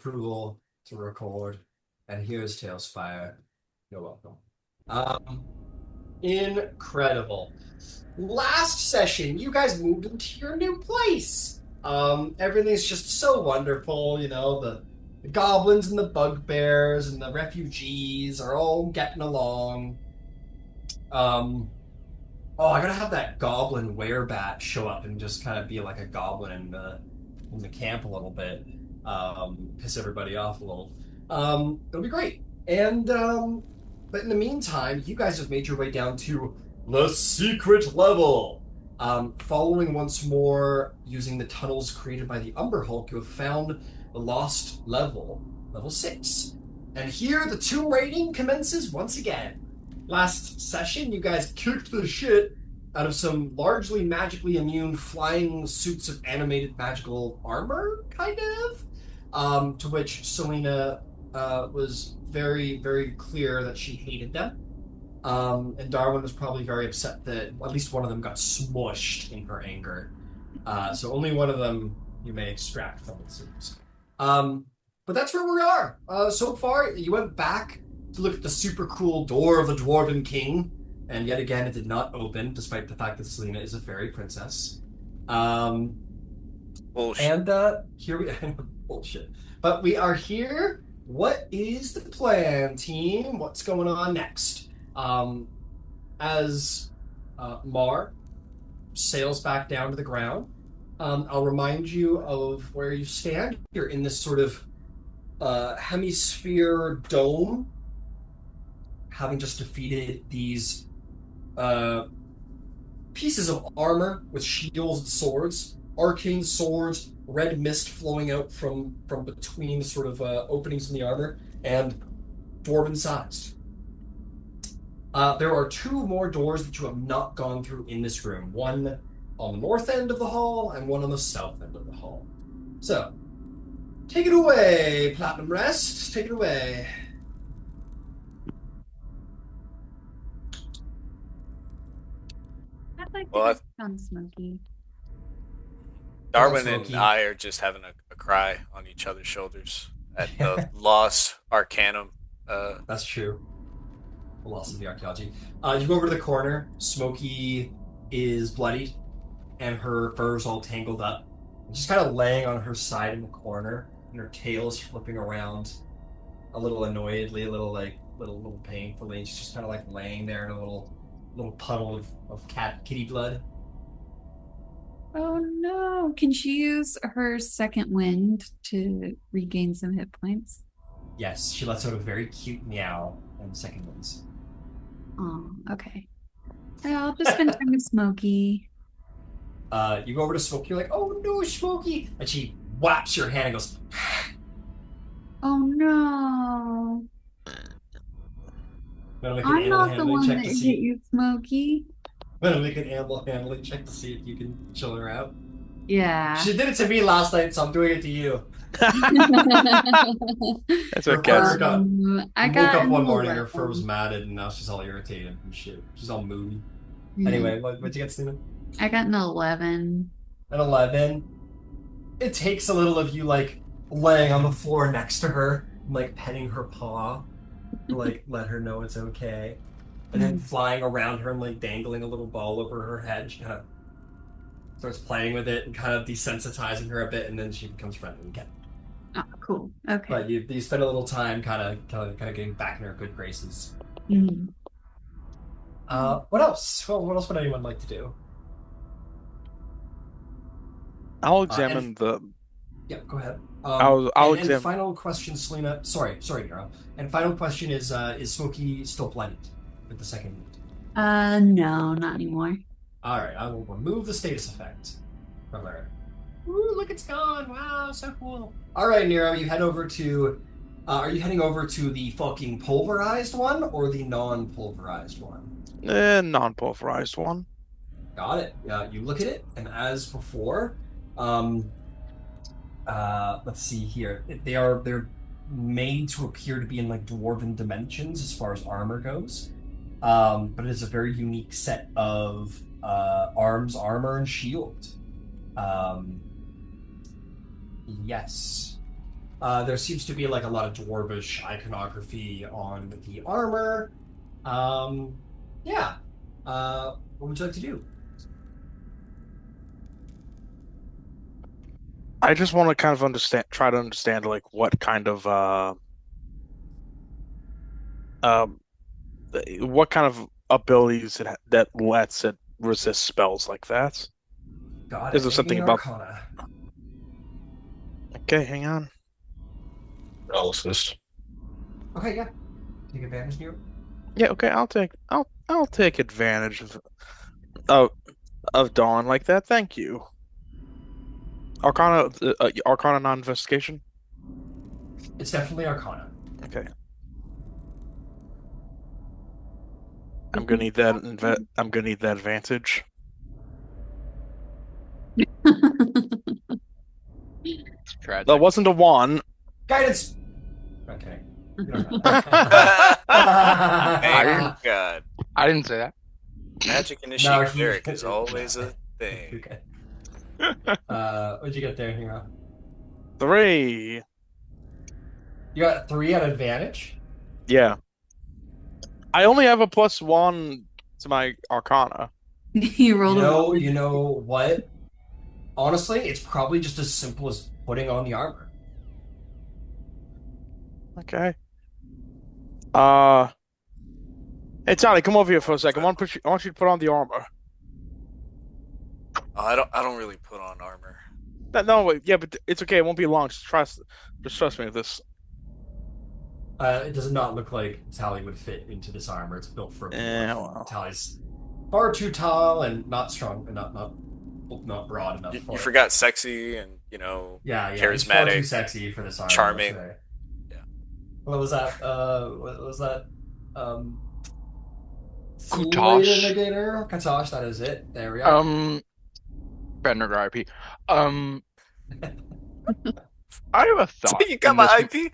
approval to record, and here's Tailspire. You're welcome. Incredible. Last session, you guys moved into your new place. Everything's just so wonderful, you know, the goblins and the bugbears and the refugees are all getting along. Oh, I gotta have that goblin werebat show up and just kind of be like a goblin in the camp a little bit. Piss everybody off a little. It'll be great. And but in the meantime, you guys have made your way down to the secret level. Following once more using the tunnels created by the Umber Hulk, you have found the lost level, level 6. And here the tomb raiding commences once again. Last session, you guys kicked the shit out of some largely magically immune flying suits of animated magical armor, kind of. To which Selena was very, very clear that she hated them. And Darwin was probably very upset that at least one of them got smushed in her anger. So only one of them you may extract from it seems. But that's where we are. So far, you went back to look at the super cool door of the Dwarven King, and yet again it did not open, despite the fact that Selena is a fairy princess. Bullshit. And here we bullshit. But we are here. What is the plan, team? What's going on next? As Mar sails back down to the ground, I'll remind you of where you stand. You're in this sort of hemisphere dome, having just defeated these pieces of armor with shields and swords, arcane swords, red mist flowing out from between the sort of openings in the armor, and dwarven sized. There are 2 more doors that you have not gone through in this room. One on the north end of the hall and one on the south end of the hall. So, take it away, Platinum Rest. Take it away. I'd like to get on Smokey. Darwin and I are just having a cry on each other's shoulders at the lost Arcanum. That's true. The loss of the archaeology. You go over to the corner. Smokey is bloodied, and her fur's all tangled up. She's kind of laying on her side in the corner, and her tail is flipping around a little annoyedly, a little painfully. And she's just kind of like laying there in a little puddle of kitty blood. Oh no. Can she use her second wind to regain some hit points? Yes, she lets out a very cute meow and second winds. Oh, okay. I'll just spend time with Smokey. You go over to Smokey, you're like, oh no, Smokey! And she whaps your hand and goes, Oh no. gonna make an I'm animal not the handling one check that to hit see. you, Smokey. Gonna make an animal handling check to see if you can chill her out. Yeah. She did it to me last night, so I'm doing it to you. That's Her what fur cats. got I woke got up an one morning, her fur was 11. matted, and now she's all irritated and shit. She's all moody. Hmm. Anyway, what'd you get, Steven? I got an 11. At 11. It takes a little of you, like, laying on the floor next to her, and, like, petting her paw to, like, let her know it's okay. And then Hmm. flying around her and, like, dangling a little ball over her head. She kind of starts playing with it and kind of desensitizing her a bit, and then she becomes friendly again. Oh, cool. Okay. But you spend a little time kind of getting back in her good graces. Hmm. What else? Well, what else would anyone like to do? I'll And examine the. yeah, go ahead. I'll And examine. final question, Selena. Sorry, Nero. And final question is Smokey still blinded with the second wound? No, not anymore. All right, I will remove the status effect from her. Ooh, look, it's gone! Wow, so cool. All right, Nero, you head over to. Are you heading over to the fucking pulverized one or the non-pulverized one? Non-pulverized one. Got it. You look at it, and as before, um, let's see here. They're made to appear to be in like dwarven dimensions as far as armor goes. But it is a very unique set of arms, armor, and shield. Um, yes. There seems to be like a lot of dwarvish iconography on the armor. Um, yeah. What would you like to do? I just want to kind of try to understand like what kind of um what kind of abilities that lets it resist spells like that. Got Is it. there Make me something an about? Arcana. Okay, hang on. Analysis. Okay, yeah. Take advantage, Nero. Yeah, okay, I'll take advantage of of Dawn like that. Thank you. Arcana non-investigation. It's definitely Arcana. Okay, I'm gonna need that. I'm gonna need that advantage. It's tragic. That wasn't a one. Guidance! Okay. You don't I Man, God. I didn't say that. Magic No, initiate he- cleric is always a thing. Okay. What'd you get there, Hero? 3. You got 3 at advantage? Yeah. I only have a +1 to my Arcana. You rolled a one. You know what? Honestly, it's probably just as simple as putting on the armor. Okay. Hey Charlie, come over here for a second. I want you to put on the armor. Oh, I don't really put on armor. No, wait, yeah, but it's okay. It won't be long. Just trust me with this. It does not look like Tally would fit into this armor. It's built for a dwarf. Well. Tally's far too tall and not strong, and not broad enough for You it. forgot sexy and, Yeah, he's far too charismatic, sexy for this armor. charming. Today. Yeah. What was that? What was that? Kutash. Negator? Kutash, that is it. There we are. Bender IP. I have a thought. You got in my this- IP?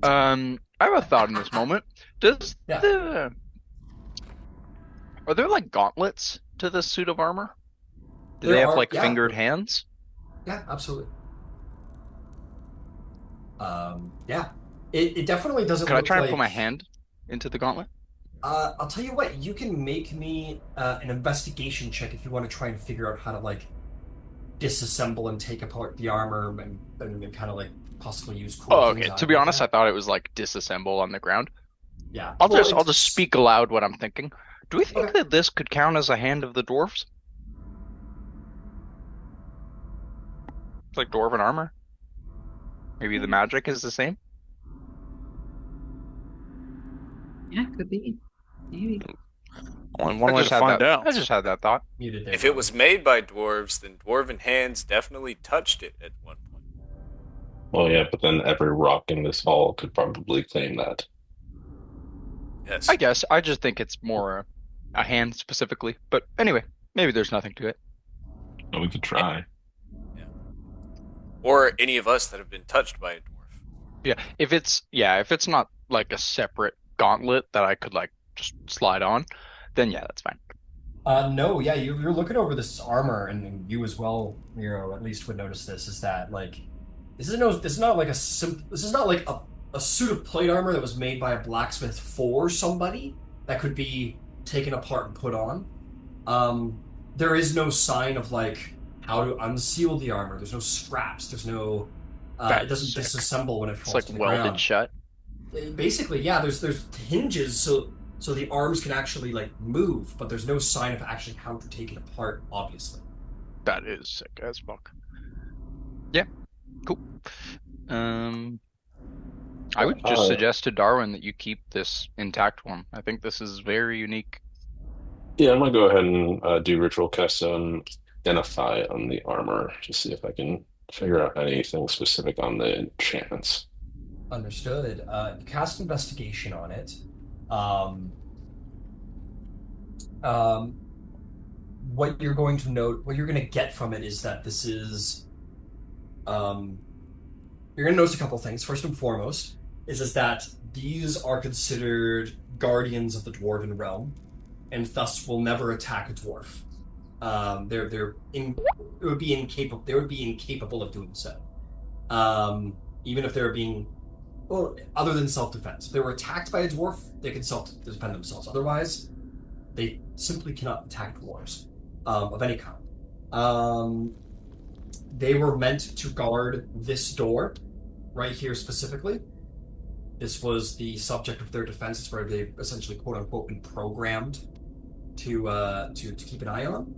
I have a thought in this moment. Does Yeah. the Are there like gauntlets to this suit of armor? Do There they have are- like yeah. fingered hands? Yeah, absolutely. Yeah. It definitely doesn't Could I look try like... and put my hand into the gauntlet? I'll tell you what, you can make me an investigation check if you want to try and figure out how to, like, disassemble and take apart the armor and kind of, like, possibly use cool Oh, things okay. out To of be it. honest, I thought it was like disassemble on the ground. Yeah. I'll Well, just it's- speak aloud what I'm thinking. Do we think Okay. that this could count as a hand of the dwarves? like dwarven armor. Maybe the magic is the same. Yeah, could be. Maybe. Only one way to find I out. just had that thought. Muted there, If it Bobby. was made by dwarves, then dwarven hands definitely touched it at one point. Well, yeah, but then every rock in this hall could probably claim that. Yes. I guess I just think it's more a hand specifically. But anyway, maybe there's nothing to it. But we could try. Yeah. Or any of us that have been touched by a dwarf. If it's not like a separate gauntlet that I could like just slide on, then yeah, that's fine. No, yeah, you're looking over this armor, and you as well, Miro, at least would notice this, is that like this is not like this is not like a suit of plate armor that was made by a blacksmith for somebody that could be taken apart and put on. There is no sign of like how to unseal the armor. There's no straps. There's no it That's doesn't sick. disassemble when it It's falls like to the welded ground. shut. Basically, yeah, there's hinges so the arms can actually like move, but there's no sign of actually how to take it apart, obviously. That is sick as fuck. Yeah, cool. I would just suggest to Darwin that you keep this intact one. I think this is very unique. Yeah, I'm gonna go ahead and do ritual cast on identify on the armor to see if I can figure out anything specific on the enchantments. Understood. You cast investigation on it. Um, um, what you're going to note, what you're going to get from it is that this is, you're going to notice a couple things. First and foremost is that these are considered guardians of the dwarven realm, and thus will never attack a dwarf. It would be incapable. They would be incapable of doing so. Even if they're being, well, other than self-defense. If they were attacked by a dwarf, they can self-defend themselves. Otherwise, they simply cannot attack dwarves of any kind. They were meant to guard this door right here specifically. This was the subject of their defense. It's where they've essentially, quote unquote, been programmed to keep an eye on.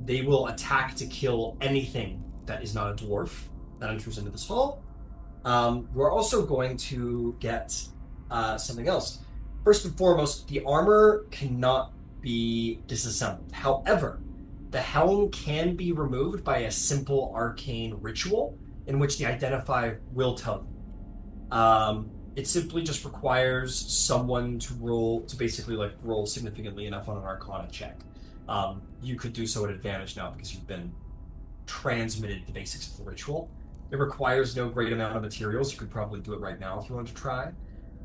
They will attack to kill anything that is not a dwarf that enters into this hall. We're also going to get something else. First and foremost, the armor cannot be disassembled. However, the helm can be removed by a simple arcane ritual in which the identify will tell you. It simply just requires someone to basically like roll significantly enough on an Arcana check. You could do so at advantage now because you've been transmitted the basics of the ritual. It requires no great amount of materials. You could probably do it right now if you wanted to try.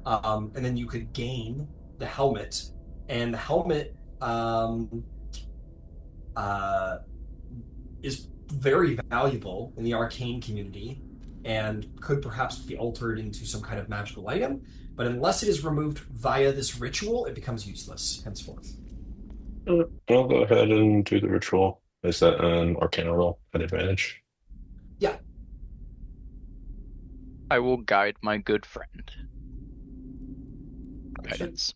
And then you could gain the helmet, and the helmet is very valuable in the arcane community and could perhaps be altered into some kind of magical item, but unless it is removed via this ritual, it becomes useless henceforth. I'll go ahead and do the ritual. Is that an Arcana roll at advantage? Yeah. I will guide my good friend. Guidance.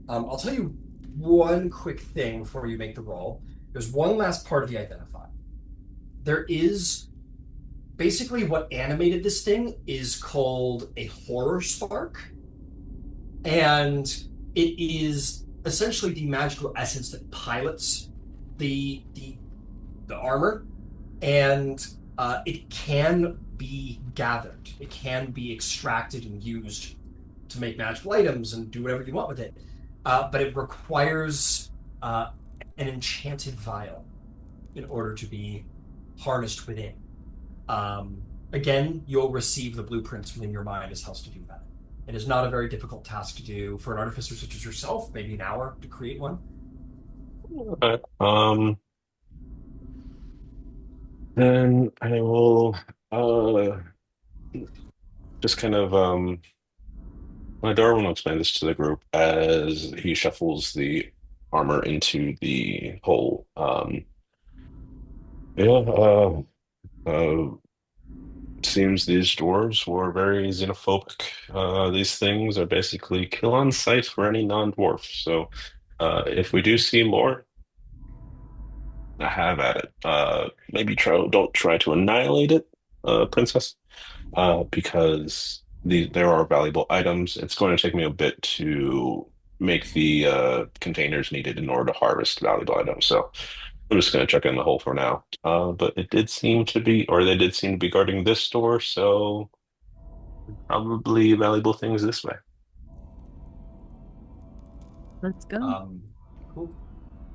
I'll tell you one quick thing before you make the roll. There's one last part of the identify. There is basically what animated this thing is called a horror spark, and it is essentially the magical essence that pilots the armor, and it can be gathered. It can be extracted and used to make magical items and do whatever you want with it. But it requires an enchanted vial in order to be harnessed within. Again, you'll receive the blueprints within your mind as how to do that. It is not a very difficult task to do for an artificer such as yourself, maybe an hour to create one. Okay. Then I will just kind of my Darwin will explain this to the group as he shuffles the armor into the hole. Seems these dwarves were very xenophobic. These things are basically kill on sight for any non-dwarf. So if we do see more, have at it. Maybe don't try to annihilate it, princess, because there are valuable items. It's going to take me a bit to make the containers needed in order to harvest valuable items. So I'm just going to check in the hole for now. But it did seem to be, or they did seem to be guarding this door, so probably valuable things this way. Let's go. Cool.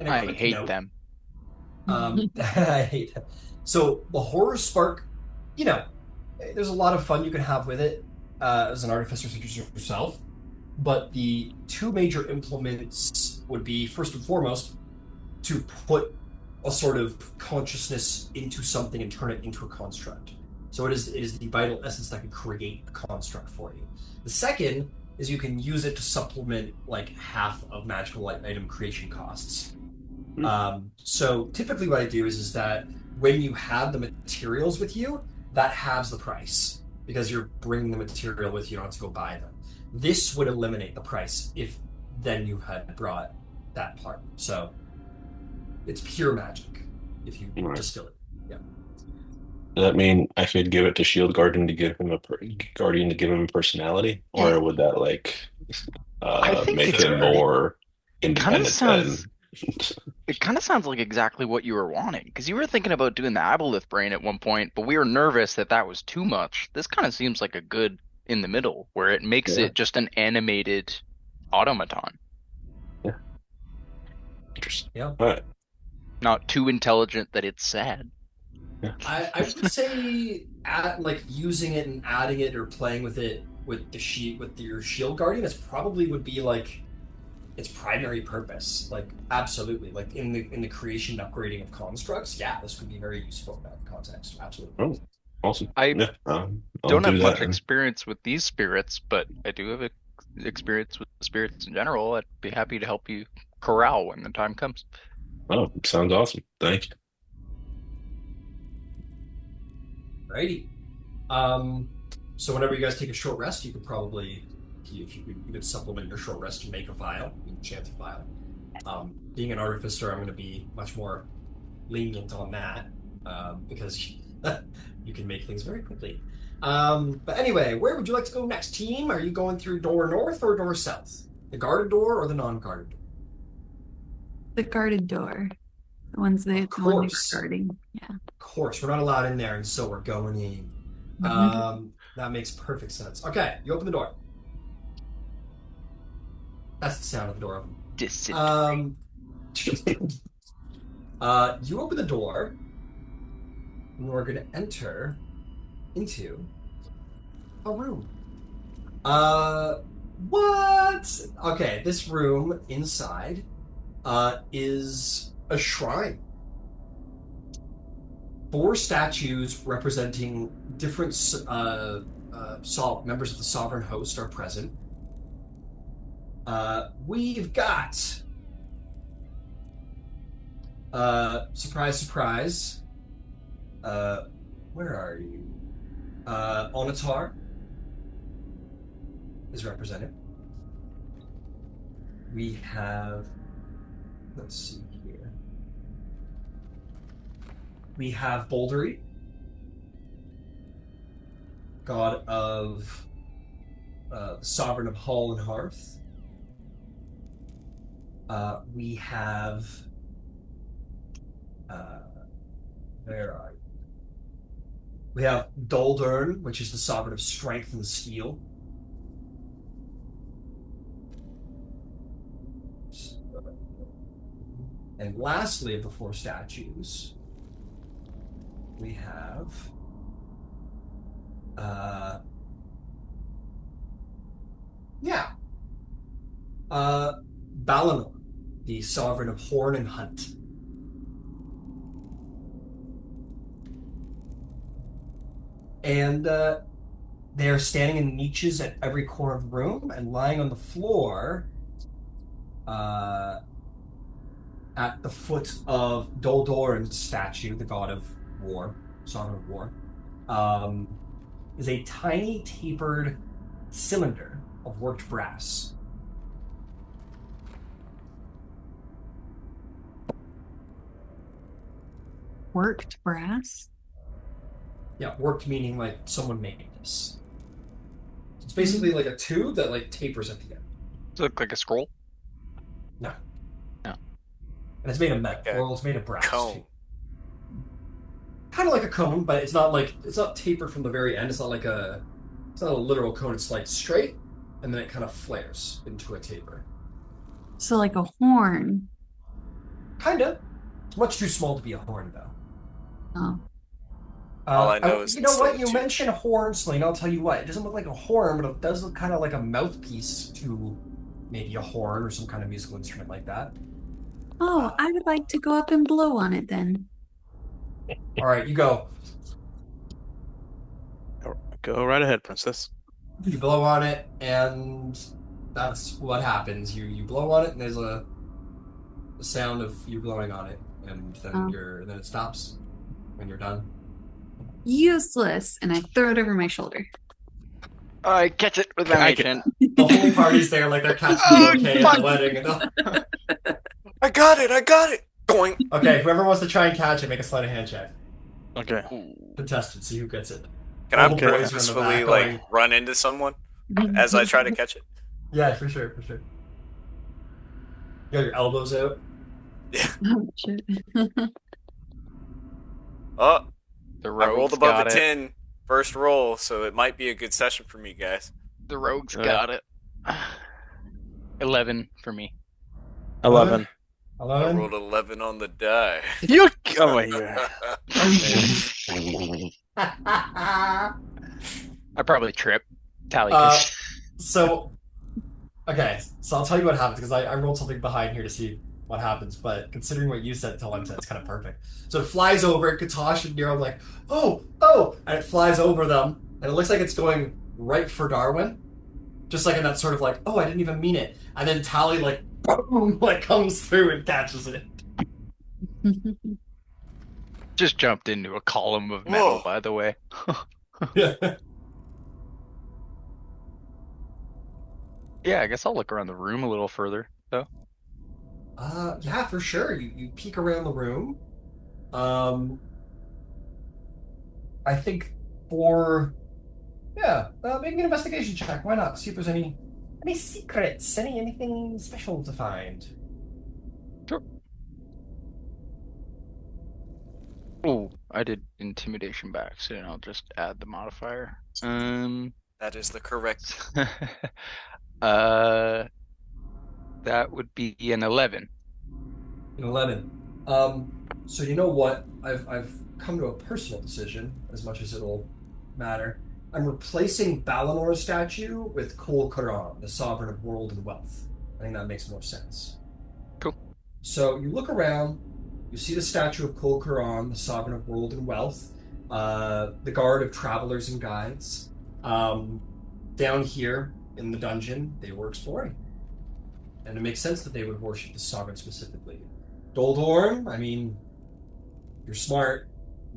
And a I quick hate note, them. I hate that. So the horror spark, you know, there's a lot of fun you can have with it as an artificer such as yourself. But the two major implements would be first and foremost to put a sort of consciousness into something and turn it into a construct. So it is the vital essence that can create a construct for you. The second is you can use it to supplement like half of magical item creation costs. So typically what I do is that when you have the materials with you, that halves the price because you're bringing the material with you, you don't have to go buy them. This would eliminate the price if then you had brought that part. So it's pure magic if you Right. distill it. Yeah. Does that mean I could give it to Shield Guardian to give him Guardian to give him personality, or would that like I think make it's him more It kind of independent sounds. than? It kind of sounds like exactly what you were wanting, because you were thinking about doing the aboleth brain at one point, but we were nervous that that was too much. This kind of seems like a good in the middle, where it makes Yeah. it just an animated automaton, Yeah. Interesting. Yeah. All right. not too intelligent that it's sad. I would say like using it and adding it or playing with it with your shield guardian is probably would be like its primary purpose. Like absolutely. Like in the creation and upgrading of constructs, yeah, this could be very useful in that context. Absolutely. Oh, awesome. I Yeah. I'll don't have do much that. experience with these spirits, but I do have experience with spirits in general. I'd be happy to help you corral when the time comes. Oh, sounds awesome. Thank you. Righty. So whenever you guys take a short rest, you could probably you could supplement your short rest to make a file, enchant a file. Being an artificer, I'm going to be much more lenient on that because you can make things very quickly. But anyway, where would you like to go next, team? Are you going through door north or door south? The guarded door or the non-guarded door? The guarded door. The ones that Of the one you're course. guarding. Yeah. Of course, we're not allowed in there, and so we're going in. That makes perfect sense. Okay, you open the door. That's the sound of the door open. Disintegrate. You open the door, and we're going to enter into a room. What? Okay, this room inside is a shrine. 4 statues representing different members of the sovereign host are present. We've got surprise, surprise. Where are you? Onatar is represented. We have, let's see here. We have Bouldery, god of the sovereign of Hall and Hearth. We have where are you? We have Doldern, which is the sovereign of strength and steel. And lastly, of the 4 statues, we have Balinor, the sovereign of Horn and Hunt. And they are standing in niches at every corner of the room and lying on the floor at the foot of Doldoran's statue, the god of war, sovereign of war, is a tiny tapered cylinder of worked brass. Worked brass? Yeah, worked meaning like someone made this. It's basically like a tube that like tapers at the end. Does it look like a scroll? No. No. And it's made of metal. Like a Well, it's made of brass cone. too. Kind of like a cone, but it's not tapered from the very end. It's not a literal cone. It's like straight, and then it kind of flares into a taper. So like a horn. Kinda. It's much too small to be a horn, though. Oh. All I know is you know it's what? still You two. mentioned horn, Selene. I'll tell you what. It doesn't look like a horn, but it does look kind of like a mouthpiece to maybe a horn or some kind of musical instrument like that. Oh, I would like to go up and blow on it then. All right, you go. Go right ahead, princess. You blow on it, and that's what happens. You blow on it, and there's a sound of you blowing on it, and then Oh. then it stops when you're done. Useless. And I throw it over my shoulder. I catch it with my I mage can- hand. The whole party's there, like they're catching Oh, the bouquet at the wedding. And I got it. Going. okay, whoever wants to try and catch it, make a sleight of hand check. Okay. Contested, see who gets it. Can I All the boys are in the purposefully back like going, run into someone as I try to catch it? yeah, for sure. You got your elbows out. Oh, shit. Oh, The I rolled rogue's above got a it. 10 first roll, so it might be a good session for me, guys. The rogue's Yeah. got it. 11 for me. 11. I 11. rolled 11 on the die. You. Oh wait. Yeah. I probably trip. Tally. So, okay, so I'll tell you what happens because I rolled something behind here to see what happens. But considering what you said, Tal'Dorei said, it's kind of perfect. So it flies over Kutash and Nero like, oh, and it flies over them, and it looks like it's going right for Darwin, just like in that sort of like, oh, I didn't even mean it, and then Tally like, boom, like comes through and catches it. Just jumped into a column of metal, Whoa. by the way. Yeah. Yeah, I guess I'll look around the room a little further, though. Yeah, for sure. You peek around the room. I think make an investigation check. Why not? See if there's any secrets, anything special to find. Sure. Oh, I did intimidation by accident. I'll just add the modifier. That is the correct. That would be an 11. An 11. So you know what? I've come to a personal decision, as much as it'll matter. I'm replacing Balinor's statue with Kul Karan, the sovereign of world and wealth. I think that makes more sense. Cool. So you look around, you see the statue of Kul Karan, the sovereign of world and wealth, the guard of travelers and guides. Down here in the dungeon, they were exploring. And it makes sense that they would worship the sovereign specifically. Doldorn, I mean, you're smart.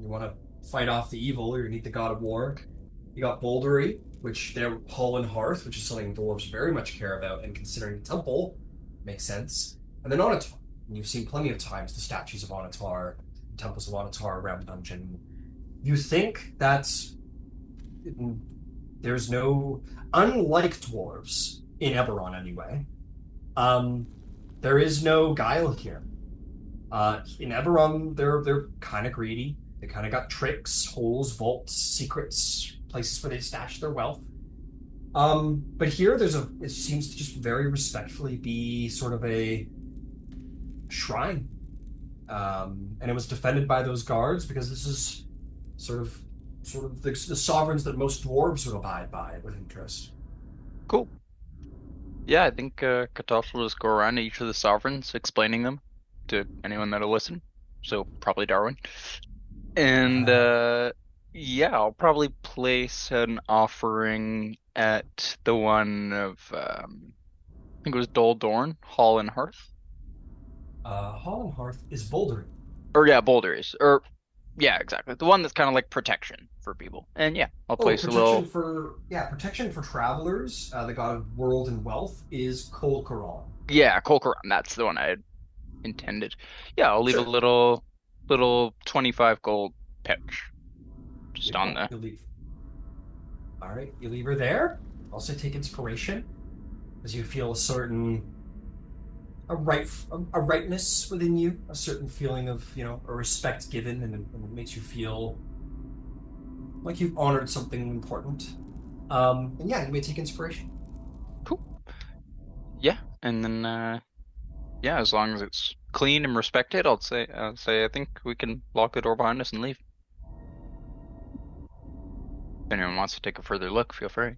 You want to fight off the evil, or you need the god of war. You got Bouldery, which they're Hall and Hearth, which is something dwarves very much care about, and considering the temple, makes sense. And then Onatar. And you've seen plenty of times the statues of Onatar, temples of Onatar around the dungeon. You think that's... There's no... Unlike dwarves, in Eberron anyway, there is no guile here. In Eberron, they're kind of greedy. They kind of got tricks, holes, vaults, secrets, places where they stash their wealth. But here, it seems to just very respectfully be sort of a shrine. And it was defended by those guards because this is sort of the sovereigns that most dwarves would abide by with interest. Cool. Yeah, I think Kutash will just go around to each of the sovereigns, explaining them to anyone that'll listen. So probably Darwin. And yeah, I'll probably place an offering at the one of I think it was Doldorn, Hall and Hearth. Hall and Hearth is Boulder. Or yeah, Boulders. Or yeah, exactly. The one that's kind of like protection for people. And yeah, I'll place a little. Protection for travelers. The god of world and wealth is Kol Karan. Yeah, Kolkaran. That's the one I had intended. Yeah, I'll leave Sure. a little little 25 gold pouch. Just on Beautiful. the. You leave. All right, you leave her there. Also take inspiration as you feel a rightness within you, a certain feeling of a respect given, and it makes you feel like you've honored something important. And yeah, you may take inspiration. Cool. Yeah, and then yeah, as long as it's clean and respected, I'll say I think we can lock the door behind us and leave. If anyone wants to take a further look, feel free.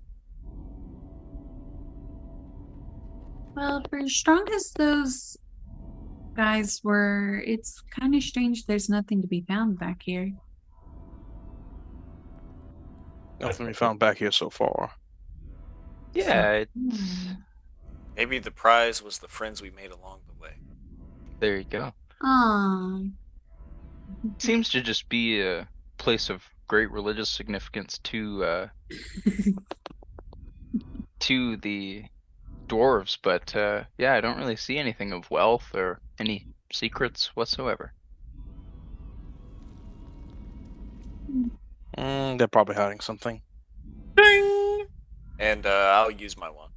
Well, for as strong as those guys were, it's kind of strange there's nothing to be found back here. Nothing we found back here so far. Yeah, Hmm. Maybe the prize was the friends we made along the way. there you go. Aw. Seems to just be a place of great religious significance to the dwarves, but yeah, I don't really see anything of wealth or any secrets whatsoever. They're probably hiding something. Ding! And I'll use my wand.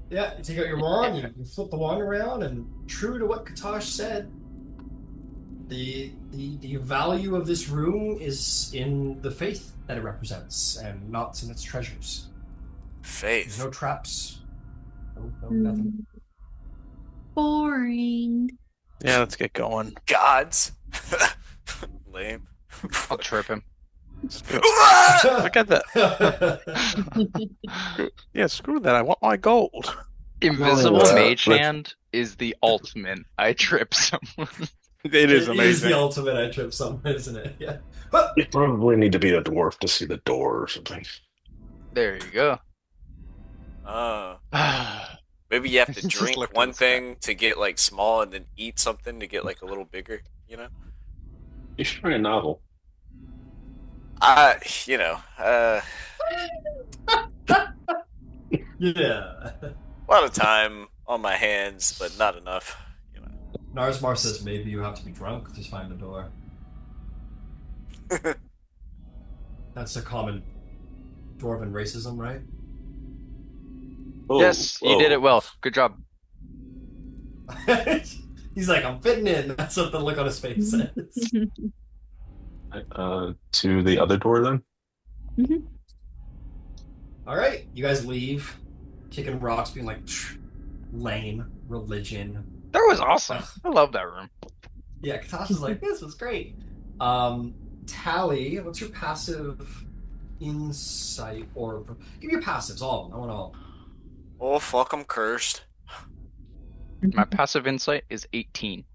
Yeah, you take out your wand, you flip the wand around, and true to what Kutash said, the value of this room is in the faith that it represents, and not in its treasures. There's Faith. no traps, no nothing. Boring. Yeah, let's get going. Gods. Lame. I'll trip him. Look at that. Yeah, screw that. I want my gold. Invisible uh, mage let's- hand is the ultimate. I trip someone. It is It is amazing. the ultimate I trip someone, isn't it? Yeah. You probably need to be a dwarf to see the door or something. There you go. Maybe you have to Just drink look to one the sky. thing to get like small, and then eat something to get like a little bigger. You know. You should write a novel. You know. Yeah. A lot of time on my hands, but not enough. You know. Narsmar says maybe you have to be drunk to find the door. That's a common dwarven racism, right? Oh, Yes, you did it well. Good job. He's like, I'm fitting in. That's what the look on his face says. To the other door then? All right, you guys leave, kicking rocks, being like, lame, religion. That was awesome. I love that room. Yeah, Kutash is like, this was great. Tally, what's your passive insight or give me your passives, all of them. I want all. Oh fuck! I'm cursed. My passive insight is 18.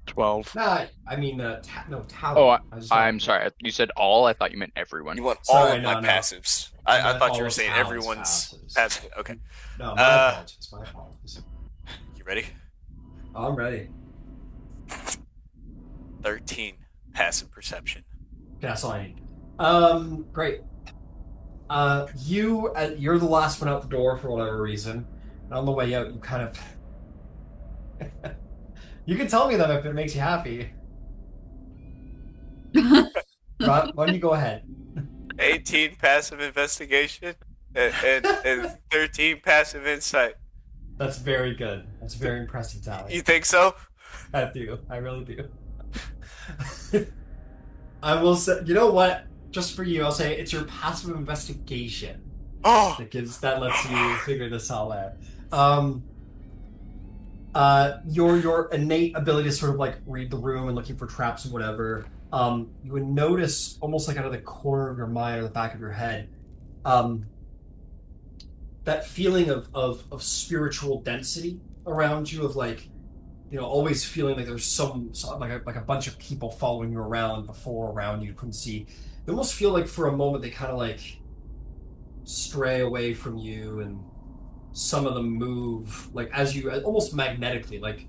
12. Nah, I mean, no, Tally. Oh, just I'm sorry. You said all. I thought you meant everyone. You want all Sorry, of my no. passives? I I meant thought all you were of saying Tal's everyone's passives. passive. Okay. No, my apologies. My apologies. You ready? I'm ready. 13 passive perception. Okay, that's all I need. Great. You're the last one out the door for whatever reason. And on the way out, you kind of... You can tell me that if it makes you happy. Why don't you go ahead? 18 passive investigation and 13 passive insight. That's very good. That's very impressive, Tally. You think so? I do. I really do. I will say, you know what? Just for you, I'll say it's your passive investigation Oh, that lets you figure this all out. Your innate ability to sort of like read the room and looking for traps and whatever. You would notice almost like out of the corner of your mind or the back of your head, that feeling of spiritual density around you, of like, always feeling like there's some like a bunch of people following you around before around you couldn't see. You almost feel like for a moment they kind of like stray away from you, and some of them move like as you almost magnetically, like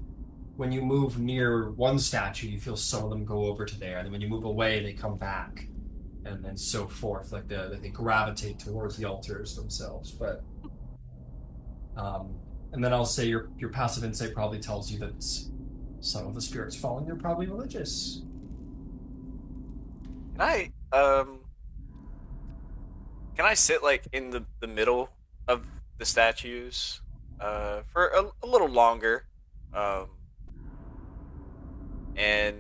when you move near one statue you feel some of them go over to there, and then when you move away they come back, and then so forth, like they gravitate towards the altars themselves. But and then I'll say your passive insight probably tells you that some of the spirits following are probably religious. Can I sit like in the middle of the statues for a little longer, um, and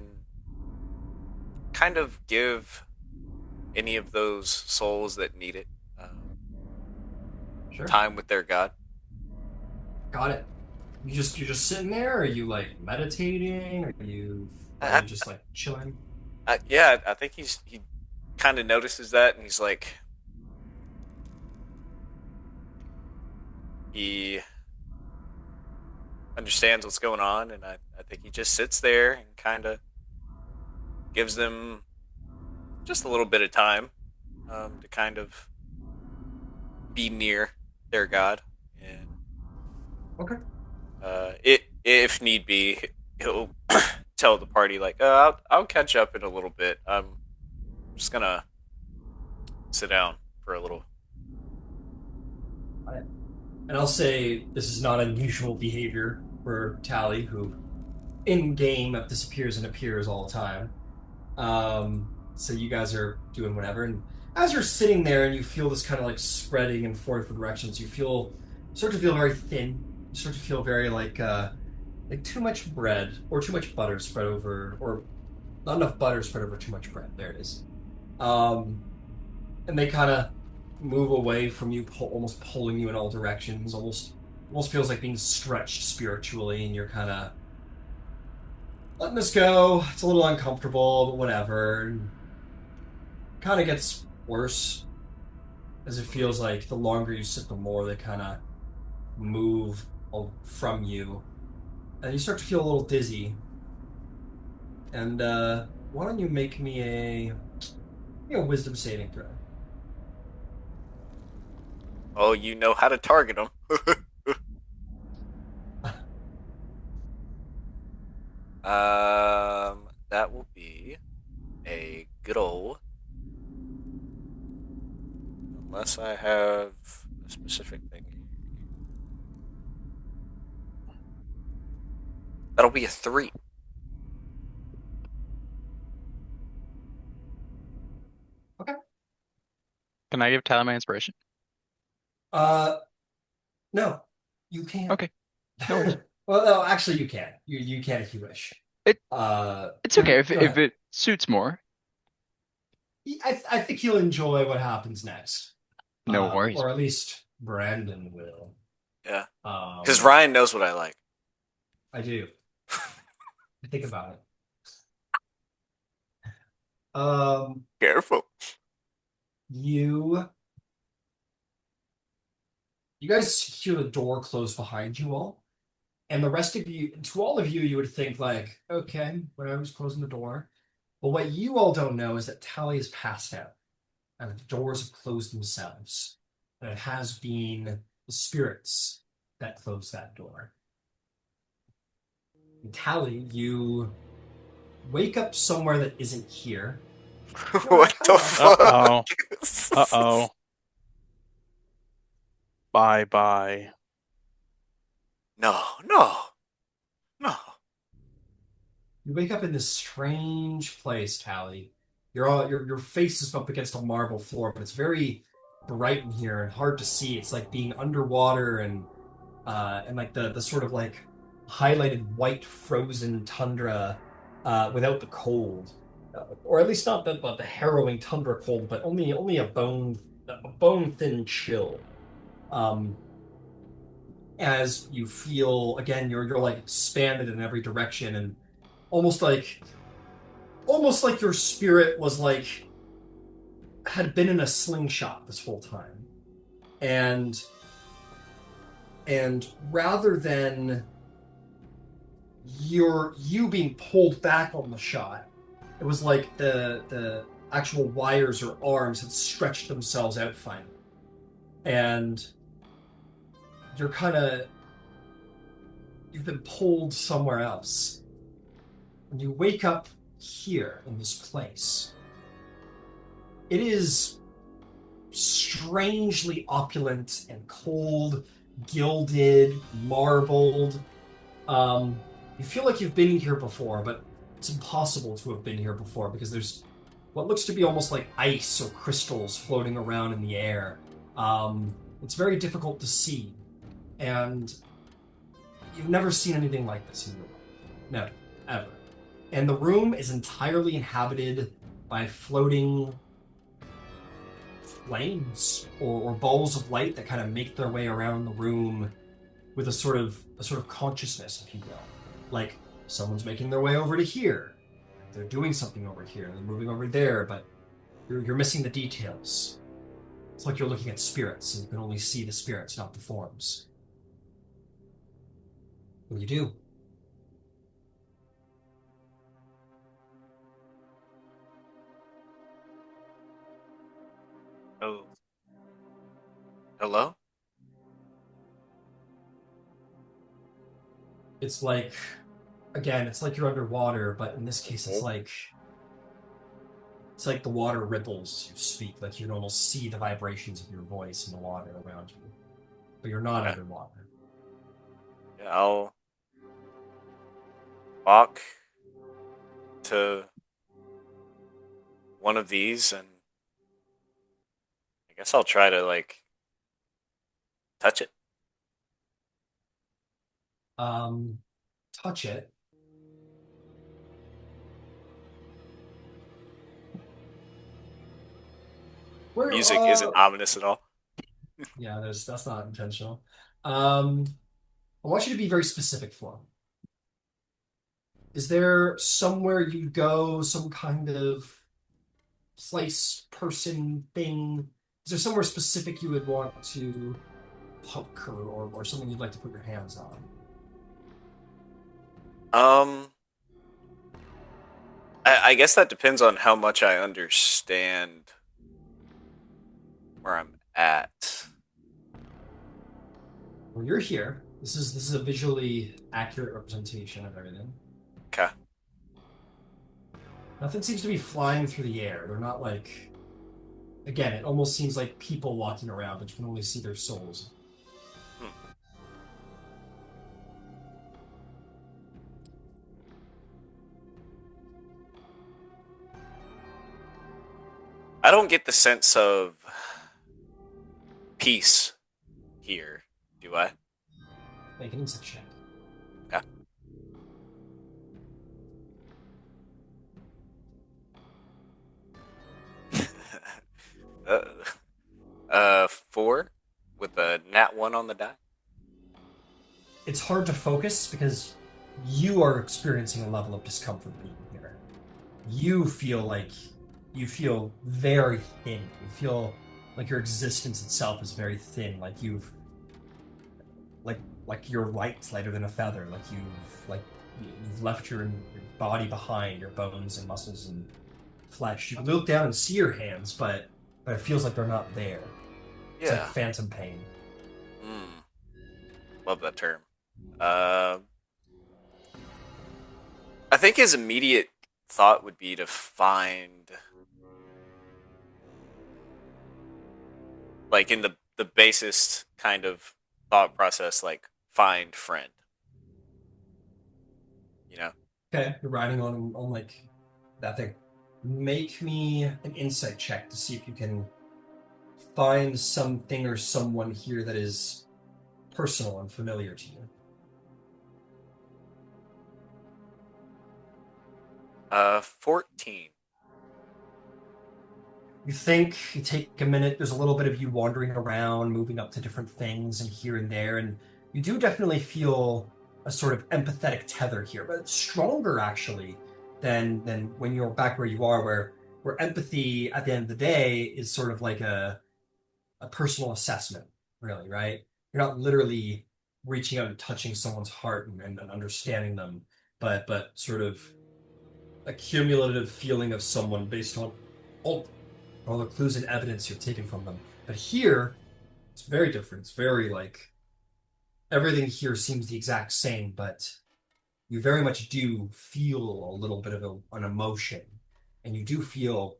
kind of give any of those souls that need it Sure. time with their god? Got it. You're just sitting there? Are you like meditating? Are I, you just like chilling? yeah, I think he kind of notices that, and he's like, he understands what's going on, and I think he just sits there and kind of gives them just a little bit of time to kind of be near their god, and Okay. if need be, he'll tell the party like, I'll catch up in a little bit. I'm just gonna sit down for a little. And I'll say this is not unusual behavior for Tally, who in game disappears and appears all the time. So you guys are doing whatever, and as you're sitting there and you feel this kind of like spreading in four different directions, start to feel very thin. You start to feel very like too much bread or too much butter spread over, or not enough butter spread over too much bread. There it is. And they kind of move away from you, almost pulling you in all directions. Almost feels like being stretched spiritually, and you're kind of letting this go. It's a little uncomfortable, but whatever. Kind of gets worse as it feels like the longer you sit, the more they kind of move from you, and you start to feel a little dizzy. And why don't you make me a wisdom saving throw? Oh, you know how to target them. That will be a good old. Unless I have a specific thing. That'll be a 3. Can I give Tyler my inspiration? No, you can't. Okay. No worries. Well, no, actually, you can. You can if you wish. It- Uh, It's okay if go ahead. it suits more. I think he'll enjoy what happens next. No worries. Or at least Brandon will. Yeah. Because Ryan knows what I like. I do. I think about it. Careful. You guys hear the door close behind you all, and the rest of you, to all of you, you would think like, okay, whatever, was closing the door. But what you all don't know is that Tally is passed out, and the doors have closed themselves, and it has been the spirits that closed that door. And Tally, you wake up somewhere that isn't here. What the fuck? Uh-oh. Uh-oh. Bye-bye. No. You wake up in this strange place, Tally. Your face is up against a marble floor, but it's very bright in here and hard to see. It's like being underwater and like the sort of like highlighted white frozen tundra without the cold, or at least not the harrowing tundra cold, but only a bone thin chill. As you feel again, you're like expanded in every direction, and almost like your spirit was like had been in a slingshot this whole time, and rather than you being pulled back on the shot, it was like the actual wires or arms had stretched themselves out finally, and you've been pulled somewhere else, and you wake up here in this place. It is strangely opulent and cold, gilded, marbled. You feel like you've been here before, but it's impossible to have been here before because there's what looks to be almost like ice or crystals floating around in the air. It's very difficult to see, and you've never seen anything like this in your life. Never, ever. And the room is entirely inhabited by floating flames or balls of light that kind of make their way around the room with a sort of consciousness, if you will. Like someone's making their way over to here. They're doing something over here. They're moving over there, but you're missing the details. It's like you're looking at spirits, and you can only see the spirits, not the forms. What do you do? Oh, hello? It's like, again, it's like you're underwater, but in this case, it's like the water ripples you speak. Like you can almost see the vibrations of your voice in the water around you, but you're not Okay. underwater. Yeah, I'll walk to one of these and I guess I'll try to like touch it. Touch it. Where? Music isn't ominous at all. Yeah, that's not intentional. Um, I want you to be very specific for them. Is there somewhere you go, some kind of place, person, thing? Is there somewhere specific you would want to poke or something you'd like to put your hands on? Um, I guess that depends on how much I understand where I'm at. When you're here, this is a visually accurate representation of everything. Okay. Nothing seems to be flying through the air. They're not like, again, it almost seems like people walking around, but you can only see their souls. Hmm. I don't get the sense of peace here, do I? Make an insight check. Okay. uh, 4 with a nat 1 on the die. It's hard to focus because you are experiencing a level of discomfort being here. You feel very thin. You feel like your existence itself is very thin. Like like your light's lighter than a feather. You've left your body behind, your bones and muscles and flesh. You can look down and see your hands, but it feels like they're not there. It's like Yeah. phantom pain. Mm, love that term. Uh, I think his immediate thought would be to find, like in the basest kind of thought process, like find friend. You know. Okay, you're riding on like that thing. Make me an insight check to see if you can find something or someone here that is personal and familiar to you. 14. You think, you take a minute, there's a little bit of you wandering around, moving up to different things and here and there, and you do definitely feel a sort of empathetic tether here, but it's stronger actually than when you're back where you are, where empathy at the end of the day is sort of like a personal assessment, really, right? You're not literally reaching out and touching someone's heart and understanding them, but sort of a cumulative feeling of someone based on all all the clues and evidence you've taken from them. But here, it's very different. It's very like everything here seems the exact same, but you very much do feel a little bit of an emotion, and you do feel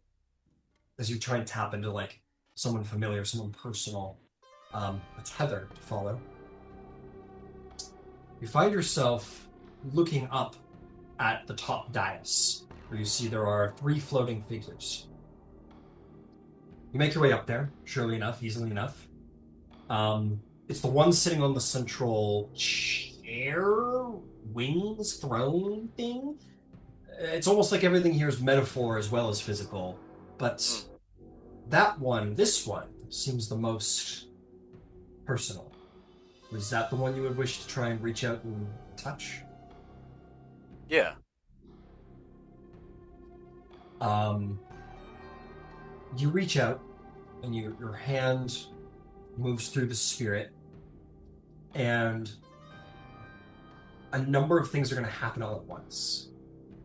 as you try and tap into like someone familiar, someone personal, a tether to follow. You find yourself looking up at the top dais, where you see there are 3 floating figures. You make your way up there, surely enough, easily enough. It's the one sitting on the central chair, wings, throne thing. It's almost like everything here is metaphor as well as physical, but this one, seems the most personal. Is that the one you would wish to try and reach out and touch? Yeah. You reach out, and your hand moves through the spirit, and a number of things are going to happen all at once.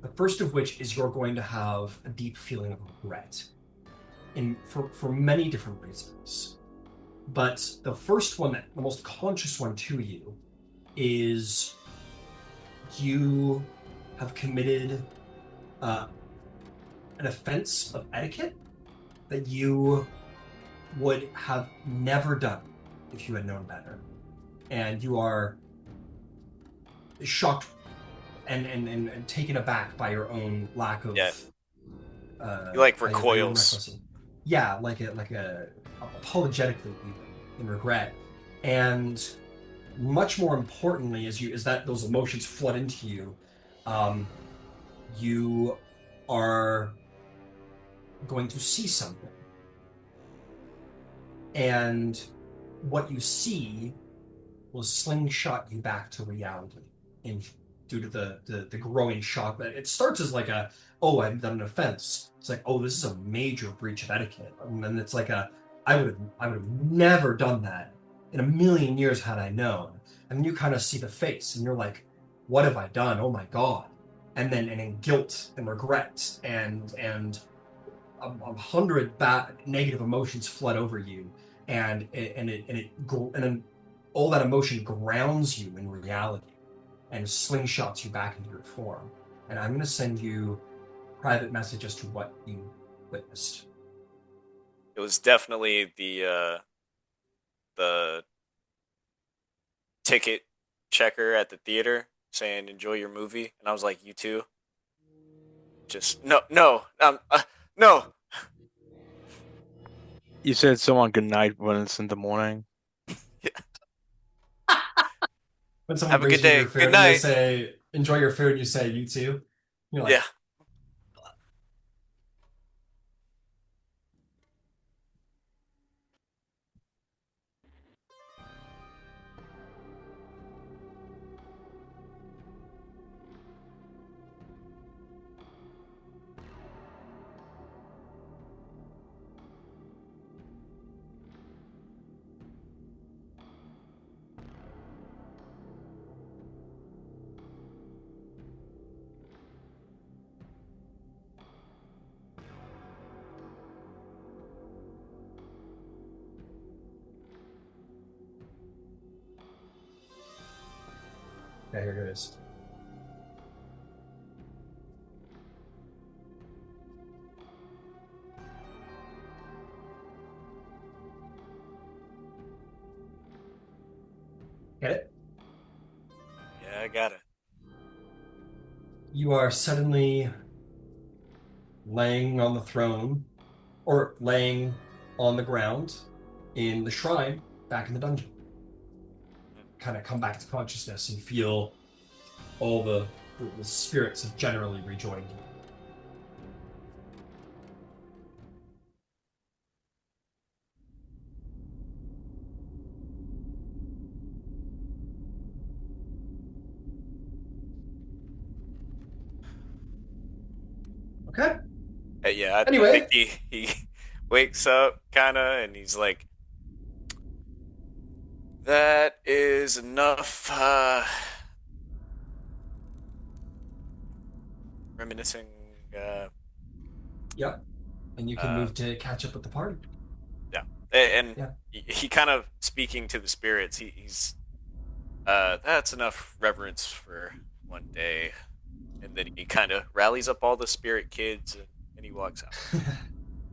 The first of which is you're going to have a deep feeling of regret, for many different reasons. But the first one, the most conscious one to you, is you have committed an offense of etiquette that you would have never done if you had known better. And you are shocked and taken aback by your own lack of... Yeah. He like by your recoils. recklessness. Yeah, like a apologetically in regret. And much more importantly, as that those emotions flood into you, you are going to see something. And what you see will slingshot you back to reality due to the growing shock. That it starts as like I've done an offense. It's like, oh, this is a major breach of etiquette. And then it's like I would have never done that in a million years had I known. And then you kind of see the face and you're like, what have I done? Oh my God. And then guilt and regret and 100 bad negative emotions flood over you, and then all that emotion grounds you in reality and slingshots you back into your form. And I'm going to send you a private message as to what you witnessed. It was definitely the ticket checker at the theater saying "enjoy your movie," and I was like, "You too." Just no. You said someone good night when it's in the morning. When someone Have a brings good you day. your food Good and they night. say, enjoy your food, and you say, you too. You're like, Yeah. yeah, here it is. Get it? Yeah, I got it. You are suddenly laying on the throne, or laying on the ground in the shrine back in the dungeon. Kind of come back to consciousness and feel all the spirits have generally rejoined you. Okay. Yeah, I Anyway. think he wakes up kind of, and he's like, "That is enough." Reminiscing. Yep. And you can move to catch up with the party. Yeah, and Yeah. he kind of speaking to the spirits. He's that's enough reverence for one day, and then he kind of rallies up all the spirit kids, and he walks out.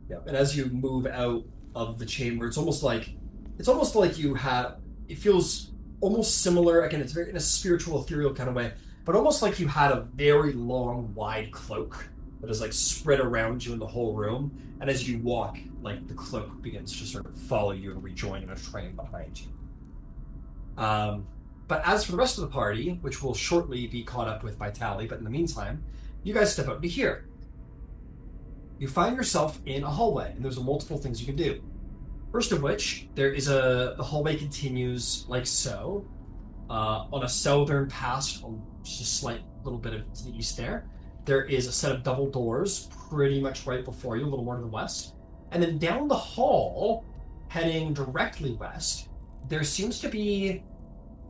Yeah. And as you move out of the chamber, it's almost like you have. It feels almost similar. Again, it's very in a spiritual, ethereal kind of way. but almost like you had a very long, wide cloak that is like spread around you in the whole room. And as you walk, like the cloak begins to sort of follow you and rejoin in a train behind you. But as for the rest of the party, which will shortly be caught up with by Tally, but in the meantime, you guys step out into here. You find yourself in a hallway, and there's multiple things you can do. First of which, the hallway continues like so, on a southern pass, just a slight little bit to the east there. There is a set of double doors pretty much right before you, a little more to the west. And then down the hall, heading directly west, there seems to be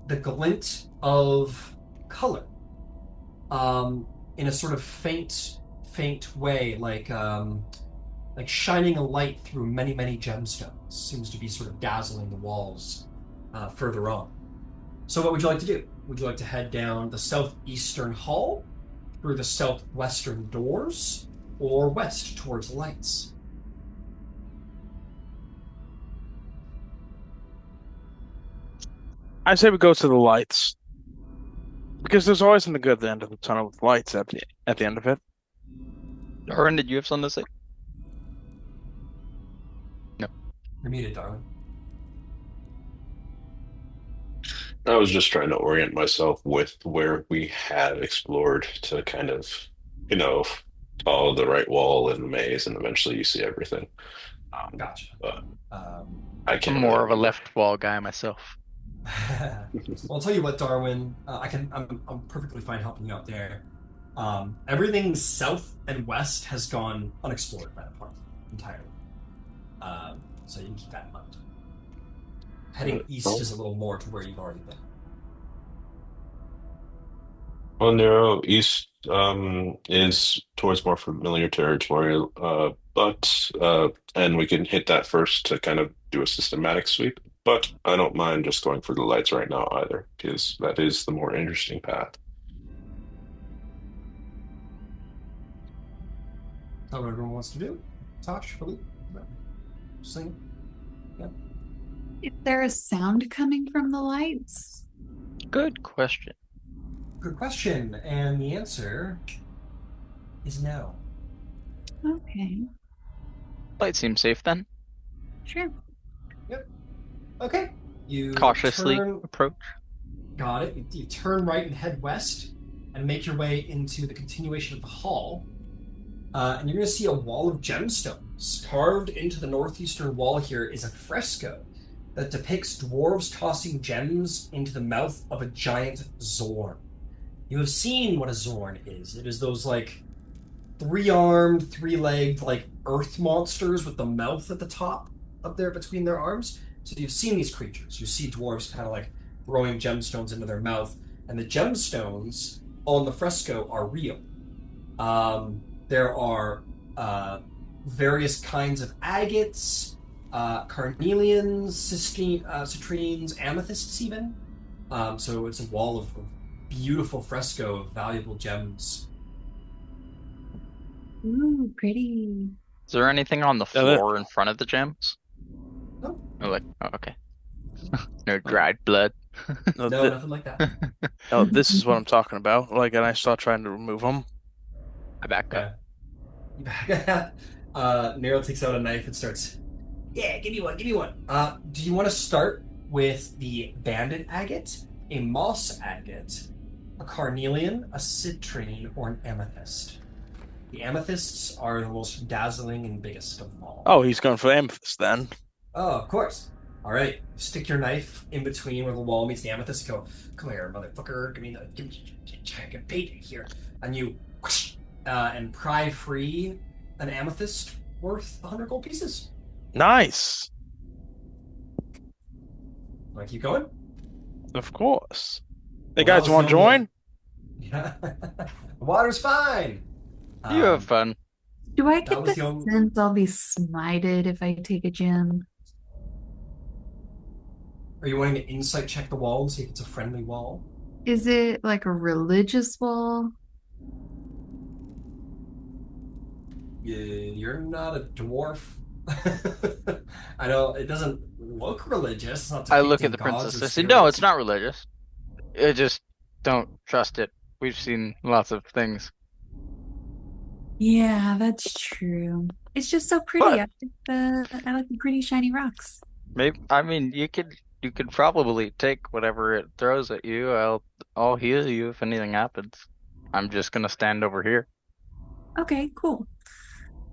the glint of color, in a sort of faint way, like shining a light through many, many gemstones. Seems to be sort of dazzling the walls further on. So what would you like to do? Would you like to head down the southeastern hall, through the southwestern doors, or west towards the lights? I say we go to the lights because there's always something good at the end of the tunnel with lights at the end of it. Darwin, did you have something to say? No. You're muted, darling. I was just trying to orient myself with where we had explored to kind of, you know, follow the right wall in the maze, and eventually you see everything. Gotcha. But Um, I I'm can't more of a remember. left wall guy myself. well, I'll tell you what, Darwin. I'm perfectly fine helping you out there. Everything south and west has gone unexplored by the party entirely. So you can keep that in mind. Heading east is a little more to where you've already been. Well, Nero East is towards more familiar territory, and we can hit that first to kind of do a systematic sweep. But I don't mind just going for the lights right now either, because that is the more interesting path. Tell what everyone wants to do. Tosh, Philippe, sing. Yeah. Is there a sound coming from the lights? Good question. Good question, and the answer is no. Okay, Light seems safe then. sure. Yep. Okay. You Cautiously turn. approach. Got it. You turn right and head west, and make your way into the continuation of the hall. And you're going to see a wall of gemstones. Carved into the northeastern wall here is a fresco that depicts dwarves tossing gems into the mouth of a giant Zorn. You have seen what a Zorn is. It is those like three-armed, three-legged like earth monsters with the mouth at the top up there between their arms. So you've seen these creatures. You see dwarves kind of like throwing gemstones into their mouth, and the gemstones on the fresco are real. There are various kinds of agates, carnelians, citrines, amethysts even. So it's a wall of beautiful fresco of valuable gems. Ooh, pretty. Is there anything on the floor in front of the gems? No. Oh, okay. No dried blood. No, nothing like that. Oh, this is what I'm talking about. Like, and I start trying to remove them. I back up. Nero takes out a knife and starts, yeah, give me one. Do you want to start with the banded agate, a moss agate, a carnelian, a citrine, or an amethyst? The amethysts are the most dazzling and biggest of them all. Oh, he's going for amethyst then. Oh, of course. All right, stick your knife in between where the wall meets the amethyst. Go, come here, motherfucker. Give me bait here. And you, and pry free an amethyst worth 100 gold pieces. Nice. Want to keep going? Of course. Hey Well, guys, want to join? Yeah. The water's fine. You have fun. Do I That get was the the only- sense I'll be smited if I take a gem? Are you wanting to insight check the wall and see if it's a friendly wall? Is it like a religious wall? You're not a dwarf. I know it doesn't look religious. It's not I look at depicting the gods princess. or I say, no, it's spirits. not religious. I just don't trust it We've seen lots of things. Yeah, that's true. It's just so pretty. But I like the pretty shiny rocks. Maybe I mean you could probably take whatever it throws at you. I'll heal you if anything happens. I'm just gonna stand over here. Okay, cool.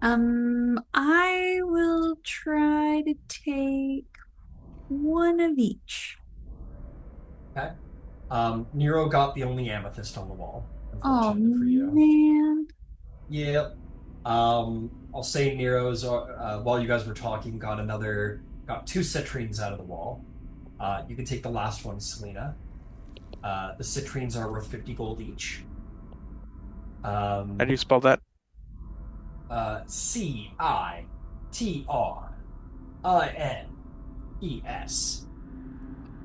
I will try to take one of each. Okay. Nero got the only amethyst on the wall, Oh unfortunately for you. man. Yep. I'll say Nero's, while you guys were talking, got two citrines out of the wall. You can take the last one, Selena. The citrines are worth 50 gold each. how do you spell that? Citrines.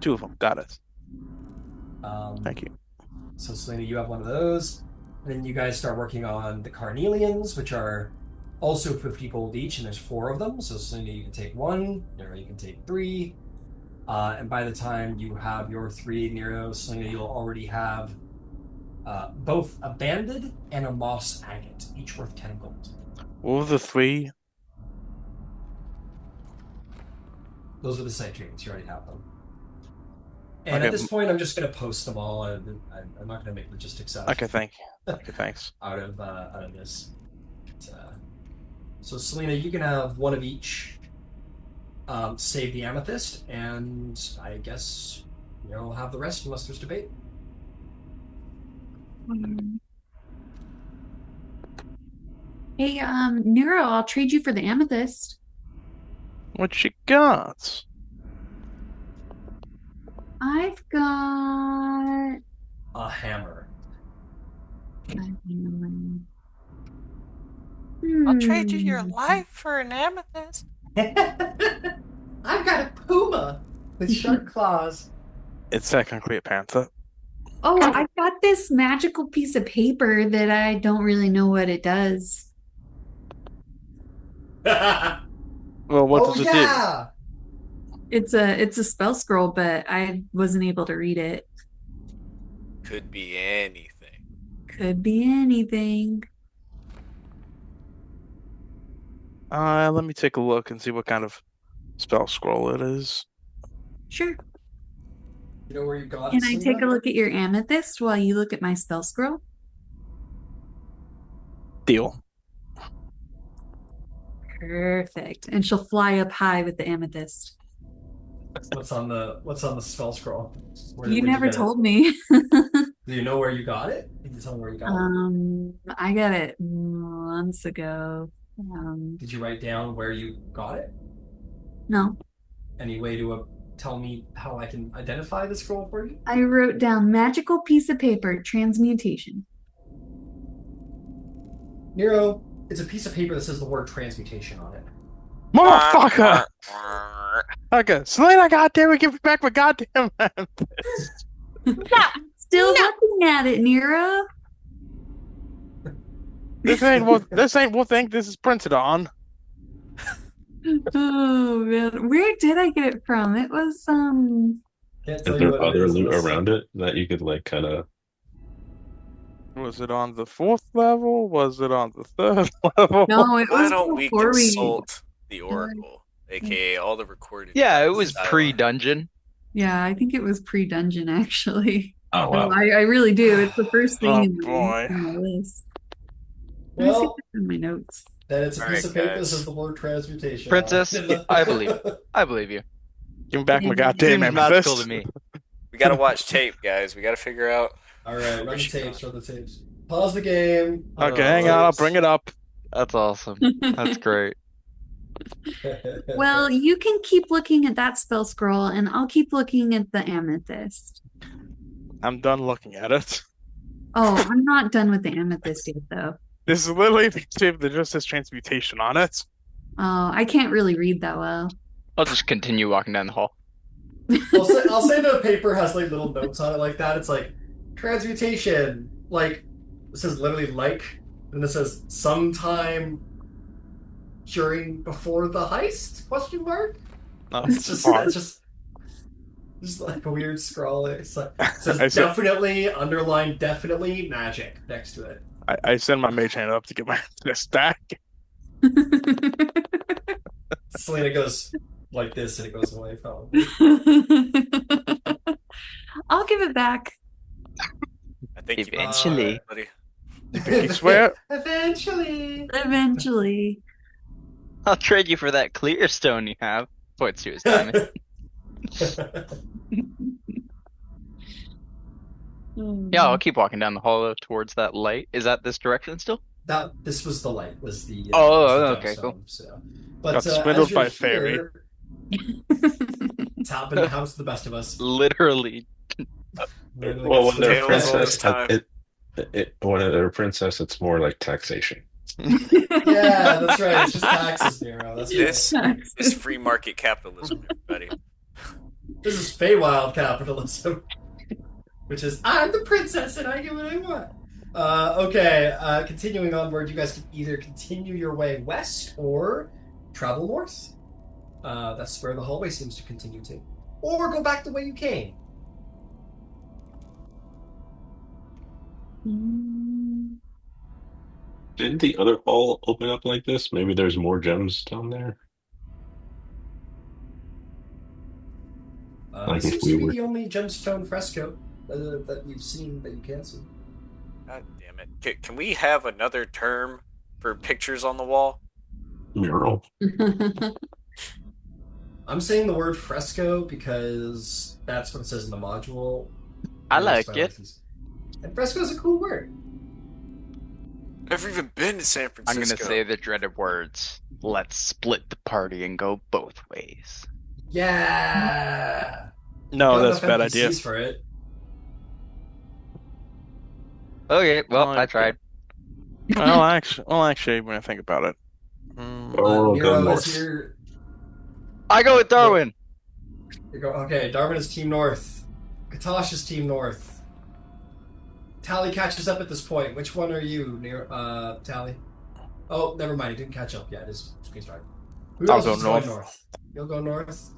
Two of them. Got it. Thank you. So, Selena, you have one of those. And then you guys start working on the carnelians, which are also 50 gold each, and there's four of them. So, Selena, you can take one. Nero, you can take three. And by the time you have your three, Nero, Selena, you'll already have both a banded and a moss agate, each worth 10 gold. What were the three? Those are the citrines. You already have them. And Okay. at this point, I'm just going to post them all. I'm not going to make logistics out. Okay, thank you. Okay, thanks. out of this. So Selena, you can have one of each. Save the amethyst, and I guess you'll have the rest unless there's debate. Hey, Nero, I'll trade you for the amethyst. What you got? I've got A hammer. I'll trade you your Hmm. life for an amethyst. I've got a puma with sharp claws. It's technically a panther. Oh, I got this magical piece of paper that I don't really know what it does. Oh Well, what does it do? yeah! It's a spell scroll, but I wasn't able to read it. Could be anything. Could be anything. Let me take a look and see what kind of spell scroll it is. Sure. You know where you got Can it, I Selena? take a look at your amethyst while you look at my spell scroll? Deal. Perfect. And she'll fly up high with the amethyst. What's on the spell scroll? You Where'd never get it? told me. Do you know where you got it? Can you tell me where you got it? I got it months ago. Did you write down where you got it? No, Any way to tell me how I can identify the scroll for you? I wrote down magical piece of paper, transmutation. Nero, it's a piece of paper that says the word transmutation on it. Motherfucker! Okay, Selena, goddamn it, give me back my goddamn amethyst. Still looking at it, Nero. This ain't what thing this is printed on. Oh man, where did I get it from? It was Can't Is tell you there what it other is. loot Let's see. around it that you could like kind of? Was it on the 4th level? Was it on the 3rd level? no, it Why was don't we before we. consult the Oracle, aka all the recorded? Yeah, it was Silent. pre-dungeon. Yeah, I think it was pre-dungeon actually. Oh wow! I really do. It's the first thing Oh, in boy. my list. Let me see if Well, it's in my notes. then it's a All piece right, of paper that guys. says the word transmutation. Princess, on it. I believe it. I believe you. Give me back my Seems goddamn Seems magical amethyst. to me. We gotta watch tape, guys. We gotta figure out. All right, run Where's the she tapes. gone? Run the tapes. Pause the game. Okay, hang on, I'll bring it up. That's awesome. That's great. Well, you can keep looking at that spell scroll, and I'll keep looking at the amethyst. I'm done looking at it. Oh, I'm not done with the amethyst yet, though. This is literally the shape that just says transmutation on it. Oh, I can't really read that well. I'll just continue walking down the hall. I'll say the paper has like little notes on it like that. It's like transmutation. Like it says literally like, and it says sometime before the heist? Question mark. Oh, It's just fuck. it's just Just like a weird scroll. It's like, it says I said definitely, underline definitely magic next to it. I send my mage hand up to get my to stack. Selena goes like this and it goes away, probably. I'll give it back. I think you Eventually. buddy. You pinky swear? Eventually. Eventually. I'll trade you for that clear stone you have. Points to his diamond. Yeah, I'll keep walking down the hall towards that light. Is that this direction still? This was the light, was the Okay, cool. gemstone, so. But Got as swindled you're by a fairy. here, it's happens to the best of us. Literally. Literally Well, got when they're a Tales all swindled. this princess, time. when they're a princess, it's more like taxation. Yeah, that's right. It's just taxes, Nero. That's This right. is free market capitalism, everybody. This is Feywild capitalism, which is I'm the princess and I get what I want. Okay, continuing onward, you guys can either continue your way west or travel north. That's where the hallway seems to continue to. Or go back the way you came. Didn't the other hall open up like this? Maybe there's more gems down there. Like This if seems we to be were. the only gemstone fresco that you've seen that you can see. God damn it. Can we have another term for pictures on the wall? Mural. I'm saying the word fresco because that's what it says in the module. I And that's like why it. this. And fresco is a cool word. Never even been to San I'm Francisco. gonna say the dreaded words. Let's split the party and go both ways. Yeah. No, Got that's a enough bad idea. NPCs for it. Okay, well, Like I tried. Well, actually, when I think about it, Or we'll go Nero is north. here. I go with Darwin. You go. Okay, Darwin is team north. Kutash is team north. Tally catches up at this point. Which one are you, Tally? Oh, never mind. He didn't catch up yet. His screen started. Who I'll else go is going north. north? You'll go north.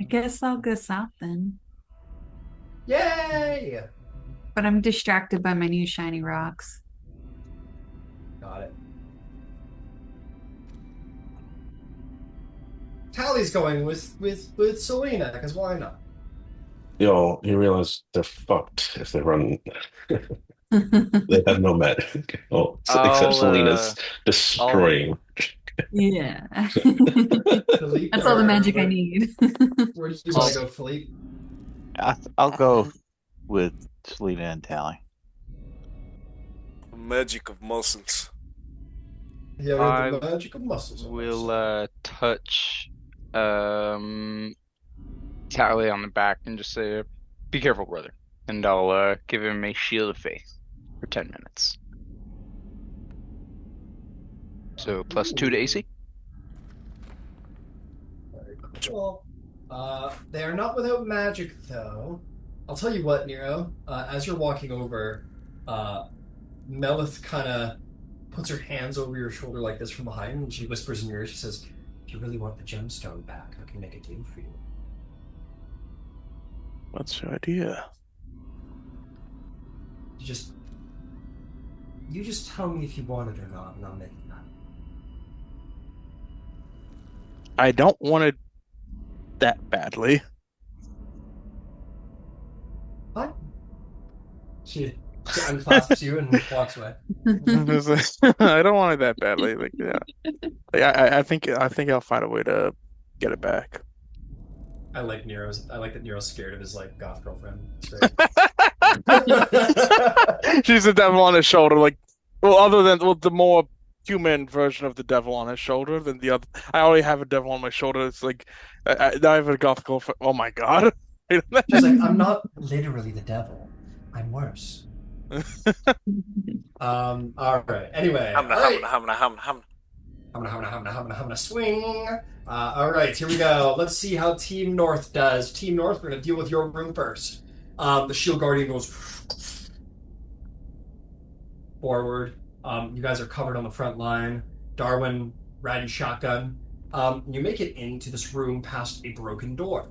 I guess I'll go south then. Yay! But I'm distracted by my new shiny rocks. Got it. Tally's going with Selena because why not? Yo, you realize they're fucked if they run. They have no med. Oh, except Selena's destroying. Yeah. Philippe, That's all the magic I where- need. Where do you want to go, Philippe? I'll go with Selena and Tally. Magic of muscles. Yeah, I with the magic of muscles. We'll touch Tally on the back and just say, "Be careful, brother." And I'll give him a shield of faith for 10 minutes. So +2 to AC. Cool. They are not without magic, though. I'll tell you what, Nero. As you're walking over, Melith kind of puts her hands over your shoulder like this from behind, and she whispers in your ear. She says, "If you really want the gemstone back, I can make a deal for you." What's your idea? You just tell me if you want it or not, and I'll make it happen. I don't want it that badly. What? She unclasps you and walks away. I don't want it that badly. Like, yeah. Like, I think I'll find a way to get it back. I like that Nero's scared of his like goth girlfriend. It's great. She's the devil on his shoulder. Like, well, other than the more human version of the devil on his shoulder than the other. I already have a devil on my shoulder. It's like I have a goth girlfriend. Oh my god. She's like, I'm not literally the devil. I'm worse. All right. Anyway. Humna, All right. humna, humna, humna, Humna, swing. All right, here we go. Let's see how Team North does. Team North, we're going to deal with your room first. The Shield Guardian goes forward. You guys are covered on the front line. Darwin, riding shotgun. You make it into this room past a broken door.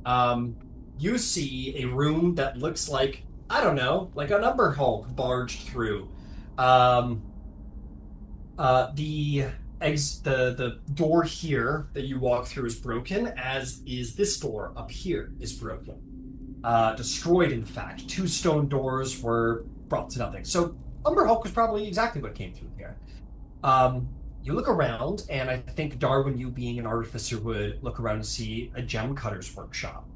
Um, you see a room that looks like, I don't know, like an Umber Hulk barged through. Um, the the door here that you walk through is broken, as is this door up here is broken. Destroyed, in fact. Two stone doors were brought to nothing. So Umber Hulk was probably exactly what came through here. You look around, and I think Darwin, you being an artificer, would look around and see a gem cutter's workshop,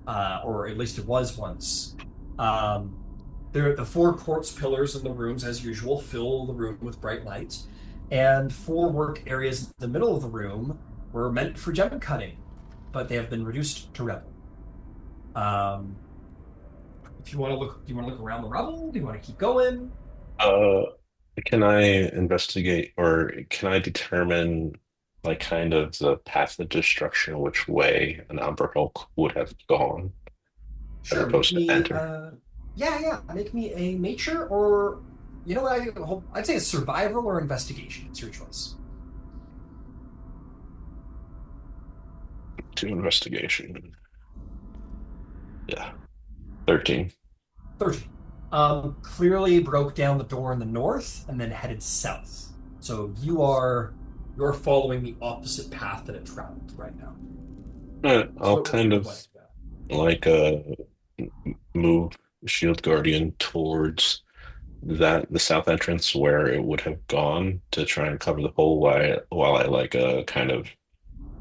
or at least it was once. Um, the four quartz pillars in the rooms, as usual, fill the room with bright light, and four work areas in the middle of the room were meant for gem cutting, but they have been reduced to rubble. Um, if you want to look, do you want to look around the rubble? Do you want to keep going? Uh, can I investigate or can I determine like kind of the path of destruction, which way an Umber Hulk would have gone as Sure, make opposed to me enter? yeah, make me a nature, or you know what, I'd say a survival or investigation. It's your choice. To investigation. Yeah, 13. 13. Clearly broke down the door in the north and then headed south. So you're following the opposite path that it traveled right now. I'll So what kind would you of like to go? like move Shield Guardian towards the south entrance where it would have gone to try and cover the hole while I like kind of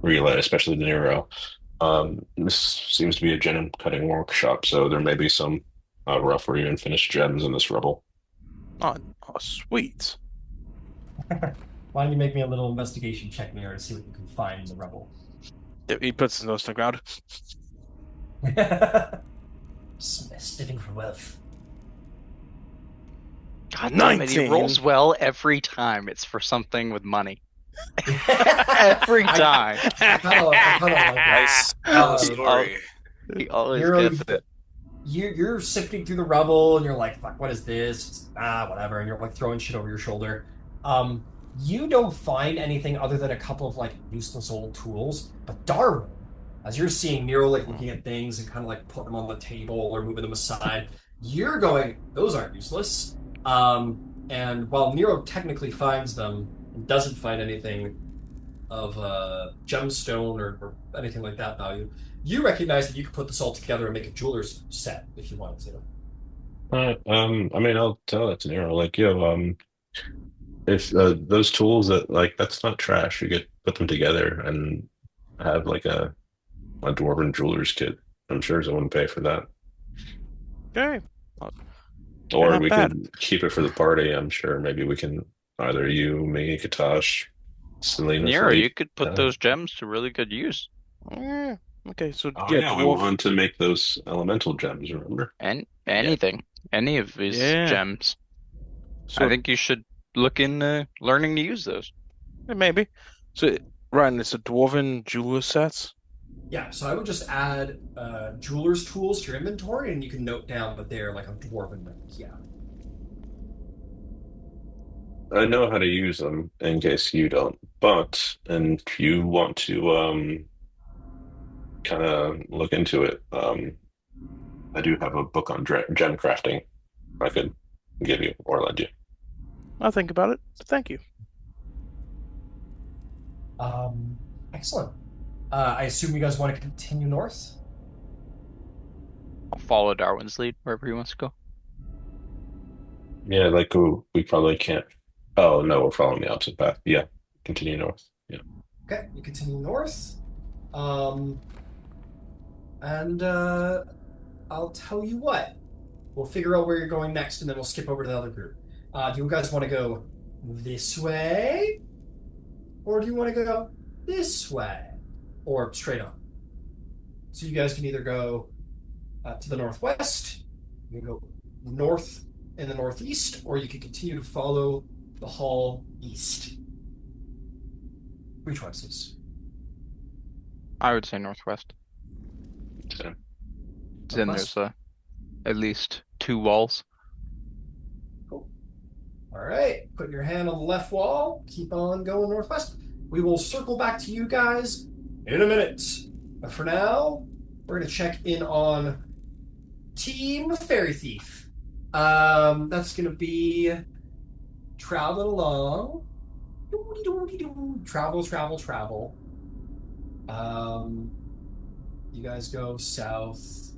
relay, especially the Nero. This seems to be a gem cutting workshop, so there may be some rough or even finished gems in this rubble. Oh, oh, sweet. Why don't you make me a little investigation check here to see what you can find in the rubble? He puts his nose to the ground. Sniffing for wealth. God damn it, he 19. rolls well every time. It's for something with money. I, Every time. I kind of like it. Nice Um, story. He always Nero, gets it. you're sifting through the rubble and you're like, fuck, what is this? Whatever. And you're like throwing shit over your shoulder. You don't find anything other than a couple of like useless old tools. But Darwin, as you're seeing Nero like looking at things and kind of like putting them on the table or moving them aside, you're going, those aren't useless. And while Nero technically finds them and doesn't find anything of gemstone or anything like that value, you recognize that you could put this all together and make a jeweler's set if you wanted to. I mean, I'll tell it to Nero, like, yo, if those tools that like that's not trash, you could put them together and have like a dwarven jeweler's kit. I'm sure someone would pay for that. Okay. Or Not we bad. could keep it for the party. I'm sure maybe we can either you, me, Kutash, Selena, Nero, you Philippe. could put those gems to really good use. Yeah. Okay, so Oh yeah, yeah, we dwarf. wanted to make those elemental gems, remember? And anything. Any of these Yeah. gems. So I think you should look in learning to use those. maybe. So Ryan, it's a dwarven jeweler set. Yeah, so I would just add jeweler's tools to your inventory, and you can note down that they're like a dwarven make. Yeah. I know how to use them in case you don't, but and if you want to kind of look into it, I do have a book on gem crafting I could give you or lend you. I'll think about it. Thank you. Excellent. I assume you guys want to continue north? I'll follow Darwin's lead wherever he wants to go. Yeah, like we probably can't. Oh no, we're following the opposite path. Yeah, continue north. Yeah. Okay, you continue north. Um, and I'll tell you what. We'll figure out where you're going next, and then we'll skip over to the other group. Do you guys want to go this way? Or do you want to go this way? Or straight on? So you guys can either go to the northwest, you can go north and the northeast, or you can continue to follow the hall east. Three choices. I would say northwest. So, Then Northwest? there's at least two walls. Cool. All right, put your hand on the left wall. Keep on going northwest. We will circle back to you guys in a minute. But for now, we're going to check in on Team Fairy Thief. That's going to be traveling along. Travel, travel, travel. You guys go south.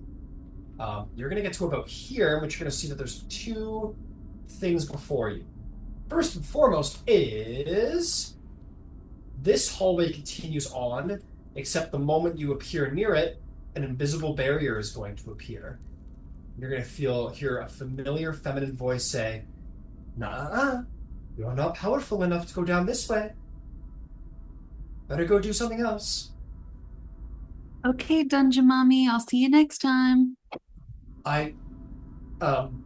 You're going to get to about here, but you're going to see that there's two things before you. First and foremost is this hallway continues on, except the moment you appear near it, an invisible barrier is going to appear. You're going to hear a familiar feminine voice say, "Nah, you're not powerful enough to go down this way. Better go do something else." Okay, Dungeon Mommy, I'll see you next time. I, um,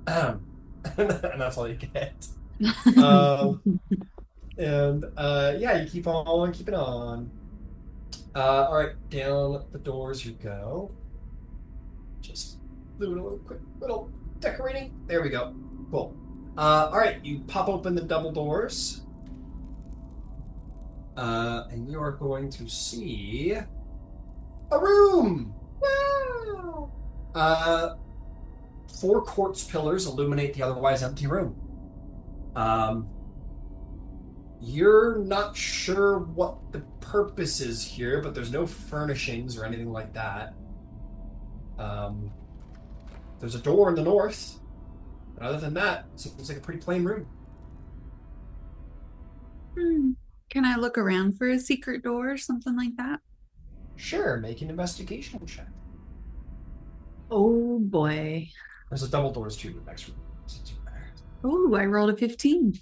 and that's all you get. Yeah, you keep on keeping on. All right, down the doors you go. Just doing a little quick little decorating. There we go. Cool. All right, you pop open the double doors. And you are going to see a room. Wow. 4 quartz pillars illuminate the otherwise empty room. You're not sure what the purpose is here, but there's no furnishings or anything like that. There's a door in the north, but other than that, it seems like a pretty plain room. Can I look around for a secret door or something like that? Sure, make an investigation check. Oh boy. There's a double doors to the next room. Oh, I rolled a 15.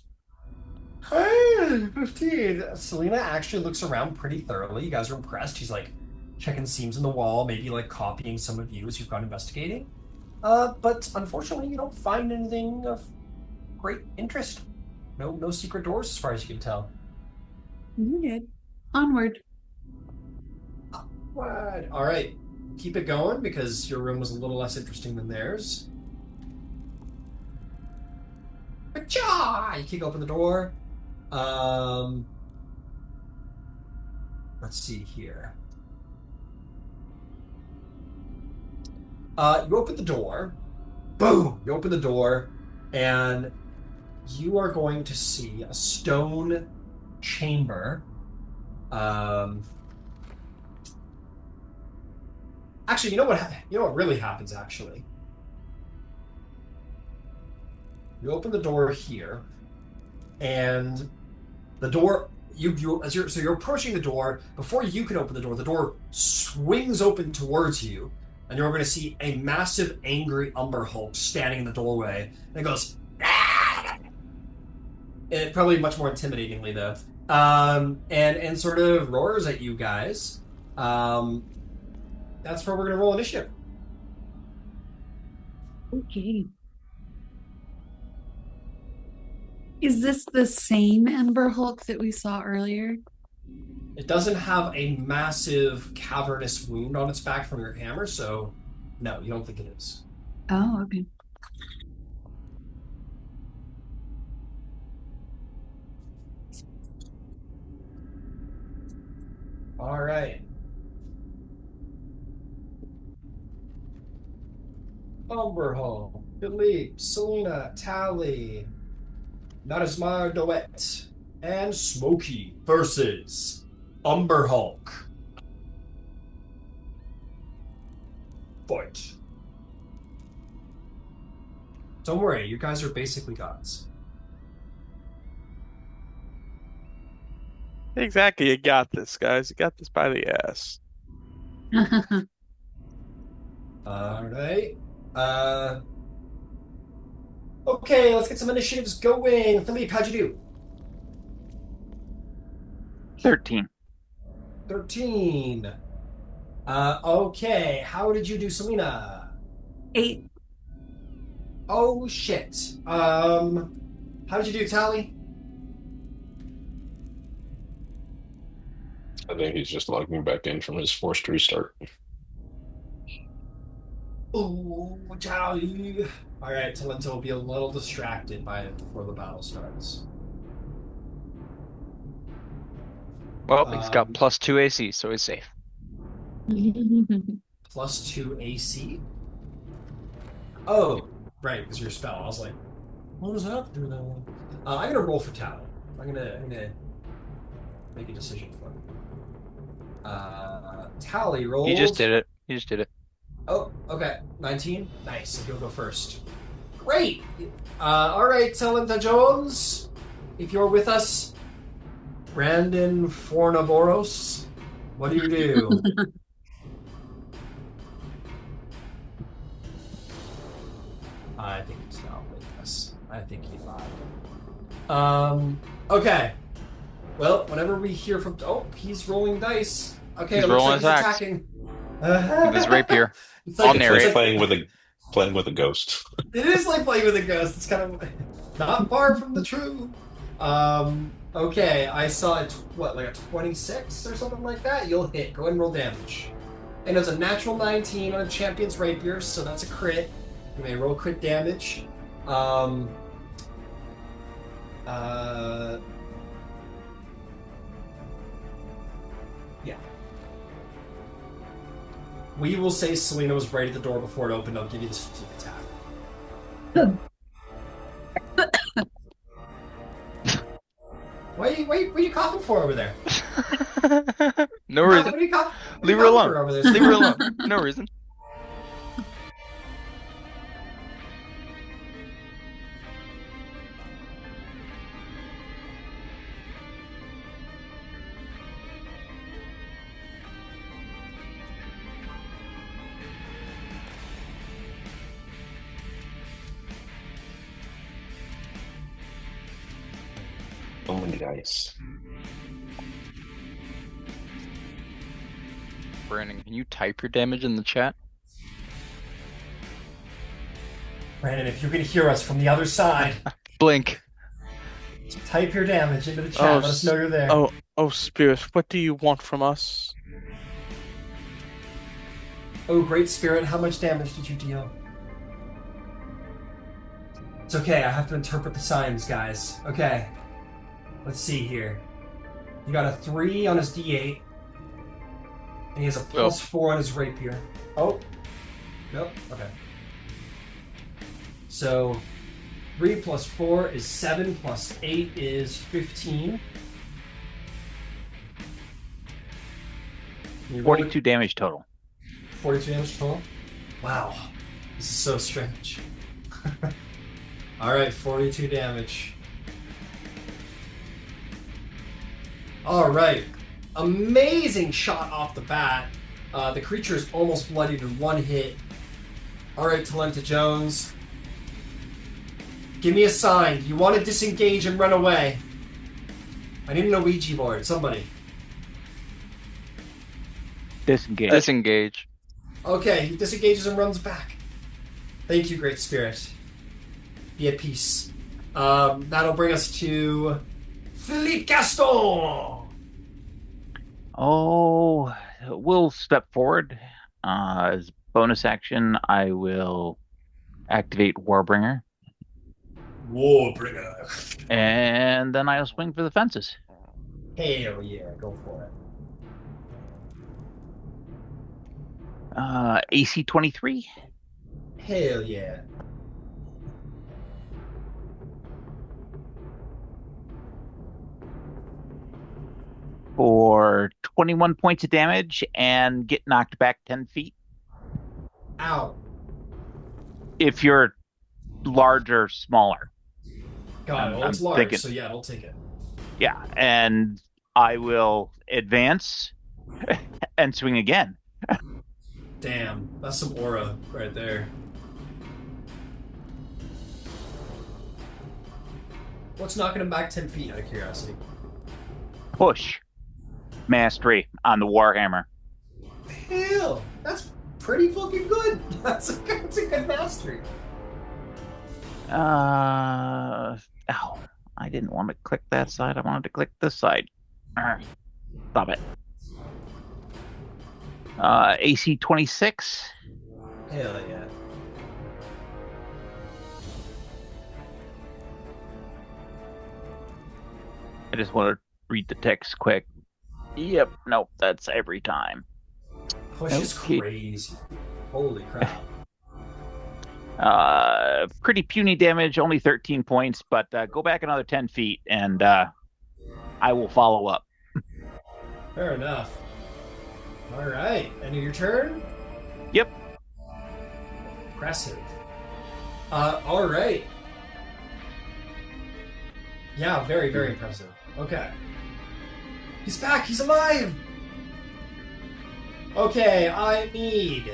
Hey, 15. Selena actually looks around pretty thoroughly. You guys are impressed. She's like checking seams in the wall, maybe like copying some of you as you've gone investigating. But unfortunately, you don't find anything of great interest. No secret doors as far as you can tell. You did. Onward. What? All right. Keep it going because your room was a little less interesting than theirs. Cha! You kick open the door. Let's see here. You open the door. Boom! You open the door, and you are going to see a stone chamber. Actually, you know what really happens, actually? You open the door here, and the door you're approaching the door. Before you can open the door swings open towards you, and you're going to see a massive, angry Umber Hulk standing in the doorway, and it goes. It probably much more intimidatingly though, and sort of roars at you guys. That's where we're going to roll initiative. Okay. Is this the same Ember Hulk that we saw earlier? It doesn't have a massive cavernous wound on its back from your hammer, so no, you don't think it is. Oh, okay. All right. Umberhall, Philippe, Selena, Tally, Narismar Doet, and Smokey versus Umberhulk. Fight. Don't worry, you guys are basically gods. Exactly, you got this, guys. You got this by the ass. All right. Okay, let's get some initiatives going. Philippe, how'd you do? 13. 13. Okay. How did you do, Selena? 8. Oh, shit. How did you do, Tally? I think he's just logging back in from his forced restart. Ooh, Charlie. All right, Talenta will be a little distracted by it before the battle starts. Well, he's got Um, +2 AC, so he's safe. +2 AC. Oh, right, because your spell. I was like, what does that have to do with that one? I'm gonna roll for Tao. I'm gonna make a decision for him. Tally He just rolled. did it. He just did it. Oh, okay. 19. Nice. So he'll go first. Great. All right, Talenta Jones. If you're with us, Brandon Fornaboros, what do you do? I think he's not with us. I think he lied. Okay. Well, whenever we hear from... Oh, he's rolling dice. Okay, He's it looks rolling like his he's axe. attacking. With his rapier. It's I'll like, It's like it's narrate. like playing with a ghost. it is like playing with a ghost. It's kind of not far from the truth. Okay, I saw like a 26 or something like that? You'll hit. Go ahead and roll damage. And it's a natural 19 on a champion's rapier, so that's a crit. You may roll crit damage. Um, yeah. We will say Selena was right at the door before it opened. I'll give you the sneak attack. What are you coughing for over there? No What reason. are you coughing, Leave her alone. over there? Leave her alone. No reason. So many dice. Brandon, can you type your damage in the chat? Brandon, if you can hear us from the other side, Blink. type your damage into the chat. Oh, Let us know you're there. Oh, Spirit, what do you want from us? Oh, great spirit, how much damage did you deal? It's okay, I have to interpret the signs, guys. Okay. Let's see here. He got a 3 on his d8. And he has a +4 on his rapier. Oh. Nope. Okay. So 3 + 4 is 7 + 8 is 15. 42 damage total. 42 damage total? Wow. This is so strange. Alright, 42 damage. Alright. Amazing shot off the bat. The creature is almost bloodied in one hit. Alright, Talenta Jones. Give me a sign. You want to disengage and run away. I need an Ouija board. Somebody. Disengage. Disengage. Okay, he disengages and runs back. Thank you, Great Spirit. Be at peace. That'll bring us to Philippe Gaston. Oh, we'll step forward. As bonus action, I will activate Warbringer. Warbringer. And then I'll swing for the fences. Hell yeah, go for it. AC 23. Hell yeah. For 21 points of damage and get knocked back 10 feet. Ow. If you're larger, or smaller. God, well, it's I'm large, thinking- so yeah, I'll take it. Yeah, and I will advance and swing again. Damn, that's some aura right there. What's knocking him back 10 feet, out of curiosity? Push. Mastery on the Warhammer. Hell, that's pretty fucking good. That's a good mastery. Oh, I didn't want to click that side. I wanted to click this side. Stop it. AC 26. Hell yeah. I just want to read the text quick. Yep, nope, that's every time. Push is Okay. crazy. Holy crap. Pretty puny damage, only 13 points, but go back another 10 feet and I will follow up. Fair enough. All right. End of your turn? Yep. Impressive. All right. Yeah, very, very impressive. Okay. He's back. He's alive. Okay, I need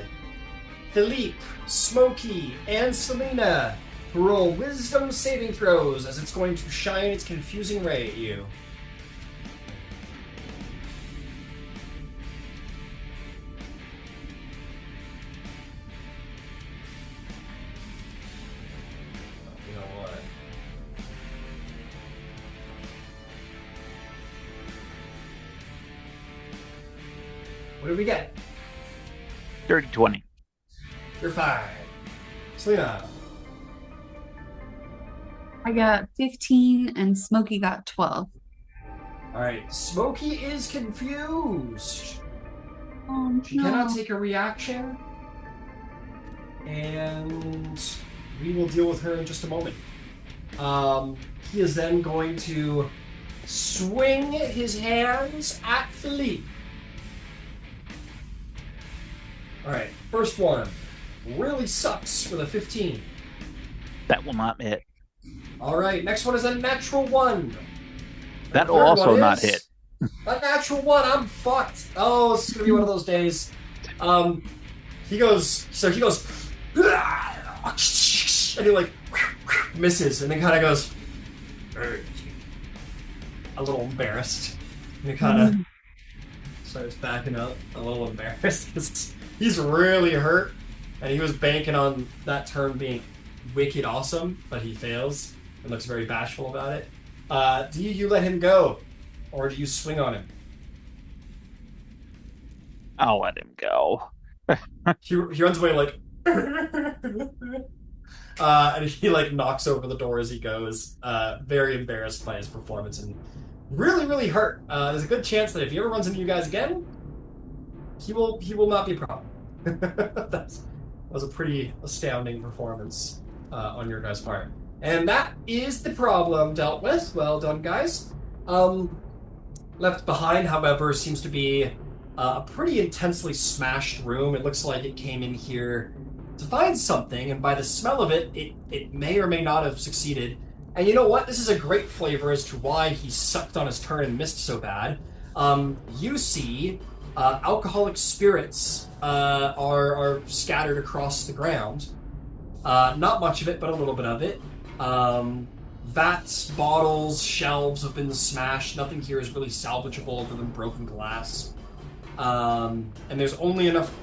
Philippe, Smokey, and Selena to roll wisdom saving throws as it's going to shine its confusing ray at you. You know what? What did we get? Dirty 20. You're fine. Selena. I got 15 and Smokey got 12. All right. Smokey is confused. Oh, She cannot take a reaction. And we will deal with her in just a moment. He is then going to swing his hands at Philippe. Alright, first one. Really sucks with a 15. That will not hit. Alright, next one is a natural 1. That The will third also one not is hit. A natural 1, I'm fucked. Oh, this is gonna be one of those days. He goes, and he like misses, and then kind of goes a little embarrassed, and he kind of starts backing up a little embarrassed because he's really hurt, and he was banking on that turn being wicked awesome, but he fails and looks very bashful about it. Do you let him go, or do you swing on him? I'll let him go. He runs away like, and he like knocks over the door as he goes. Very embarrassed by his performance and really, really hurt. There's a good chance that if he ever runs into you guys again, he will not be a problem. That was a pretty astounding performance on your guys' part, and that is the problem dealt with. Well done, guys. Left behind, however, seems to be a pretty intensely smashed room. It looks like it came in here to find something, and by the smell of it, it may or may not have succeeded. And you know what? This is a great flavor as to why he sucked on his turn and missed so bad. You see alcoholic spirits are scattered across the ground. Not much of it, but a little bit of it. Vats, bottles, shelves have been smashed. Nothing here is really salvageable other than broken glass. And there's only enough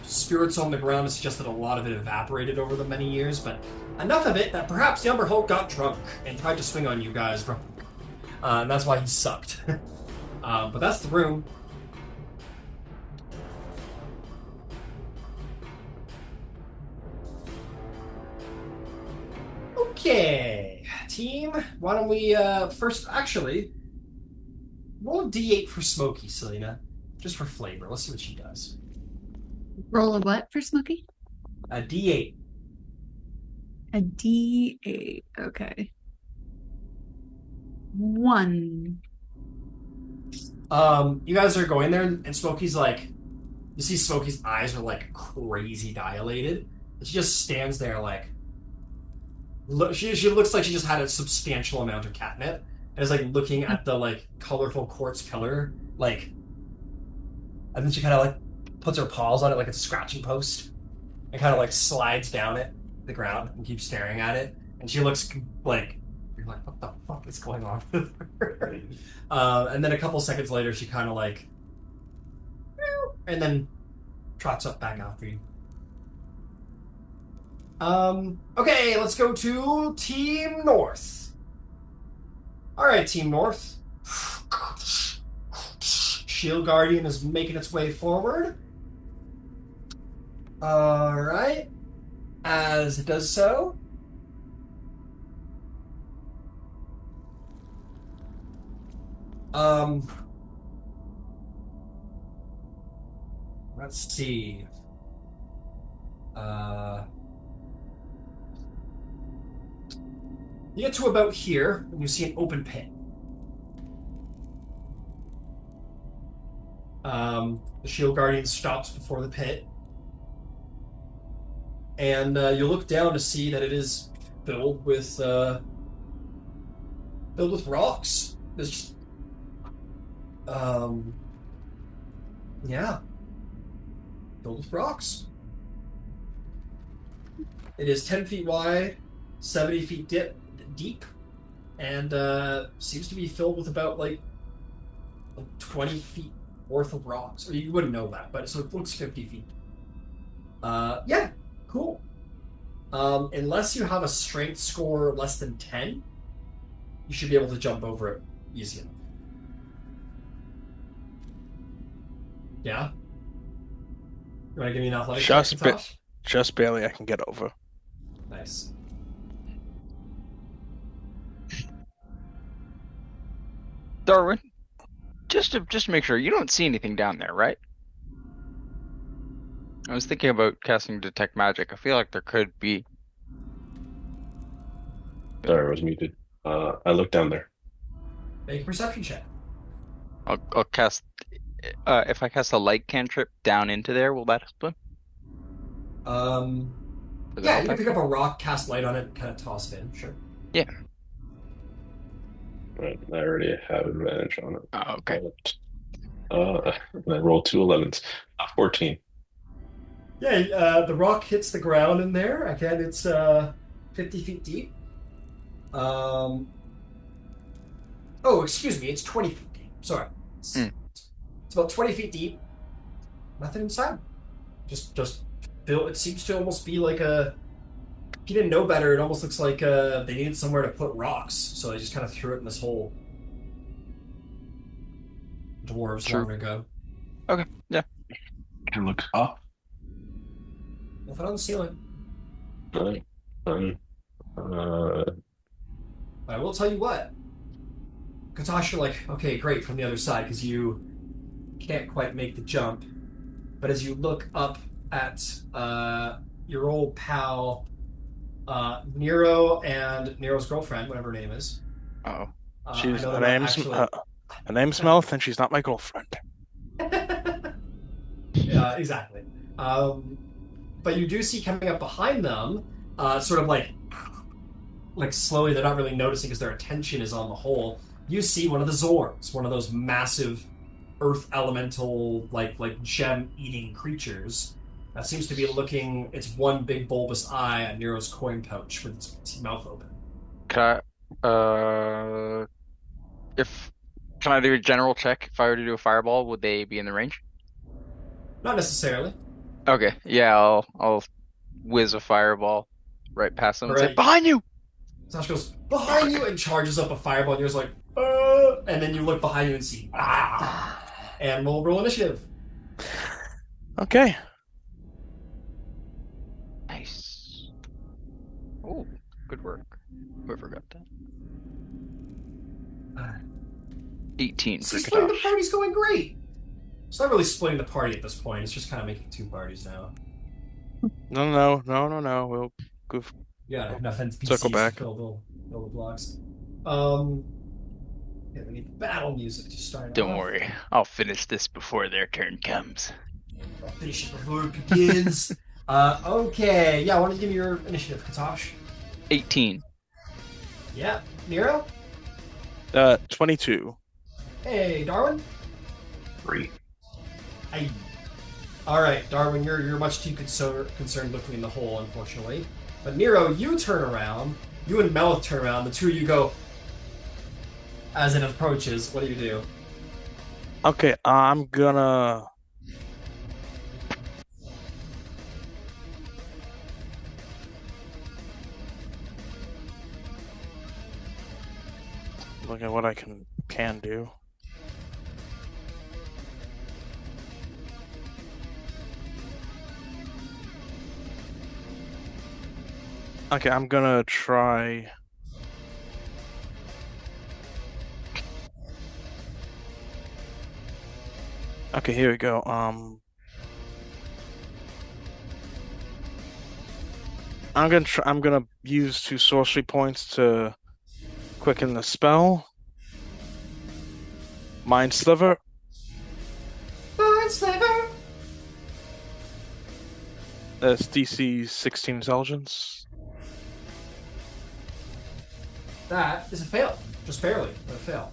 spirits on the ground to suggest that a lot of it evaporated over the many years, but enough of it that perhaps the Umber Hulk got drunk and tried to swing on you guys drunk. And that's why he sucked. But that's the room. Okay, team, why don't we first actually roll a d8 for Smokey, Selena. Just for flavor. Let's see what she does. Roll a what for Smokey? A d8. A D8. Okay. 1. You guys are going there, and Smokey's like, you see Smokey's eyes are like crazy dilated. And she just stands there like, she looks like she just had a substantial amount of catnip, and is like looking at the like colorful quartz pillar, like, and then she kind of like puts her paws on it like it's a scratching post, and kind of like slides down it, the ground, and keeps staring at it. And she looks like, you're like, what the fuck is going on with her? And then a couple seconds later, she kind of like, and then trots up back after you. Okay, let's go to Team North. All right, Team North. Shield Guardian is making its way forward. All right. As it does so, um, let's see. Uh, you get to about here, and you see an open pit. The shield guardian stops before the pit, and you look down to see that it is filled with rocks. There's just, um, yeah, filled with rocks. It is 10 feet wide, 70 feet deep, and seems to be filled with about like 20 feet worth of rocks. Or you wouldn't know that, but so it looks 50 feet. Yeah, cool. Unless you have a strength score less than 10, you should be able to jump over it easy enough. Yeah? You want to give me an athletic check, Kutash? Just barely I can get over. Nice. Darwin, just to make sure, you don't see anything down there, right? I was thinking about casting Detect Magic. I feel like there could be. Sorry, I was muted. I looked down there. Make a perception check. I'll cast. If I cast a light cantrip down into there, will that help him? Yeah, you can pick up a rock, cast light on it, and kind of toss it in. Sure. Yeah. Right, I already have advantage on it. Oh, okay. I rolled 2 11s. 14. Yeah, the rock hits the ground in there. Again, it's 50 feet deep. Oh, excuse me, it's 20 feet deep. Sorry. It's about 20 feet deep. Nothing inside. Just built. It seems to almost be like a. If you didn't know better, it almost looks like they needed somewhere to put rocks, so they just kind of threw it in this hole. Dwarves long ago. Okay, yeah. Can look up. Nothing on the ceiling. Right. I will tell you what. Kutash, you're like, okay, great, from the other side, because you can't quite make the jump. But as you look up at your old pal, Nero, and Nero's girlfriend, whatever her name is. Oh. Her name's Melith, and she's not my girlfriend. Yeah, exactly. But you do see coming up behind them, sort of like slowly, they're not really noticing because their attention is on the hole. You see one of the Zords, one of those massive earth elemental, like gem-eating creatures. That seems to be looking, it's one big bulbous eye at Nero's coin pouch with its mouth open. Can I do a general check? If I were to do a fireball, would they be in the range? Not necessarily. Okay, yeah, I'll whiz a fireball right past them and say, Right. "Behind you!" Sash goes, behind you, and charges up a fireball, and you're just like, and then you look behind you and see, and we'll roll initiative. Okay. Nice. Oh, good work. Whoever got that. 18 for Splitting the Kutash. party's going great. It's not really splitting the party at this point. It's just kind of making 2 parties now. No. We'll go. Yeah, enough NPCs Circle back. to fill the blocks. Yeah, we need battle music to start. Don't worry, I'll finish this before their turn comes. I'll finish it before it begins. Okay. Yeah, why don't you give me your initiative, Kutash? 18. Yeah. Nero? 22. Hey, Darwin? 3. Aye. All right, Darwin, you're much too concerned looking in the hole, unfortunately. But Nero, you turn around. You and Melith turn around. The two of you go. As it approaches, what do you do? Okay, I'm gonna. Look at what I can do. Okay, I'm gonna try. Okay, here we go. I'm gonna use 2 sorcery points to quicken the spell. Mind Sliver. Mind Sliver. That's DC 16 intelligence. That is a fail. Just barely, but a fail.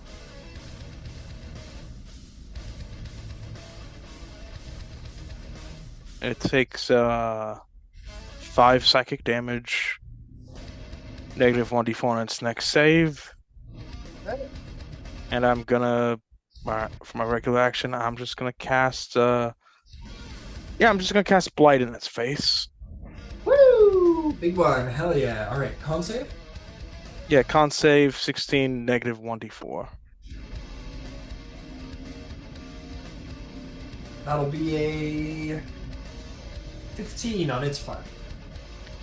It takes 5 psychic damage. Negative 1d4 on its next save. And I'm gonna, for my regular action, I'm just gonna cast. I'm just gonna cast Blight in its face. Woo! Big one. Hell yeah. All right, con save. Yeah, con save 16, negative 1d4. That'll be a 15 on its part.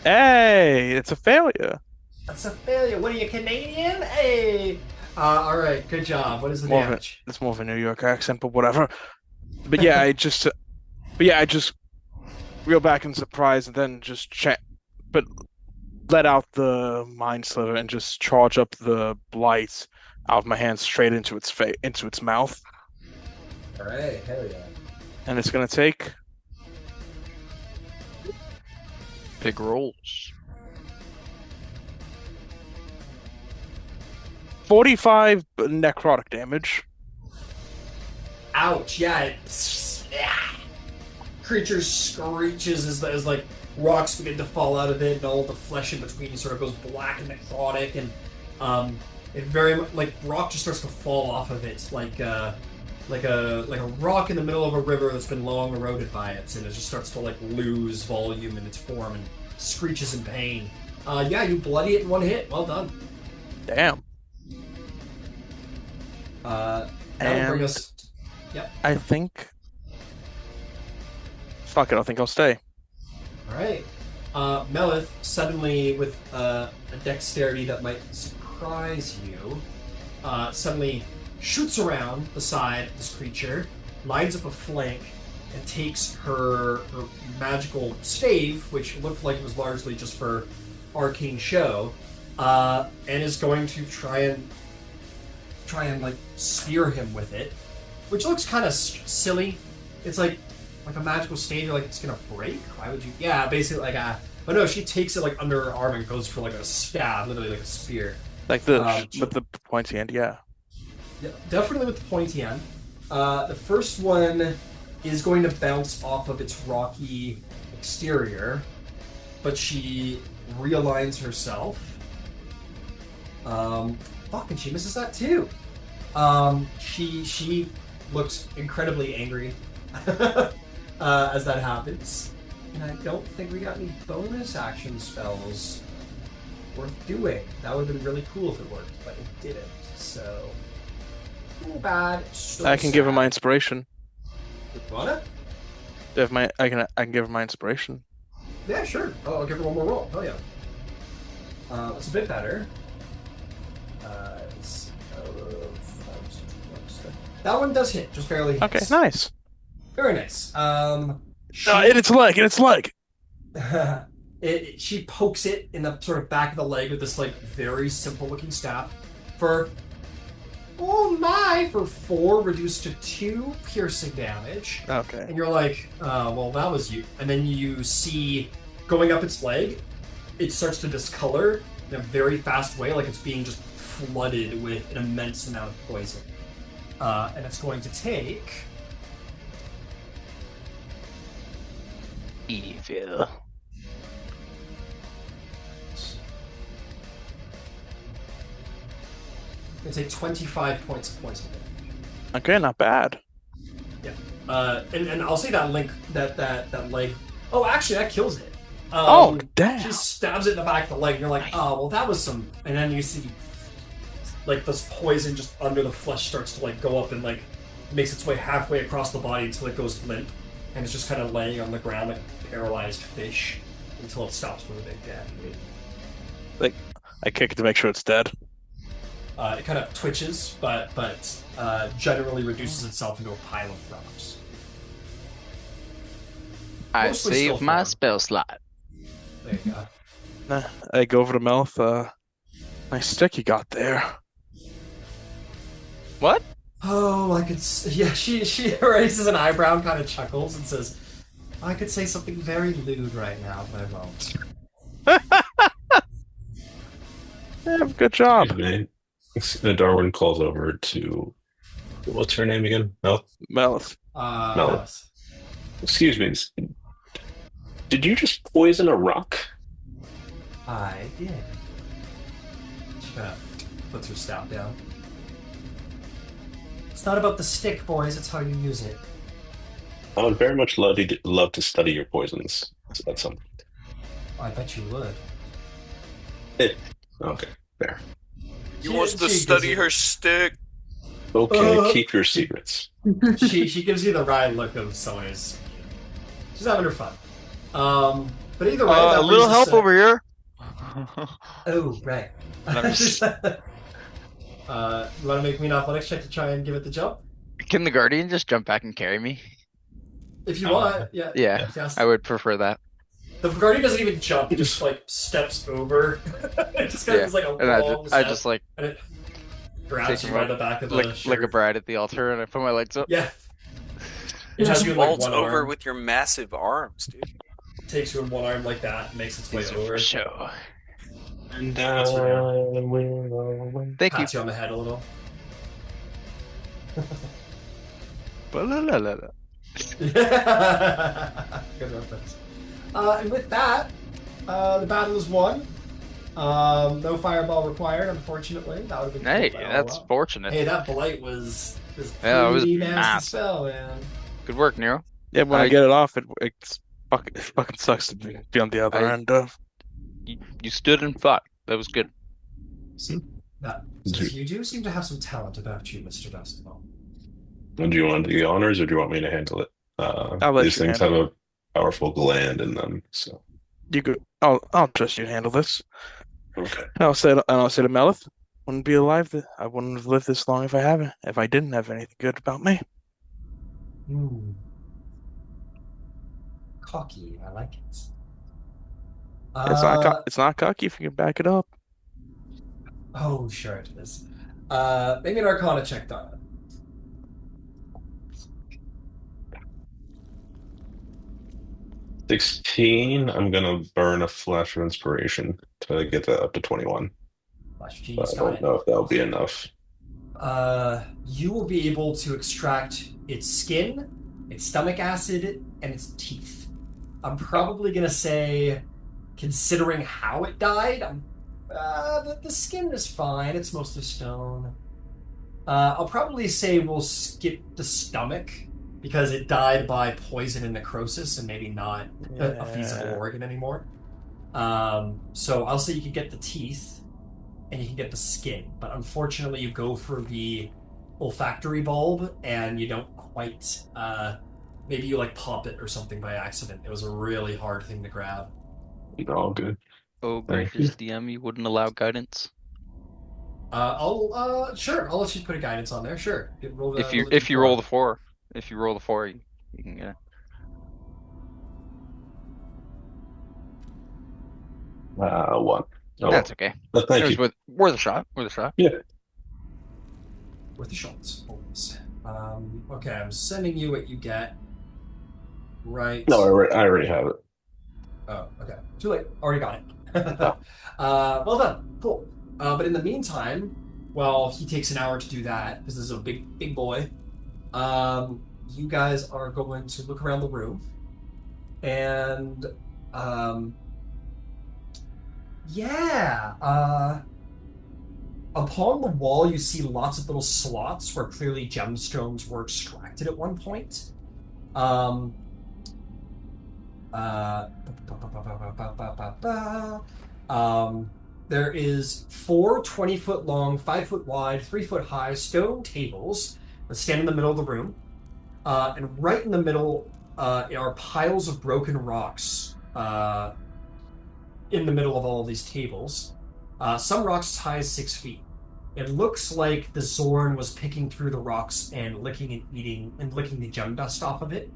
Hey, it's a failure. That's a failure. What are you, Canadian? Hey. All right. Good job. What is the damage? It's more of a New York accent, but whatever. But yeah, I just reel back in surprise and then just but let out the Mind Sliver and just charge up the Blight out of my hand straight into its mouth. All right. Hell yeah. And it's gonna take Big rolls. 45 necrotic damage. Ouch. Yeah. Creature screeches as like rocks begin to fall out of it, and all the flesh in between sort of goes black and necrotic, and it very much like rock just starts to fall off of it, like a rock in the middle of a river that's been long eroded by it, and it just starts to like lose volume in its form and screeches in pain. Yeah, you bloody it in one hit. Well done. Damn. That'll bring us. Yep. I think. Fuck it, I think I'll stay. All right. Melith, suddenly with a dexterity that might surprise you, suddenly shoots around the side of this creature, lines up a flank, and takes her magical stave, which looked like it was largely just for arcane show, and is going to try and like spear him with it, which looks kind of silly. It's like a magical stave. You're like, it's gonna break. Why would you? Yeah, basically like a. But no, she takes it like under her arm and goes for like a stab, literally like a spear. Like with the pointy end, yeah. Yeah, definitely with the pointy end. The first one is going to bounce off of its rocky exterior, but she realigns herself. Fuck, and she misses that too. She looks incredibly angry as that happens. And I don't think we got any bonus action spells worth doing. That would have been really cool if it worked, but it didn't. So, too bad. So I can give her my inspiration. You wanna? I can give her my inspiration. Yeah, sure. Oh, I'll give her one more roll. Oh yeah. It's a bit better. That one does hit, just barely hits. Okay, nice. Very nice. In its leg. She pokes it in the sort of back of the leg with this like very simple looking staff for 4 reduced to 2 piercing damage. Okay. And you're like, well, that was you. And then you see going up its leg, it starts to discolor in a very fast way, like it's being just flooded with an immense amount of poison. And it's going to take. Evil. It's a 25 points of poison damage. Okay, not bad. Yeah. And I'll say that that leg. Oh, actually, that kills it. Damn. She stabs it in the back of the leg, and you're like, oh, well, that was some. And then you see, like, this poison just under the flesh starts to, like, go up and, like, makes its way halfway across the body until it goes limp. And it's just kind of laying on the ground like a paralyzed fish until it stops moving. Yeah. Like, I kick it to make sure it's dead. It kind of twitches, but generally reduces itself into a pile of rocks. I Mostly still saved my form. spell slot. There you go. Nah, I go over to Melith. Nice stick you got there. What? Oh, I could. Yeah, she raises an eyebrow and kind of chuckles and says, "I could say something very lewd right now, but I won't." Yeah, good job. Excuse me. Darwin calls over to what's her name again? Mel. Melith. Mel. Alice. Excuse me. Did you just poison a rock? I did. She kind of puts her staff down. It's not about the stick, boys. It's how you use it. I would very much love to study your poisons at some point. I bet you would. Okay, fair. He wants to study her stick. Okay, keep your secrets. She gives you the wry look of someone who's she's having her fun. But either way, that A little brings us, help over here. Oh, right. I'm just- You want to make me an athletics check to try and give it the jump? Can the guardian just jump back and carry me? If you want, yeah. Yeah, Yes. I would prefer that. The guardian doesn't even jump; he just like steps over. It just kind of is like a And long I step, just like and it grabs take you him by the up, back of the like shirt. a bride at the altar, and I put my legs up. Yeah. It It has just you in like vaults one over arm. with your massive arms, dude. Takes you in one arm like that, and makes its way These are over. for show. And Thank you. Pats you on the head a little. Ba-la-la-la-la. Good reference. And with that, the battle is won. No fireball required, unfortunately. That would have been Hey, cool. that's fortunate. Hey, that blight was Yeah, it was pretty nasty massive. spell, man. Good work, Nero. Yeah, when I I- get it off, it fucking sucks to be on the other I- end. You stood and fought. That was good. That says you do seem to have some talent about you, Mr. Dustball. do you want the honors or do you want me to handle it? I'll let These you things have handle a powerful gland in them, so You could. I'll trust you to handle this. okay. And I'll say to Melith, wouldn't be alive. I wouldn't have lived this long if I didn't have anything good about me. Cocky, I like it. It's not cocky if you can back it up. Oh, sure it is. Maybe an Arcana check, Donna. $16. I'm gonna burn a flash of inspiration to get that up to 21. Flash But G's I got don't it. know if that'll be enough. You will be able to extract its skin, its stomach acid, and its teeth. I'm probably gonna say, considering how it died, the skin is fine. It's mostly stone. I'll probably say we'll skip the stomach because it died by poison and necrosis and maybe not a feasible Yeah. organ anymore. So I'll say you can get the teeth and you can get the skin, but unfortunately you go for the olfactory bulb and you don't quite maybe you like pop it or something by accident. It was a really hard thing to grab. All good. Oh, Thank gracious DM, you wouldn't allow guidance. Sure, I'll let you put a guidance on there. Sure. Roll If you D4. roll the 4, you can get it. One. Oh, That's okay. well, thank It you. was worth a shot. Worth a shot. Yeah. Worth the shots, always. Okay, I'm sending you what you get. Right. No, I already have it. Oh, okay. Too late. Already got it. Well done. Cool. But in the meantime, while he takes an hour to do that, because this is a big boy, you guys are going to look around the room, and upon the wall you see lots of little slots where clearly gemstones were extracted at one point. There is 4 20-foot long, 5-foot wide, 3-foot high stone tables that stand in the middle of the room. And right in the middle are piles of broken rocks in the middle of all of these tables. Some rocks as high as 6 feet. It looks like the Zorn was picking through the rocks and licking and eating and licking the gem dust off of it.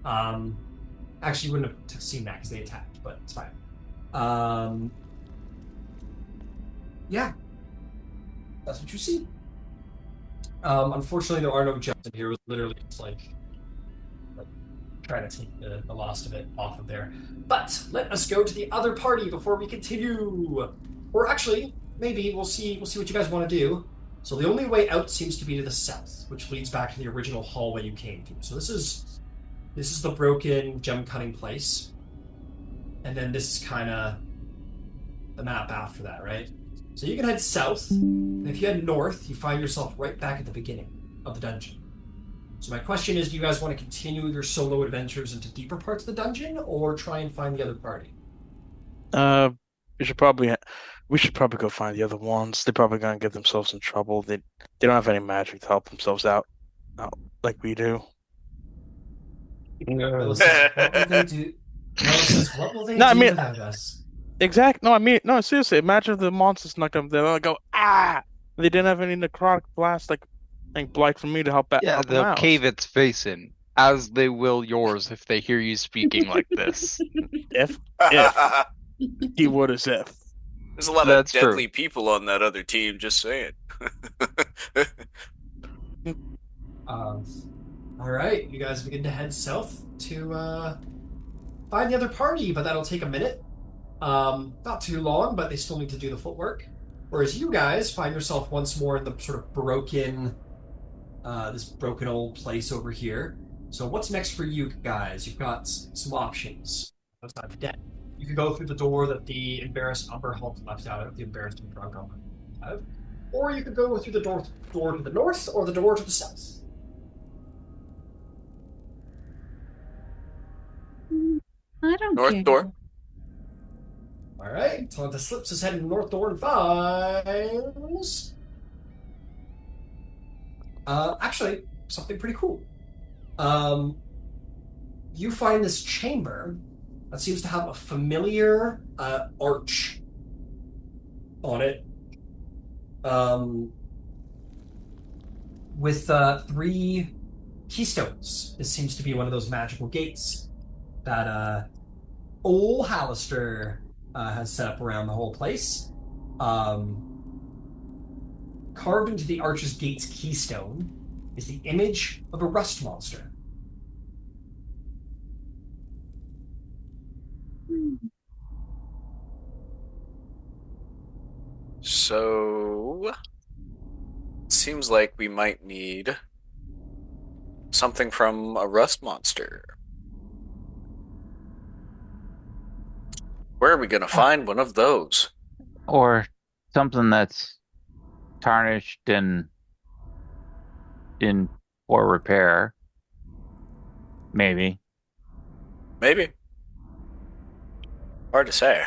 Actually, you wouldn't have seen that because they attacked, but it's fine. Yeah, that's what you see. Unfortunately, there are no gems in here. It was literally just like trying to take the last of it off of there. But let us go to the other party before we continue. Or actually, maybe we'll see what you guys want to do. So the only way out seems to be to the south, which leads back to the original hallway you came to. So this is the broken gem cutting place. And then this is kind of the map after that, right? So you can head south, and if you head north, you find yourself right back at the beginning of the dungeon. So my question is, do you guys want to continue your solo adventures into deeper parts of the dungeon, or try and find the other party? We should probably go find the other ones. They're probably gonna get themselves in trouble. They don't have any magic to help themselves out like we do. Willis says, what will they do? Willis says, what will they No, I do mean, without us? exactly. No, I mean, no, seriously. Imagine if the monsters snuck up there. They'll go, ah! They didn't have any necrotic blast like blight from me to help Yeah, help them they'll out. cave its face in, as they will yours if they hear you speaking like this. If he would as if. There's a lot That's of deadly true. people on that other team, just saying. All right, you guys begin to head south to find the other party, but that'll take a minute. Not too long, but they still need to do the footwork. Whereas you guys find yourself once more in the sort of this broken old place over here. So what's next for you guys? You've got some options outside the den. You could go through the door that the embarrassed upper halt left out of, the embarrassed and drunk upper out of. Or you could go through the door to the north or the door to the south. I don't care. North door. All right, Tal'Dorei slips his head in the north door and finds actually something pretty cool. You find this chamber that seems to have a familiar arch on it, with 3 keystones. This seems to be one of those magical gates that old Hallister has set up around the whole place. Carved into the arch's gate's keystone is the image of a rust monster. So, seems like we might need something from a rust monster. Where are we gonna find one of those? Or something that's tarnished and in poor repair. Maybe. Maybe. Hard to say.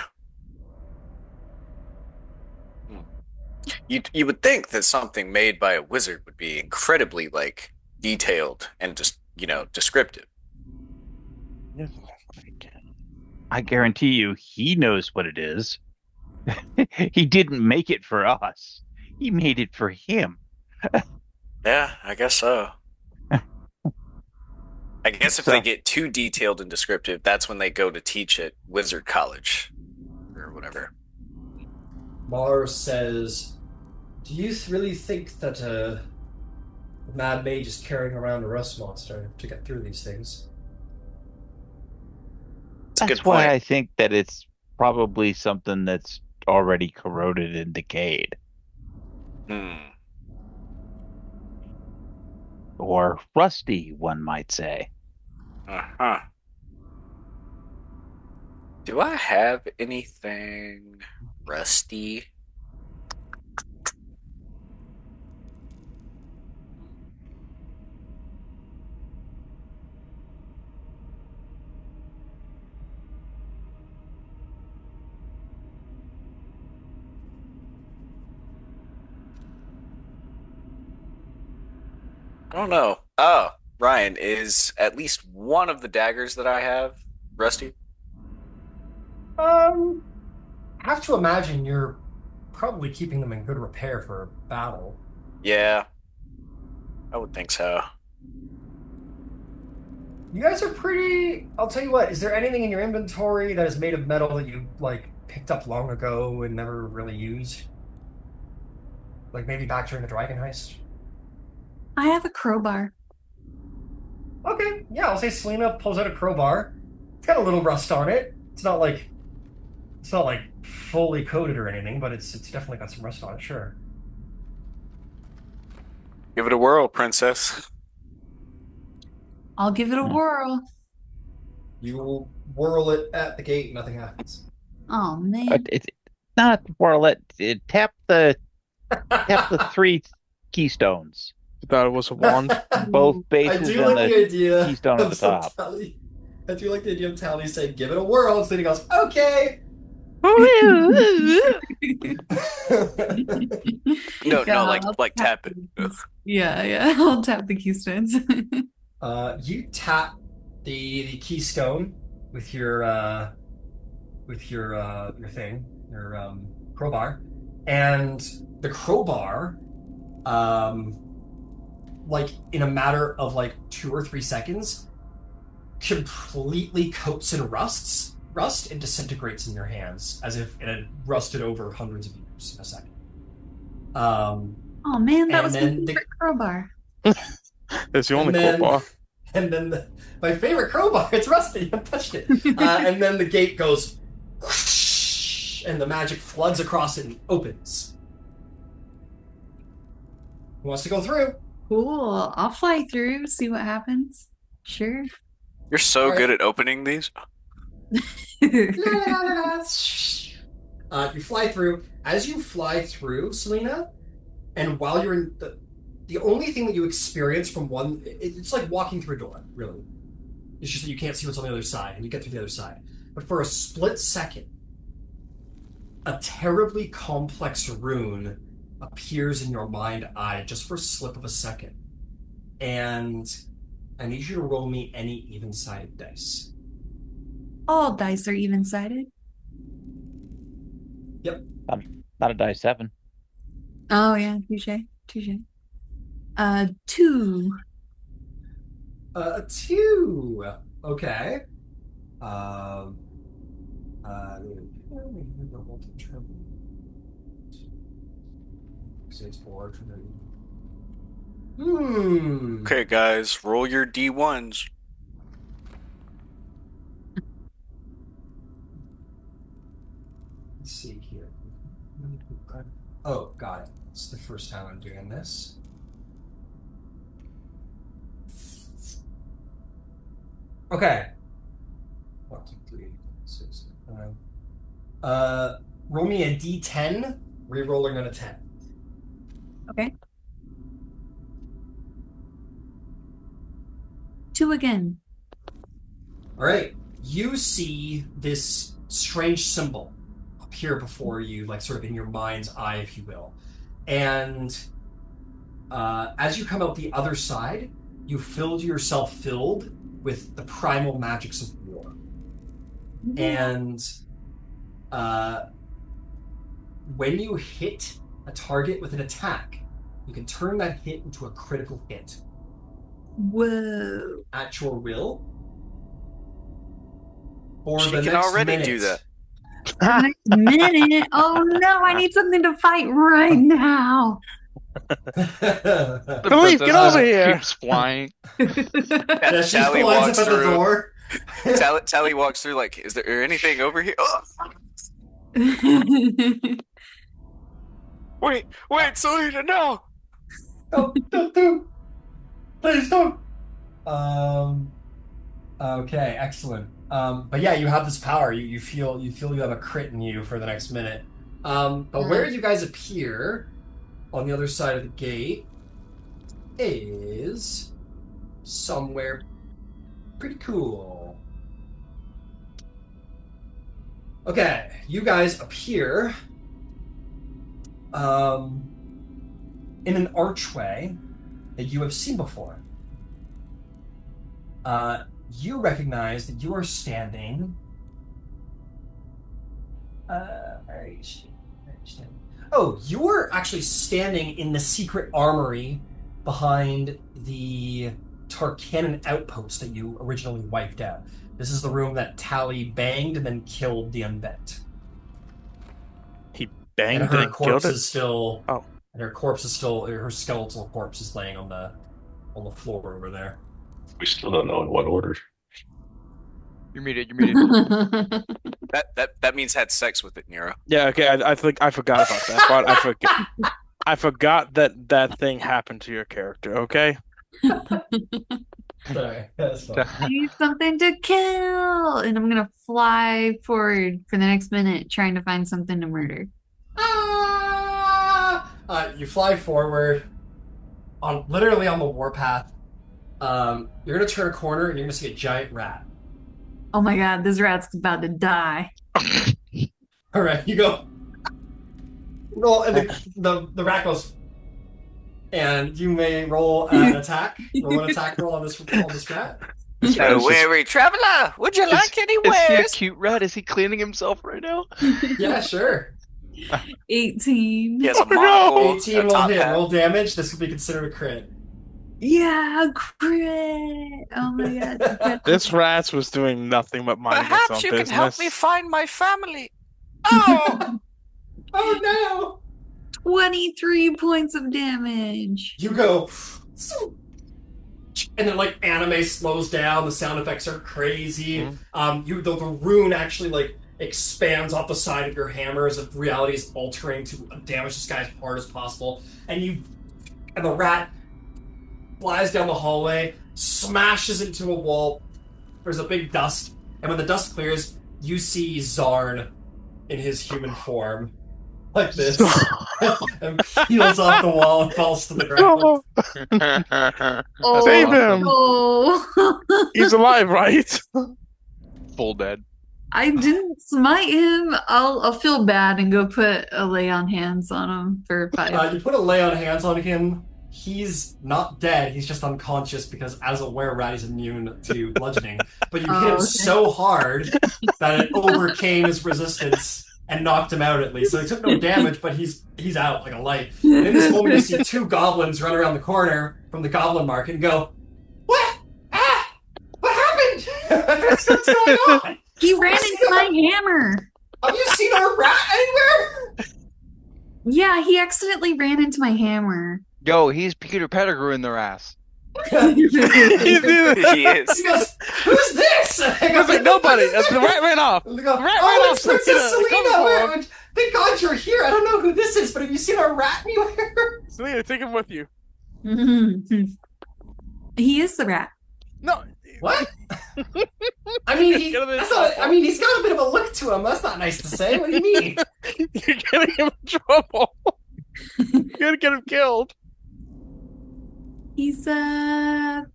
You would think that something made by a wizard would be incredibly like detailed and just descriptive. I guarantee you he knows what it is. He didn't make it for us. He made it for him. Yeah, I guess so. I guess if So- they get too detailed and descriptive, that's when they go to teach at Wizard College or whatever. Mars says, do you really think that a mad mage is carrying around a rust monster to get through these things? It's a That's good why point. I think that it's probably something that's already corroded and decayed. Or rusty, one might say. Uh-huh. Do I have anything rusty? I don't know. Oh, Ryan, is at least one of the daggers that I have rusty? I have to imagine you're probably keeping them in good repair for battle. Yeah, I would think so. You guys are pretty. I'll tell you what. Is there anything in your inventory that is made of metal that you like picked up long ago and never really used? Like maybe back during the dragon heist? I have a crowbar. Okay, yeah, I'll say Selena pulls out a crowbar. It's got a little rust on it. It's not like fully coated or anything, but it's definitely got some rust on it, sure. Give it a whirl, princess. I'll give it a whirl. You whirl it at the gate, nothing happens. Oh man. It's not whirl it. Tap the 3 keystones. I thought it was a wand. Both I bases do and like the idea keystone at of the some top. Tally. I do like the idea of Tally saying, give it a whirl, so then he goes, okay. No, Yeah, like tap it. Ugh. Yeah, I'll tap the keystones. You tap the keystone with your thing, your crowbar, and the crowbar, like in a matter of like 2 or 3 seconds, completely coats and rust and disintegrates in your hands as if it had rusted over hundreds of years in a second. Oh man, that And was my then favorite crowbar. It's the only And then- crowbar. And then my favorite crowbar, it's rusty, you haven't touched it. And then the gate goes whoosh, and the magic floods across it and opens. Who wants to go through? Cool. I'll fly through, see what happens. Sure. You're so All right. good at opening these. You fly through. As you fly through, Selena, and while you're in the only thing that you experience from one, it's like walking through a door, really. It's just that you can't see what's on the other side, and you get through the other side. But for a split second, a terribly complex rune appears in your mind eye just for a slip of a second. And I need you to roll me any even-sided dice. All dice are even-sided. Yep. Not a die 7. Oh yeah, touche. 2. A 2. Okay. Hmm. Okay, guys, roll your D1s. Let's see here. Oh, got it. It's the first time I'm doing this. Okay. 1, 2, 3, 6, 7. Roll me a D10, re-rolling on a 10. Okay. 2 again. All right. You see this strange symbol appear before you, like sort of in your mind's eye, if you will. And as you come out the other side, you filled yourself filled with the primal magics of war. And when you hit a target with an attack, you can turn that hit into a critical hit Whoa. at your will. For She the can next already minute. do that. The next minute. Oh no, I need something to fight right now. The Believe, princess get over just here. keeps flying. Yeah, she Tally lines walks up at the through. door. Tally walks through like, is there anything over here? Oh, wait, Selena, no! Don't. Please don't. Okay, excellent. But yeah, you have this power. You feel you have a crit in you for the next minute. But where you guys appear on the other side of the gate is somewhere pretty cool. Okay, you guys appear in an archway that you have seen before. You recognize that you are standing. Where are you standing? Oh, you were actually standing in the secret armory behind the Tarkanan outpost that you originally wiped out. This is the room that Tally banged and then killed the undead. He And banged her and killed corpse it. is still. Oh. And her corpse is still. Her skeletal corpse is laying on the floor over there. We still don't know in what order. You're muted. You're muted. That means had sex with it, Nero. Yeah, okay. I think I forgot about that part. I forgot that thing happened to your character. Okay. Sorry, that's fine. I need something to kill, and I'm gonna fly forward for the next minute, trying to find something to murder. You fly forward, literally on the warpath. You're gonna turn a corner and you're gonna see a giant rat. Oh my god, this rat's about to die. All right, you go. Roll, and the rat goes. And you may roll an attack. Roll an attack roll on this rat. No weary traveler, would you like any Is he a wares? cute rat? Is he cleaning himself right now? Yeah, sure. 18. He has a No! monocle, 18 a will top hit. hat. Roll damage. This will be considered a crit. Yeah, crit. Oh my god. This rat was doing nothing but minding its Perhaps own you business. can help me find my family. Oh, Oh no! 23 points of damage. You go. And then like anime slows down. The sound effects are crazy. The rune actually like expands off the side of your hammer as if reality is altering to damage this guy as hard as possible. And the rat flies down the hallway, smashes into a wall. There's a big dust, and when the dust clears, you see Sharn in his human form, like this, and peels off the wall and falls to the ground. Oh, Save him! oh. He's alive, right? Full dead. I didn't smite him. I'll feel bad and go put a lay on hands on him for 5. You put a lay on hands on him. He's not dead. He's just unconscious because, as a were-rat, he's immune to bludgeoning. But you hit him okay. so hard that it overcame his resistance and knocked him out at least. So he took no damage, but he's out like a light. And in this moment, you see 2 goblins run around the corner from the goblin market and go, "What? Ah! What happened? What's going on? He ran into my hammer. Have you seen our rat anywhere?" Yeah, he accidentally ran into my hammer. Yo, he's Peter Pettigrew in their ass. He is. He goes, "Who's this?" I It's like nobody. The rat ran off. And they go, The rat "Oh, ran it's off. Princess Selena, Selena. Thank God you're here. I don't know who this is, but have you seen our rat anywhere?" Selena, take him with you. He is the rat. No. What? I mean, Get him in that's not, trouble. I mean, he's got a bit of a look to him. That's not nice to say. What do you mean? You're getting him in trouble. You're gonna get him killed. He's rat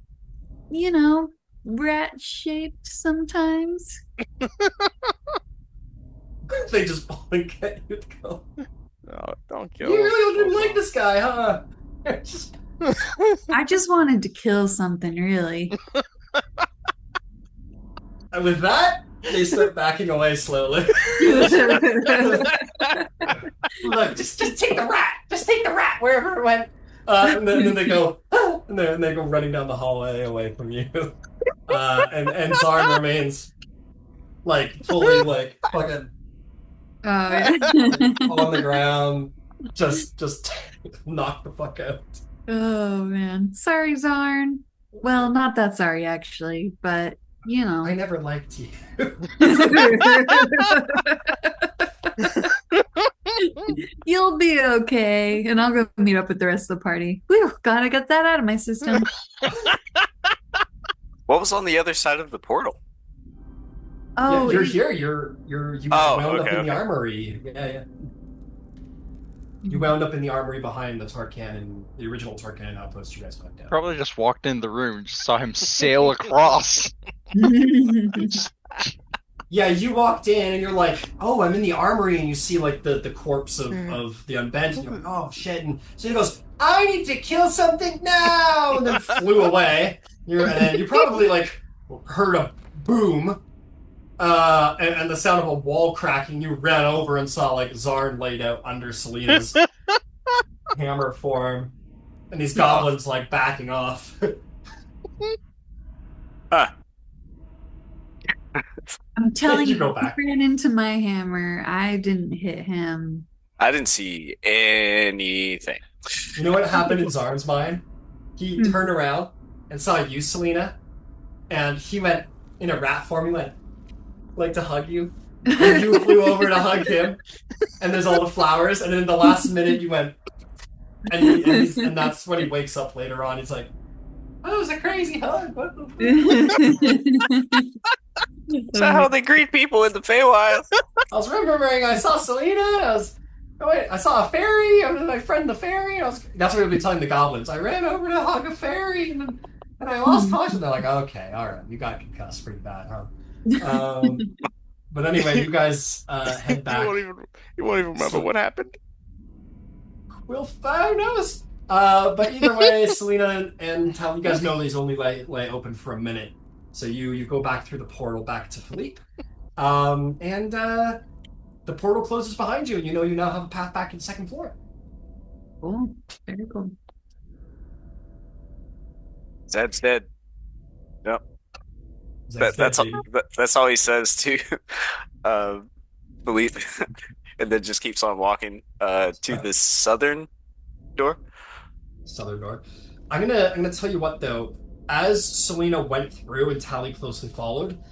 shaped sometimes. They just fall and get you. Go. No, don't You kill him. really didn't like this guy, huh? Just- I just wanted to kill something, really. And with that, they start backing away slowly. Look, just take the rat. Just take the rat wherever it went. And then they go, "Ah," and then they go running down the hallway away from you. And Sharn remains like fully like fucking on the ground, just knocked the fuck out. Oh man, sorry, Sharn. Well, not that sorry actually, but you know. I never liked you. You'll be okay, and I'll go meet up with the rest of the party. Whew, gotta get that out of my system. What was on the other side of the portal? Oh, Yeah, you're here. You Oh, wound up okay, in the okay. armory. Yeah. You wound up in the armory behind the Tarkanan, the original Tarkanan outpost you guys went down. Probably just walked in the room and just saw him sail across. Yeah, you walked in and you're like, "Oh, I'm in the armory," and you see like the corpse of the unbent, and you're like, "Oh shit!" And so he goes, "I need to kill something now," and then flew away. And then you probably like heard a boom, And the sound of a wall cracking, you ran over and saw like Zarn laid out under Selena's hammer form, and these Oh, goblins like backing off. huh. I'm telling You you, go he back. ran into my hammer. I didn't hit him. I didn't see anything. You know what happened in Zarn's mind? He turned around and saw you, Selena, and he went in a rat form. He went like to hug you, and you flew over to hug him. And there's all the flowers, and then in the last minute you went, and that's when he wakes up later on. He's like, "Oh, it was a crazy hug. What the fuck?" Is that how they greet people in the Feywild? I was remembering I saw Selena. Oh wait, I saw a fairy. I was with my friend the fairy. That's what we'll be telling the goblins. I ran over to hug a fairy, and I lost consciousness. They're like, okay, all right, you got concussed pretty bad, huh? But anyway, you guys head back. You won't even remember what happened. Who knows? But either way, Selena and Tal, you guys know these only lay open for a minute. So you go back through the portal back to Philippe. And the portal closes behind you, and you know you now have a path back to the second floor. Cool. Very cool. Zed's dead. Yep. That's it. That's all he says to Philippe, and then just keeps on walking to the southern door. Southern door. I'm gonna tell you what though. As Selena went through and Tally closely followed,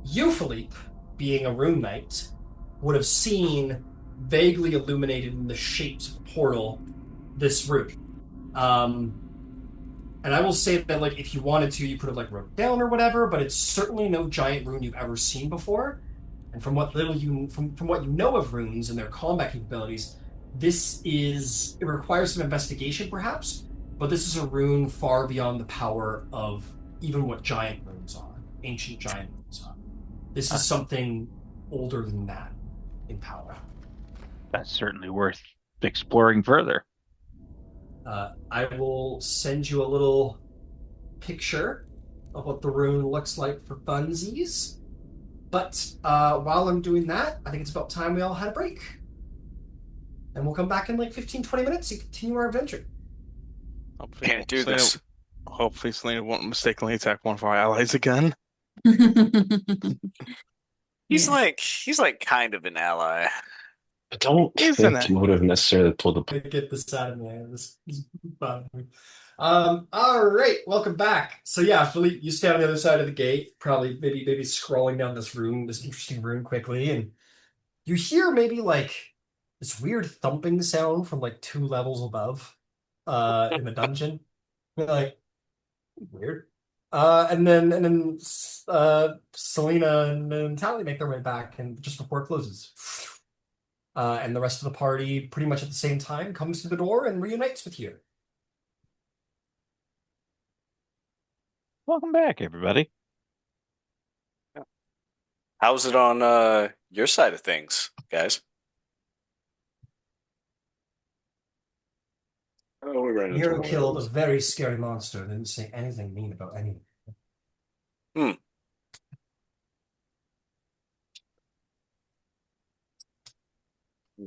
you, Philippe, being a rune knight, would have seen vaguely illuminated in the shapes of the portal this route. And I will say that like if you wanted to, you could have like wrote it down or whatever, but it's certainly no giant rune you've ever seen before. And from what little you from what you know of runes and their combat capabilities, it requires some investigation perhaps, but this is a rune far beyond the power of even what giant runes are, ancient giant runes are. This is something older than that in power. That's certainly worth exploring further. I will send you a little picture of what the rune looks like for funsies. But while I'm doing that, I think it's about time we all had a break. And we'll come back in like 15, 20 minutes to continue our adventure. Can't do this. Hopefully Selena won't mistakenly attack one of our allies again. He's like kind of an ally. I don't Isn't think it? you would have necessarily pulled the. Get this out of me. This is fun. All right, welcome back. So yeah, Philippe, you stay on the other side of the gate, probably maybe scrolling down this interesting room quickly, and you hear maybe like this weird thumping sound from like 2 levels above, in the dungeon. You're like, weird. And then Selena and Tally make their way back, and just before it closes. And the rest of the party, pretty much at the same time, comes to the door and reunites with you. Welcome back, everybody. How's it on your side of things, guys? Oh, we ran into Nero one of killed a those. very scary monster and didn't say anything mean about anything.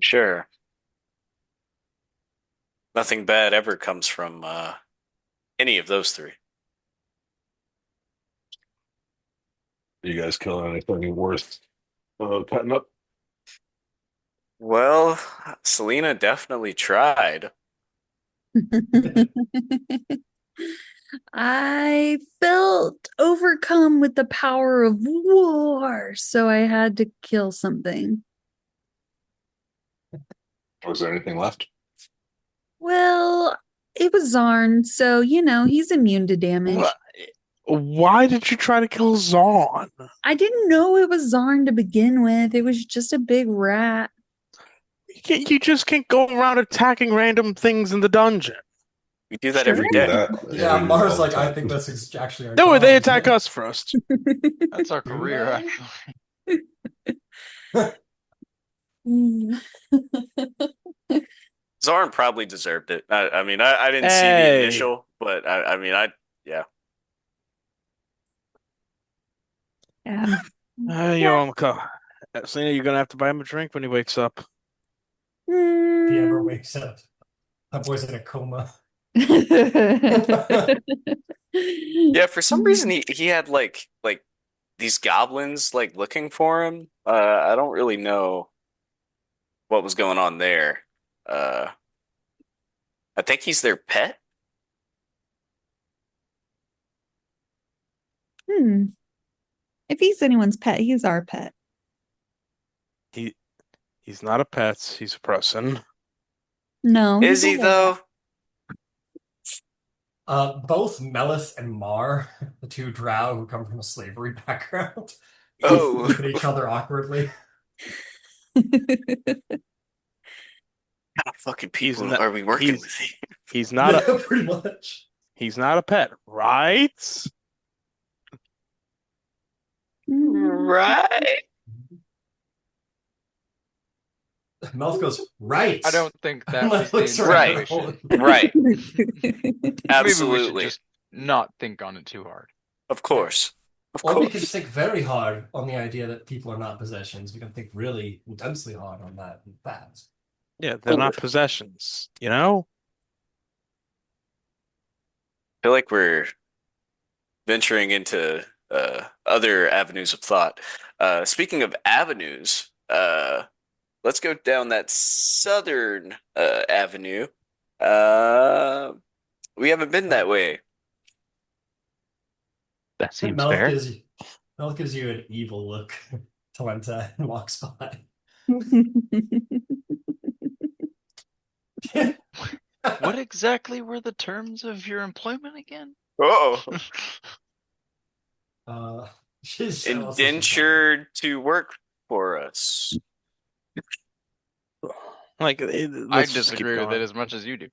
Sure. Nothing bad ever comes from any of those three. You guys killing anything worth cutting up? Well, Selena definitely tried. I felt overcome with the power of war, so I had to kill something. Was there anything left? Well, it was Zarn, so he's immune to damage. Why did you try to kill Zorn? I didn't know it was Zarn to begin with. It was just a big rat. You just can't go around attacking random things in the dungeon. We do that Sure. every We do day. that. Yeah, we do Mars, all the like, I time. think that's actually our No, job, they isn't attack it? us first. That's our Do career, they? actually. Zorn probably deserved it. I mean, I didn't see the Hey. initial, but yeah. Yeah. You're on the call. Selena, you're gonna have to buy him a drink when he wakes up. If he ever wakes up, that boy's in a coma. Yeah, for some reason he had like these goblins like looking for him. I don't really know what was going on there. Uh, I think he's their pet. Hmm. If he's anyone's pet, he's our pet. He's not a pet. He's a person. No, Is he's a he wolf. though? Both Melith and Mar, the two drow who come from a slavery background, both Oh, look at each other awkwardly. what kind of fucking He's people not. are we working He's with here? he's not Yeah, a pretty much. he's not a pet, right? Right? Melith goes, right. I don't think And that was the looks around. insinuation. Right. Maybe we should Absolutely. just not think on it too hard. Of course. Of Or we can course. think very hard on the idea that people are not possessions. We can think really intensely hard on that and that. Yeah, they're not possessions. You know. I feel like we're venturing into other avenues of thought. Speaking of avenues, let's go down that southern avenue. Uh, we haven't been that way. That seems Melith fair. gives you an evil look, Talenta, and walks by. What exactly were the terms of your employment again? Oh, She's indentured to work for us. Like, I let's just keep disagree with it going. as much as you do.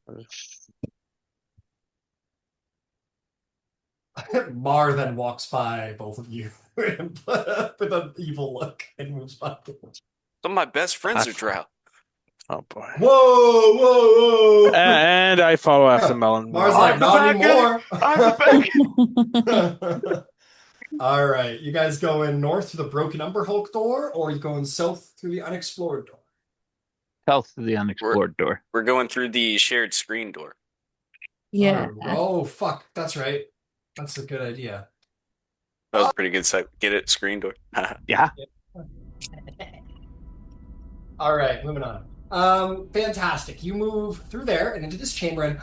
Mar then walks by both of you with an evil look and moves by. Some of my best friends are drow. Oh boy. Whoa, whoa, whoa! And I follow after Melon. Mar's More. like, not I'm the anymore. All right, you guys going north through the broken Umberhulk door, or are you going south through the unexplored door? South to the unexplored door. We're going through the shared screen door. Yeah. Oh, fuck. That's right. That's a good idea. That was a pretty good site. Get it? Screen door. Yeah. All right, moving on. Fantastic. You move through there and into this chamber, and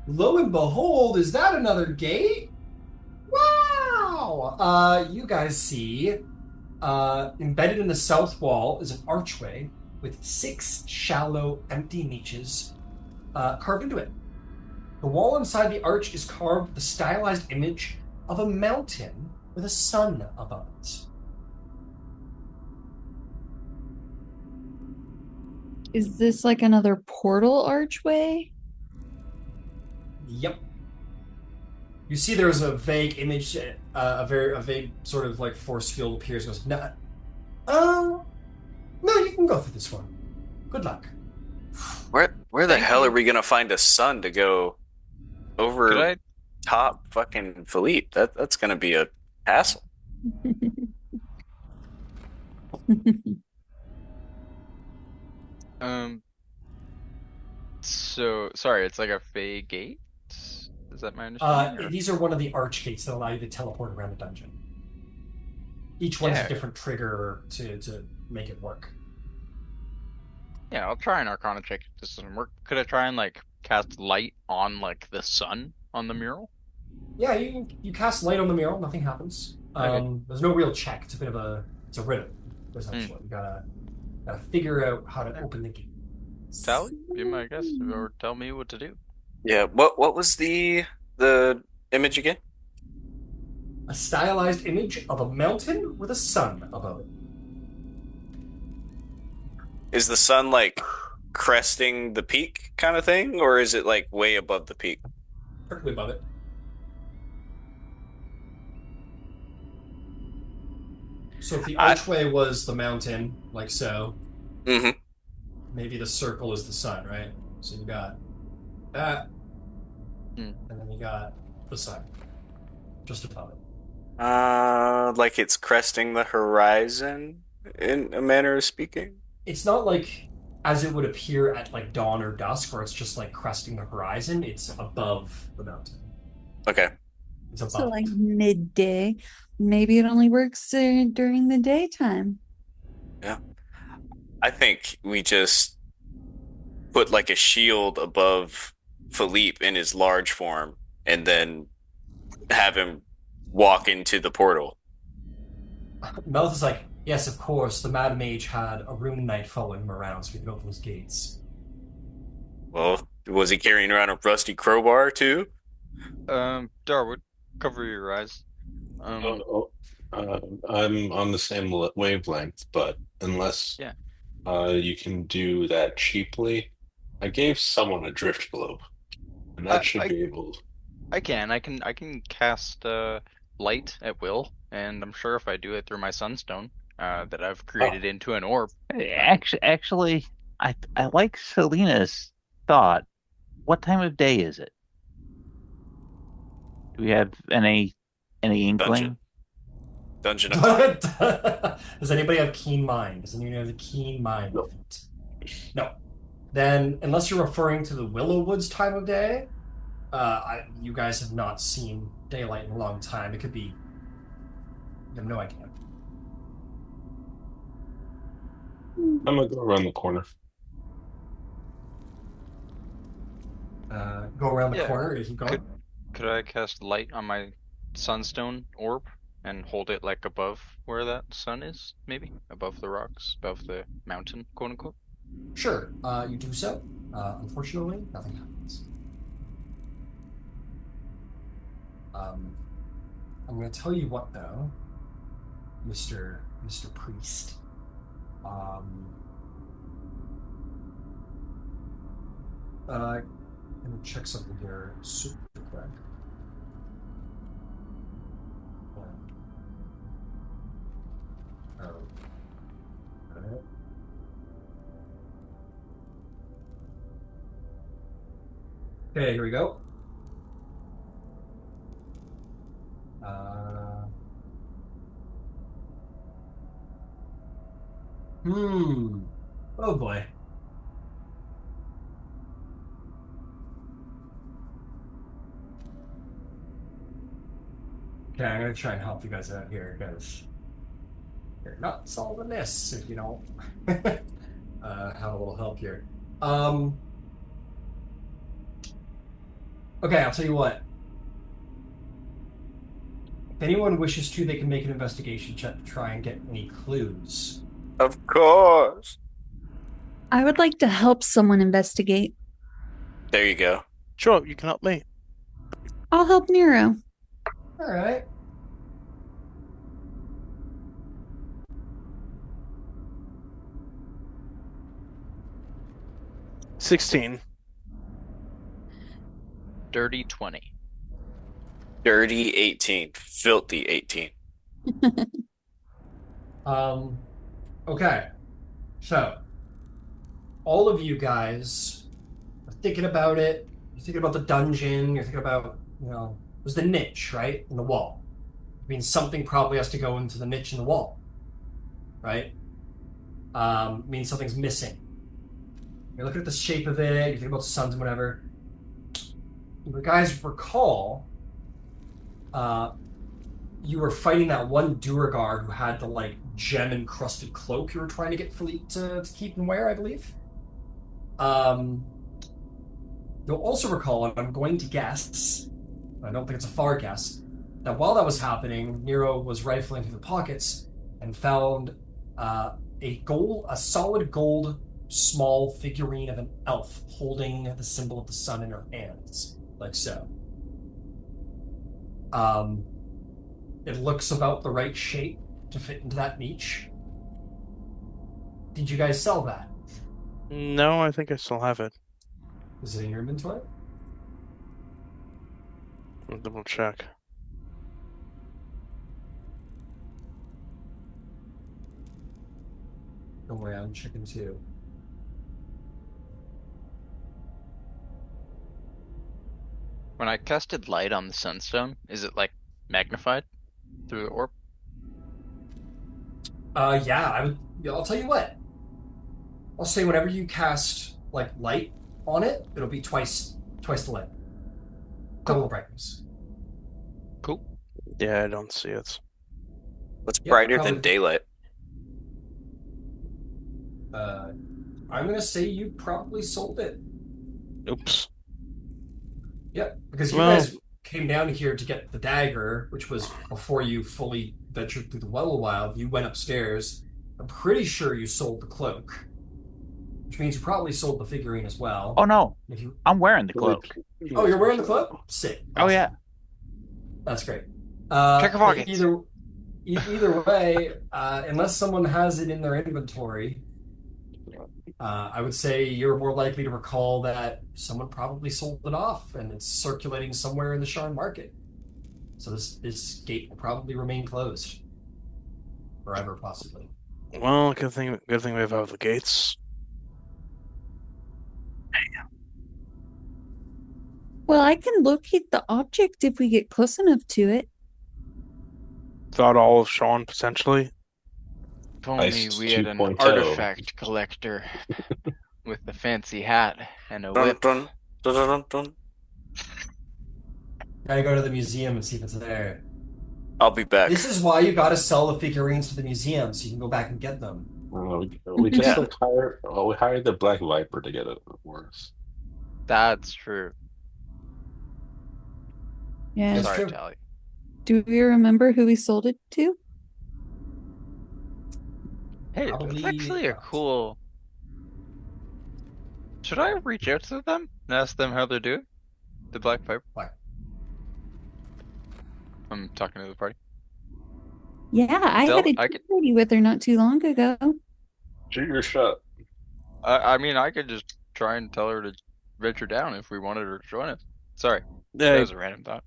lo and behold, is that another gate? Wow! You guys see, embedded in the south wall is an archway with 6 shallow, empty niches carved into it. The wall inside the arch is carved with the stylized image of a mountain with a sun above it. Is this like another portal archway? Yep. You see, there's a vague image, a vague sort of like force field appears. And goes, no, you can go through this one. Good luck. Where the hell are we gonna find a sun to go over Could I top fucking Philippe? That's gonna be a hassle. So sorry, it's like a Fey gate. Is that my understanding? These are one of the arch gates that allow you to teleport around the dungeon. Each one's Yeah. a different trigger to make it work. Yeah, I'll try an Arcana check if this doesn't work. Could I try and like cast light on like the sun on the mural? Yeah, you cast light on the mural, nothing happens. Okay. There's no real check. It's a riddle, essentially. You gotta figure out how to open the gate. Tally, be my guest, or tell me what to do. Yeah. What was the image again? A stylized image of a mountain with a sun above it. Is the sun like cresting the peak kind of thing, or is it like way above the peak? Perfectly above it. So if the archway was the mountain, like so, Mm-hmm. maybe the circle is the sun, right? So you got that, Hmm. and then you got the sun just above it. Like it's cresting the horizon in a manner of speaking. It's not like as it would appear at like dawn or dusk, where it's just like cresting the horizon. It's above the mountain. Okay. It's So above like it. midday. Maybe it only works during the daytime. Yeah. I think we just put like a shield above Philippe in his large form and then have him walk into the portal. Mouth is like, yes, of course. The Mad Mage had a rune knight following him around, so we could open his gates. Well, was he carrying around a rusty crowbar too? Darwood, cover your eyes. Oh, I'm on the same wavelength, but unless Yeah, you can do that cheaply, I gave someone a drift globe, and that I, should I, be able. I can cast light at will, and I'm sure if I do it through my sunstone, that I've Oh, created into an orb. Actually, I like Selena's thought. What time of day is it? Do we have any Dungeon. inkling? Dungeon o'clock. does anybody have keen mind? Does anyone have a keen mind No. with it? No. Then, unless you're referring to the Willow Woods time of day, you guys have not seen daylight in a long time. It could be. You have no idea. I'm gonna go around the corner. Go around the Yeah, corner or keep going. could could I cast light on my sunstone orb and hold it like above where that sun is, maybe above the rocks, above the mountain, quote unquote? Sure, you do so. Unfortunately, nothing happens. Um, I'm going to tell you what, though, Mister Priest. Um, I'm going to check something here super quick. Oh, alright. Okay, here we go. Uh, Oh boy. Okay, I'm gonna try and help you guys out here because you're not solving this if you don't have a little help here. Um, okay, I'll tell you what. If anyone wishes to, they can make an investigation check to try and get any clues. Of course. I would like to help someone investigate. There you go. Sure, you can help me. I'll help Nero. All right. $16. Dirty 20. Dirty 18. Filthy 18. Um, okay. So, all of you guys are thinking about it. You're thinking about the dungeon. You're thinking about, there's the niche, right? In the wall. I mean, something probably has to go into the niche in the wall, right? Means something's missing. You're looking at the shape of it. You think about suns and whatever. You guys recall, you were fighting that one Duergar who had the like gem encrusted cloak you were trying to get Philippe to keep and wear, I believe. Um, you'll also recall, and I'm going to guess, I don't think it's a far guess, that while that was happening, Nero was rifling through the pockets and found a solid gold small figurine of an elf holding the symbol of the sun in her hands, like so. It looks about the right shape to fit into that niche. Did you guys sell that? No, I think I still have it. Is it in your inventory? I'll double check. Don't worry, I'm checking too. When I casted light on the sunstone, is it like magnified? through the orb? Yeah, I'll tell you what. I'll say whenever you cast like light on it, it'll be twice the light. Double the brightness. Cool. Yeah, I don't see it. What's Yeah, brighter probably. than daylight? I'm gonna say you probably sold it. Oops. Yep, because you Well, guys came down here to get the dagger, which was before you fully ventured through the well a while. You went upstairs. I'm pretty sure you sold the cloak, which means you probably sold the figurine as well. Oh no, If you, I'm wearing the cloak. oh, you're wearing the cloak? Sick. Oh yeah. Awesome. That's great. Check your But pockets. either way, unless someone has it in their inventory, I would say you're more likely to recall that someone probably sold it off and it's circulating somewhere in the Sharn market. So this gate will probably remain closed forever, possibly. well, good thing we have out the gates. Well, I can locate the object if we get close enough to it. Thought all of Sharn potentially. If only Heist we had an 2.0. artifact collector with a fancy hat and a Dun, whip. dun, dun, dun, dun. Gotta go to the museum and see if it's there. I'll be back. This is why you gotta sell the figurines to the museum so you can go back and get them. We just Yeah. like we hired the Black Viper to get it worse. That's true. Yeah. That's Sorry, true. Tally. Do we remember who we sold it to? Hey, Probably that's actually a not. cool. Should I reach out to them and ask them how they're doing? The Black Viper? Why? I'm talking to the party. Yeah, I Del, had a I tea could- party with her not too long ago. Shoot your shot. I mean, I could just try and tell her to venture down if we wanted her to join us. Sorry, that Yeah, was a random thought.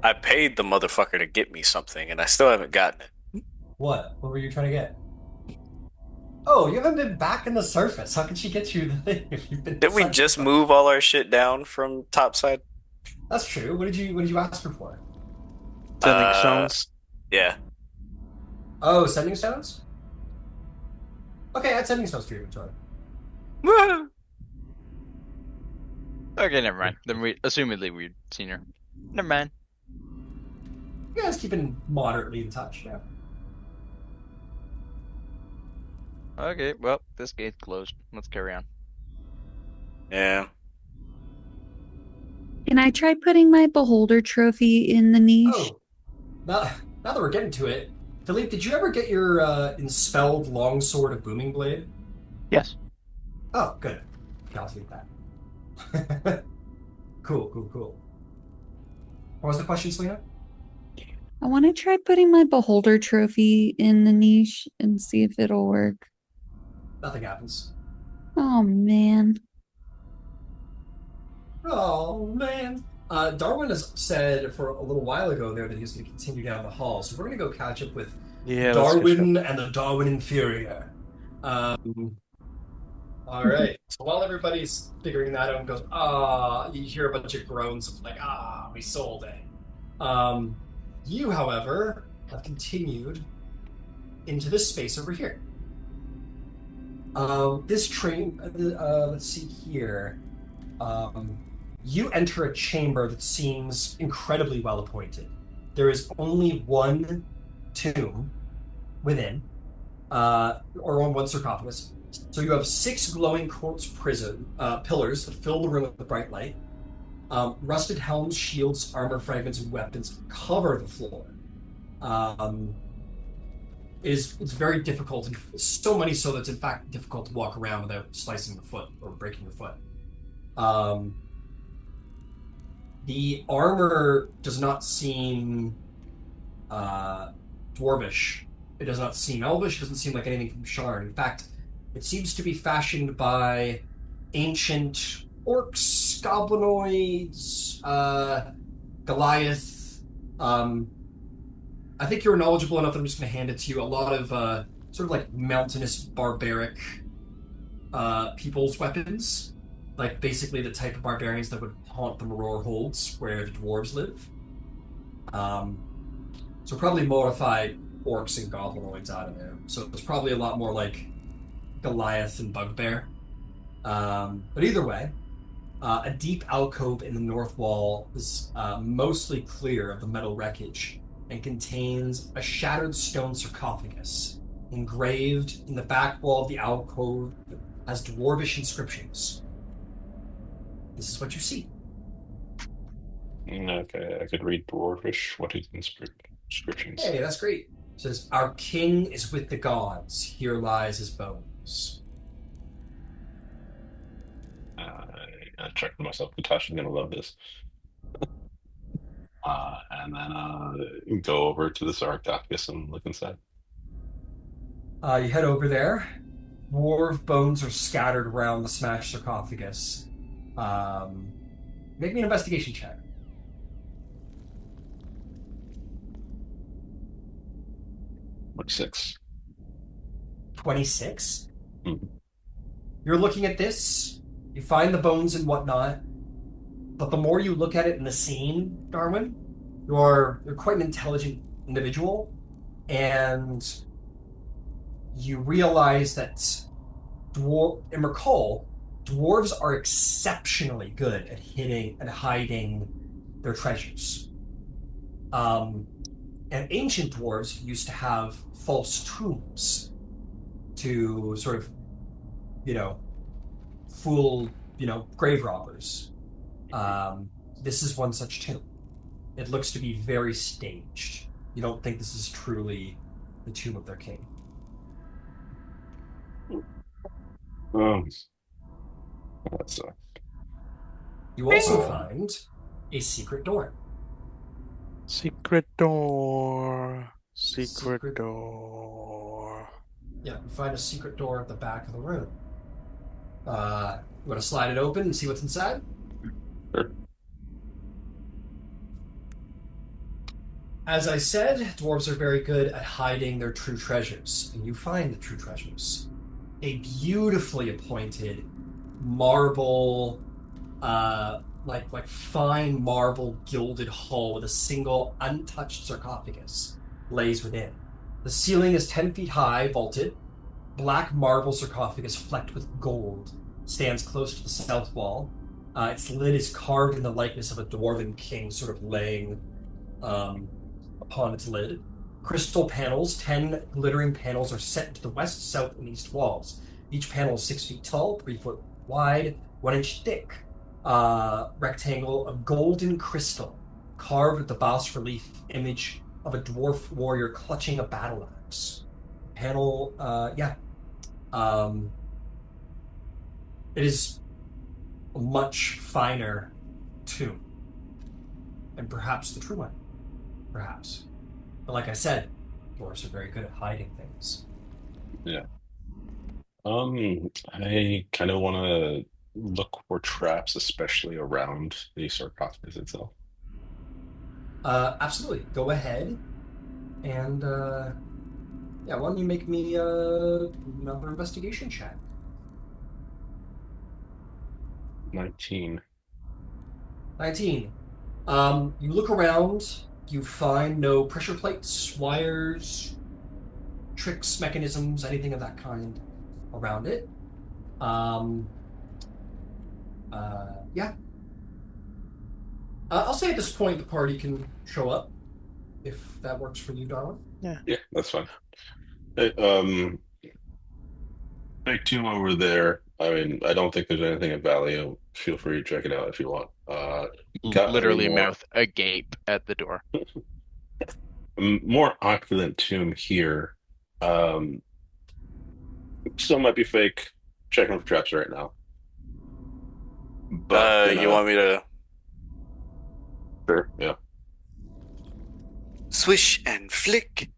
I paid the motherfucker to get me something, and I still haven't gotten it. What? What were you trying to get? Oh, you haven't been back in the surface. How could she get you the thing if you've been? Didn't we inside just the- move all our shit down from topside? That's true. What did you ask her for? sending stones. Yeah. Oh, sending stones. Okay, add sending stones to your inventory. Okay, never mind. Then assumedly we'd seen her. Never mind. You guys keeping moderately in touch, yeah. Okay, well, this gate's closed. Let's carry on. Yeah. Can I try putting my beholder trophy in the niche? Oh, now that we're getting to it, Philippe, did you ever get your enspelled longsword of Booming Blade? Yes. Oh, good. I'll take that. Cool. What was the question, Selena? I want to try putting my beholder trophy in the niche and see if it'll work. Nothing happens. Oh man. Oh, man. Darwin has said for a little while ago there that he's going to continue down the hall, so we're going to go catch up with Yeah, that's good Darwin and the Darwin Inferior. All right. So while everybody's figuring that out and goes, you hear a bunch of groans of like, we sold it. You, however, have continued into this space over here. This train, let's see here. You enter a chamber that seems incredibly well appointed. There is only one tomb within, or one sarcophagus. So you have 6 glowing quartz pillars that fill the room with bright light. Rusted helms, shields, armor fragments, and weapons cover the floor. It's very difficult, and so many so that it's in fact difficult to walk around without slicing the foot or breaking the foot. The armor does not seem dwarvish. It does not seem elvish. It doesn't seem like anything from Sharn. In fact, it seems to be fashioned by ancient orcs, goblinoids, Goliath. I think you're knowledgeable enough that I'm just going to hand it to you. A lot of sort of like mountainous, barbaric people's weapons. Like basically the type of barbarians that would haunt the Maror holds where the dwarves live. So probably modified orcs and goblinoids out of there. So it's probably a lot more like Goliath and Bugbear. But either way, a deep alcove in the north wall is mostly clear of the metal wreckage and contains a shattered stone sarcophagus. Engraved in the back wall of the alcove has dwarvish inscriptions. This is what you see. Okay, I could read Dwarvish. What is inscriptions? Hey, that's great. It says, "Our king is with the gods. Here lies his bones." I checked for myself. Kutash is gonna love this. And then go over to the sarcophagus and look inside. You head over there. Dwarf bones are scattered around the smashed sarcophagus. Make me an investigation check. 26. 26. Mhm. You're looking at this, you find the bones and whatnot, but the more you look at it in the scene, Darwin, you're quite an intelligent individual, and you realize that and recall, dwarves are exceptionally good at hiding their treasures. And ancient dwarves used to have false tombs to sort of, you know, fool, grave robbers. This is one such tomb. It looks to be very staged. You don't think this is truly the tomb of their king. Um, that sucks. You also find a secret door. Secret door. Secret Secret- door. Yeah, you find a secret door at the back of the room. You want to slide it open and see what's inside? Sure. As I said, dwarves are very good at hiding their true treasures, and you find the true treasures. A beautifully appointed marble, like fine marble gilded hall with a single untouched sarcophagus lays within. The ceiling is 10 feet high, vaulted. Black marble sarcophagus flecked with gold stands close to the south wall. Its lid is carved in the likeness of a dwarven king, sort of laying upon its lid. Crystal panels, 10 glittering panels, are set into the west, south, and east walls. Each panel is 6 feet tall, 3 foot wide, 1 inch thick. Rectangle of golden crystal, carved with the bas relief image of a dwarf warrior clutching a battle axe. Panel, it is a much finer tomb, and perhaps the true one. Perhaps. But like I said, dwarves are very good at hiding things. Yeah. I kind of want to look for traps, especially around the sarcophagus itself. Absolutely. Go ahead. And, why don't you make me another investigation check? 19. 19. You look around, you find no pressure plates, wires, tricks, mechanisms, anything of that kind around it. Yeah. I'll say at this point the party can show up if that works for you, Darwin. Yeah, that's fine. Hey, big tomb over there. I mean, I don't think there's anything of value. Feel free to check it out if you want. Got any Literally more mouth agape at the door. more opulent tomb here. Still might be fake. Checking for traps right now. But You want me to sure, yeah. swish and flick?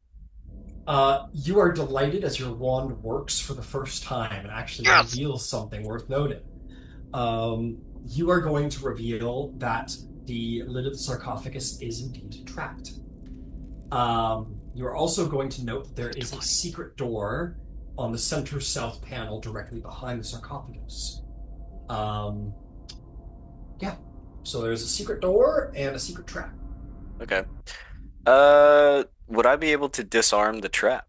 You are delighted as your wand works for the first time and actually Yes. reveals something worth noting. You are going to reveal that the lid of the sarcophagus is indeed trapped. You are also going to note that there is a secret door on the center south panel directly behind the sarcophagus. So there's a secret door and a secret trap. Okay. would I be able to disarm the trap?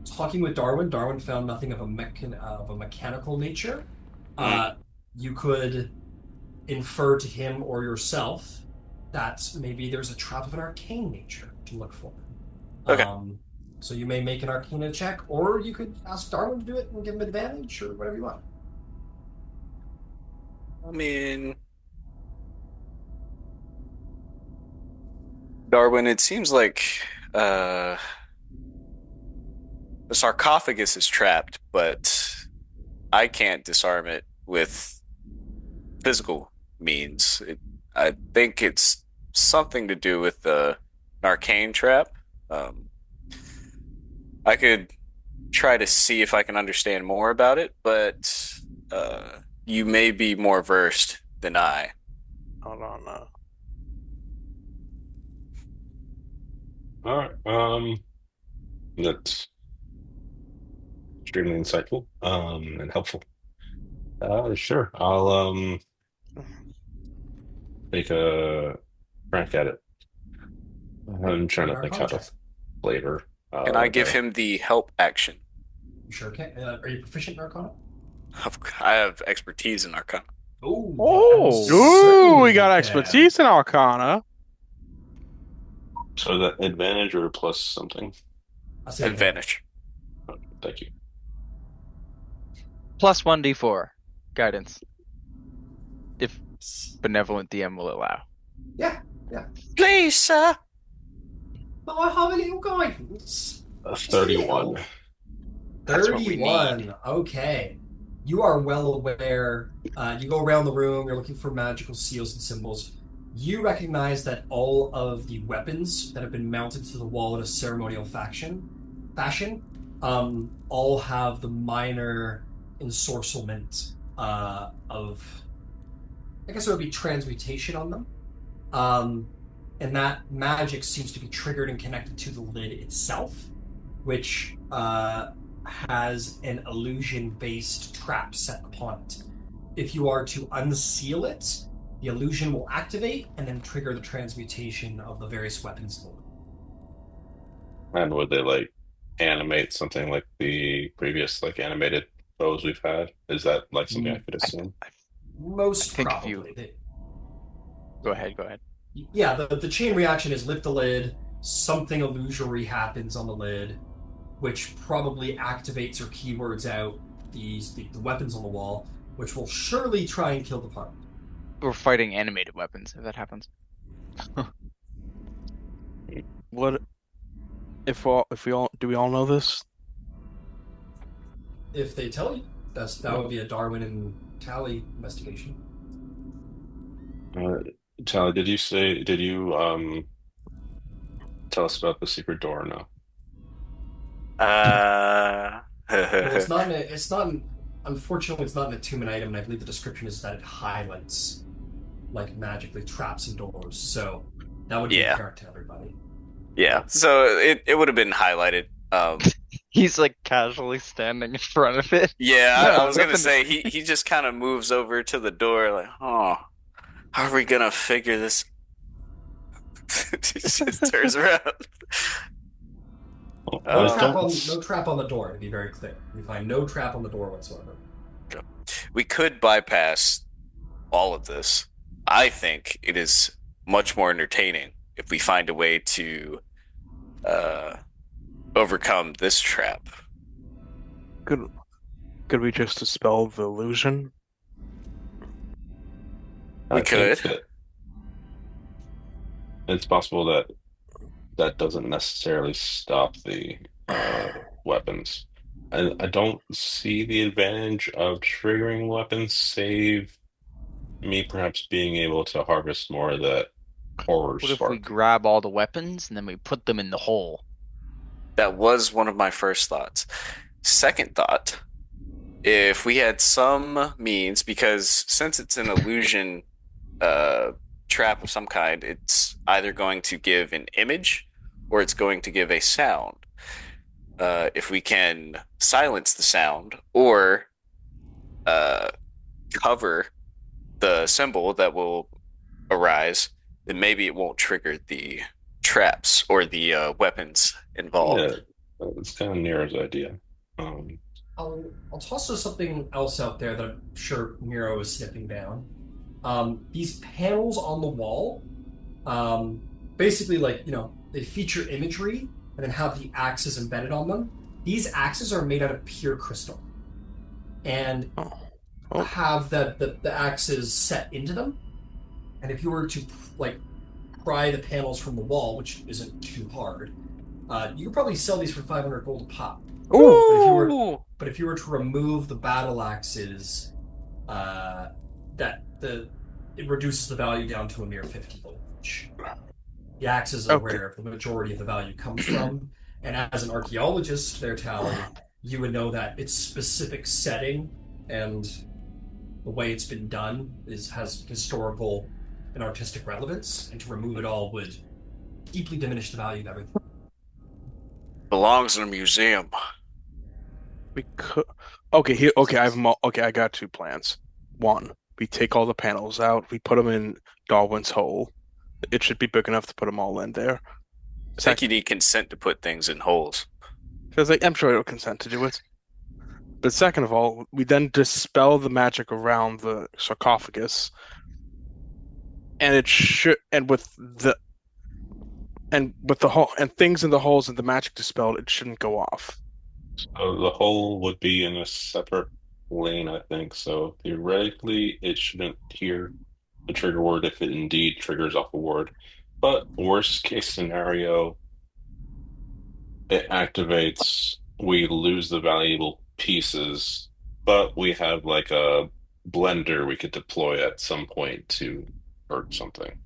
Talking with Darwin found nothing of a mechanical nature. Mm, You could infer to him or yourself that maybe there's a trap of an arcane nature to look for. okay. So you may make an arcana check, or you could ask Darwin to do it and give him advantage, or whatever you want. I mean, Darwin, it seems like uh, the sarcophagus is trapped, but I can't disarm it with physical means. I think it's something to do with an arcane trap. Um, I could try to see if I can understand more about it, but you may be more versed than I. Hold on. All right. That's extremely insightful, and helpful. Sure. I'll take a crack at it. I'm trying Make to an think arcana how to check. flavor Can I give there. him the help action? You sure can. Are you proficient in arcana? I have expertise in Arcana. Oh, I will Oh, Ooh, we certainly you got can. expertise in Arcana. So that advantage or plus something? I say Advantage. advantage. Thank you. Plus 1d4 guidance, if benevolent DM will allow. Yeah, yeah. Please, sir. But I have a little guidance. Just a 31. little. That's what we need. 31. Okay. You are well aware. You go around the room, you're looking for magical seals and symbols. You recognize that all of the weapons that have been mounted to the wall in a ceremonial fashion, all have the minor ensorcelment of, I guess it would be transmutation on them. Um, and that magic seems to be triggered and connected to the lid itself, which has an illusion-based trap set upon it. If you are to unseal it, the illusion will activate and then trigger the transmutation of the various weapons. And would they like animate something like the previous like animated shows we've had? Is that like something I Mm, could I, assume? I, I Most think if you probably. go ahead, go ahead. Yeah, the chain reaction is lift the lid, something illusory happens on the lid, which probably activates or keywords out the weapons on the wall, which will surely try and kill the party. We're fighting animated weapons if that happens. What if we all do we all know this? If they tell you, that would be a Darwin and Tally investigation. Uh, Tally, did you tell us about the secret door or no? Uh, Well, it's not. It's not. Unfortunately, it's not an attunement item, and I believe the description is that it highlights, like magically, traps and doors. So that would be yeah, apparent to everybody. yeah. So it would have been highlighted. He's like casually standing in front of it. Yeah, I No, was gonna nothing to say see. he just kind of moves over to the door, like, oh, how are we gonna figure this? He just turns around. Well, No I trap Um, on. don't. No trap on the door. To be very clear, we find no trap on the door whatsoever. we could bypass all of this. I think it is much more entertaining if we find a way to uh, overcome this trap. Could could we just dispel the illusion? We I think could. that it's possible that that doesn't necessarily stop the weapons. I don't see the advantage of triggering weapons, save me perhaps being able to harvest more of that horror What if we spark. grab all the weapons and then we put them in the hole? That was one of my first thoughts. Second thought, if we had some means, because since it's an illusion uh, trap of some kind, it's either going to give an image or it's going to give a sound. If we can silence the sound or uh, cover the symbol that will arise, then maybe it won't trigger the traps or the weapons Yeah, involved. it's kind of Nero's idea. I'll toss something else out there that I'm sure Miro is sniffing down. These panels on the wall, um, basically they feature imagery and then have the axes embedded on them. These axes are made out of pure crystal and Oh. Oh. have the axes set into them. And if you were to like pry the panels from the wall, which isn't too hard, you could probably sell these for 500 gold a pop. Ooh! But if you were to remove the battle axes, it reduces the value down to a mere 50 gold each. The axes are Okay. where the majority of the value comes from, and as an archaeologist, there, Tally, you would know that its specific setting and the way it's been done has historical and artistic relevance, and to remove it all would deeply diminish the value of everything. Belongs in a museum. We could. Okay, here. Okay, okay, I got two plans. One, we take all the panels out. We put them in Darwin's hole. It should be big enough to put them all in there. I think you need consent to put things in holes. Because I'm sure it'll consent to do it. But second of all, we then dispel the magic around the sarcophagus, and it should, and with the hole and things in the holes and the magic dispelled, it shouldn't go off. So the hole would be in a separate lane, I think. So theoretically, it shouldn't hear the trigger word if it indeed triggers off a word. But worst case scenario, it activates, we lose the valuable pieces, but we have like a blender we could deploy at some point to hurt something.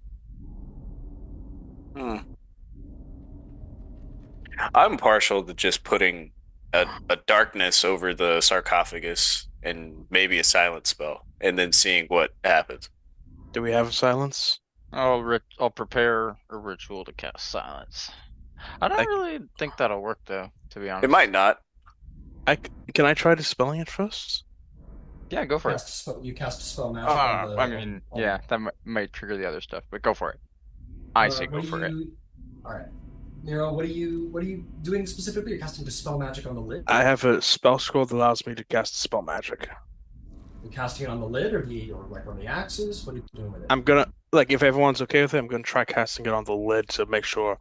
I'm partial to just putting a darkness over the sarcophagus and maybe a silent spell, and then seeing what happens. Do we have silence? I'll prepare a ritual to cast silence. I don't really think that'll work though, to be honest. It might not. Can I try dispelling it first? Yeah, go for it. You cast a spell magic on the. I mean, yeah, that might trigger the other stuff, but go for it. I say go for it. All right, Nero. What are you doing specifically? You're casting dispel magic on the lid. I have a spell scroll that allows me to cast spell magic. You're casting it on the lid, or like on the axes? What are you doing with it? I'm gonna if everyone's okay with it, I'm gonna try casting it on the lid to make sure.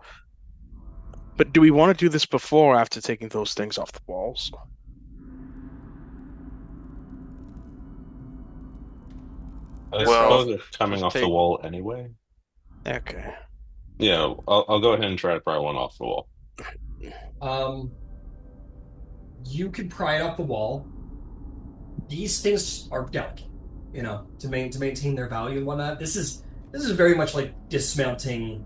But do we want to do this before or after taking those things off the walls? I Well, suppose they're coming off the take- wall anyway. Okay. Yeah, I'll go ahead and try to pry one off the wall. You can pry it off the wall. These things are delicate, to maintain their value and whatnot. This is very much like dismounting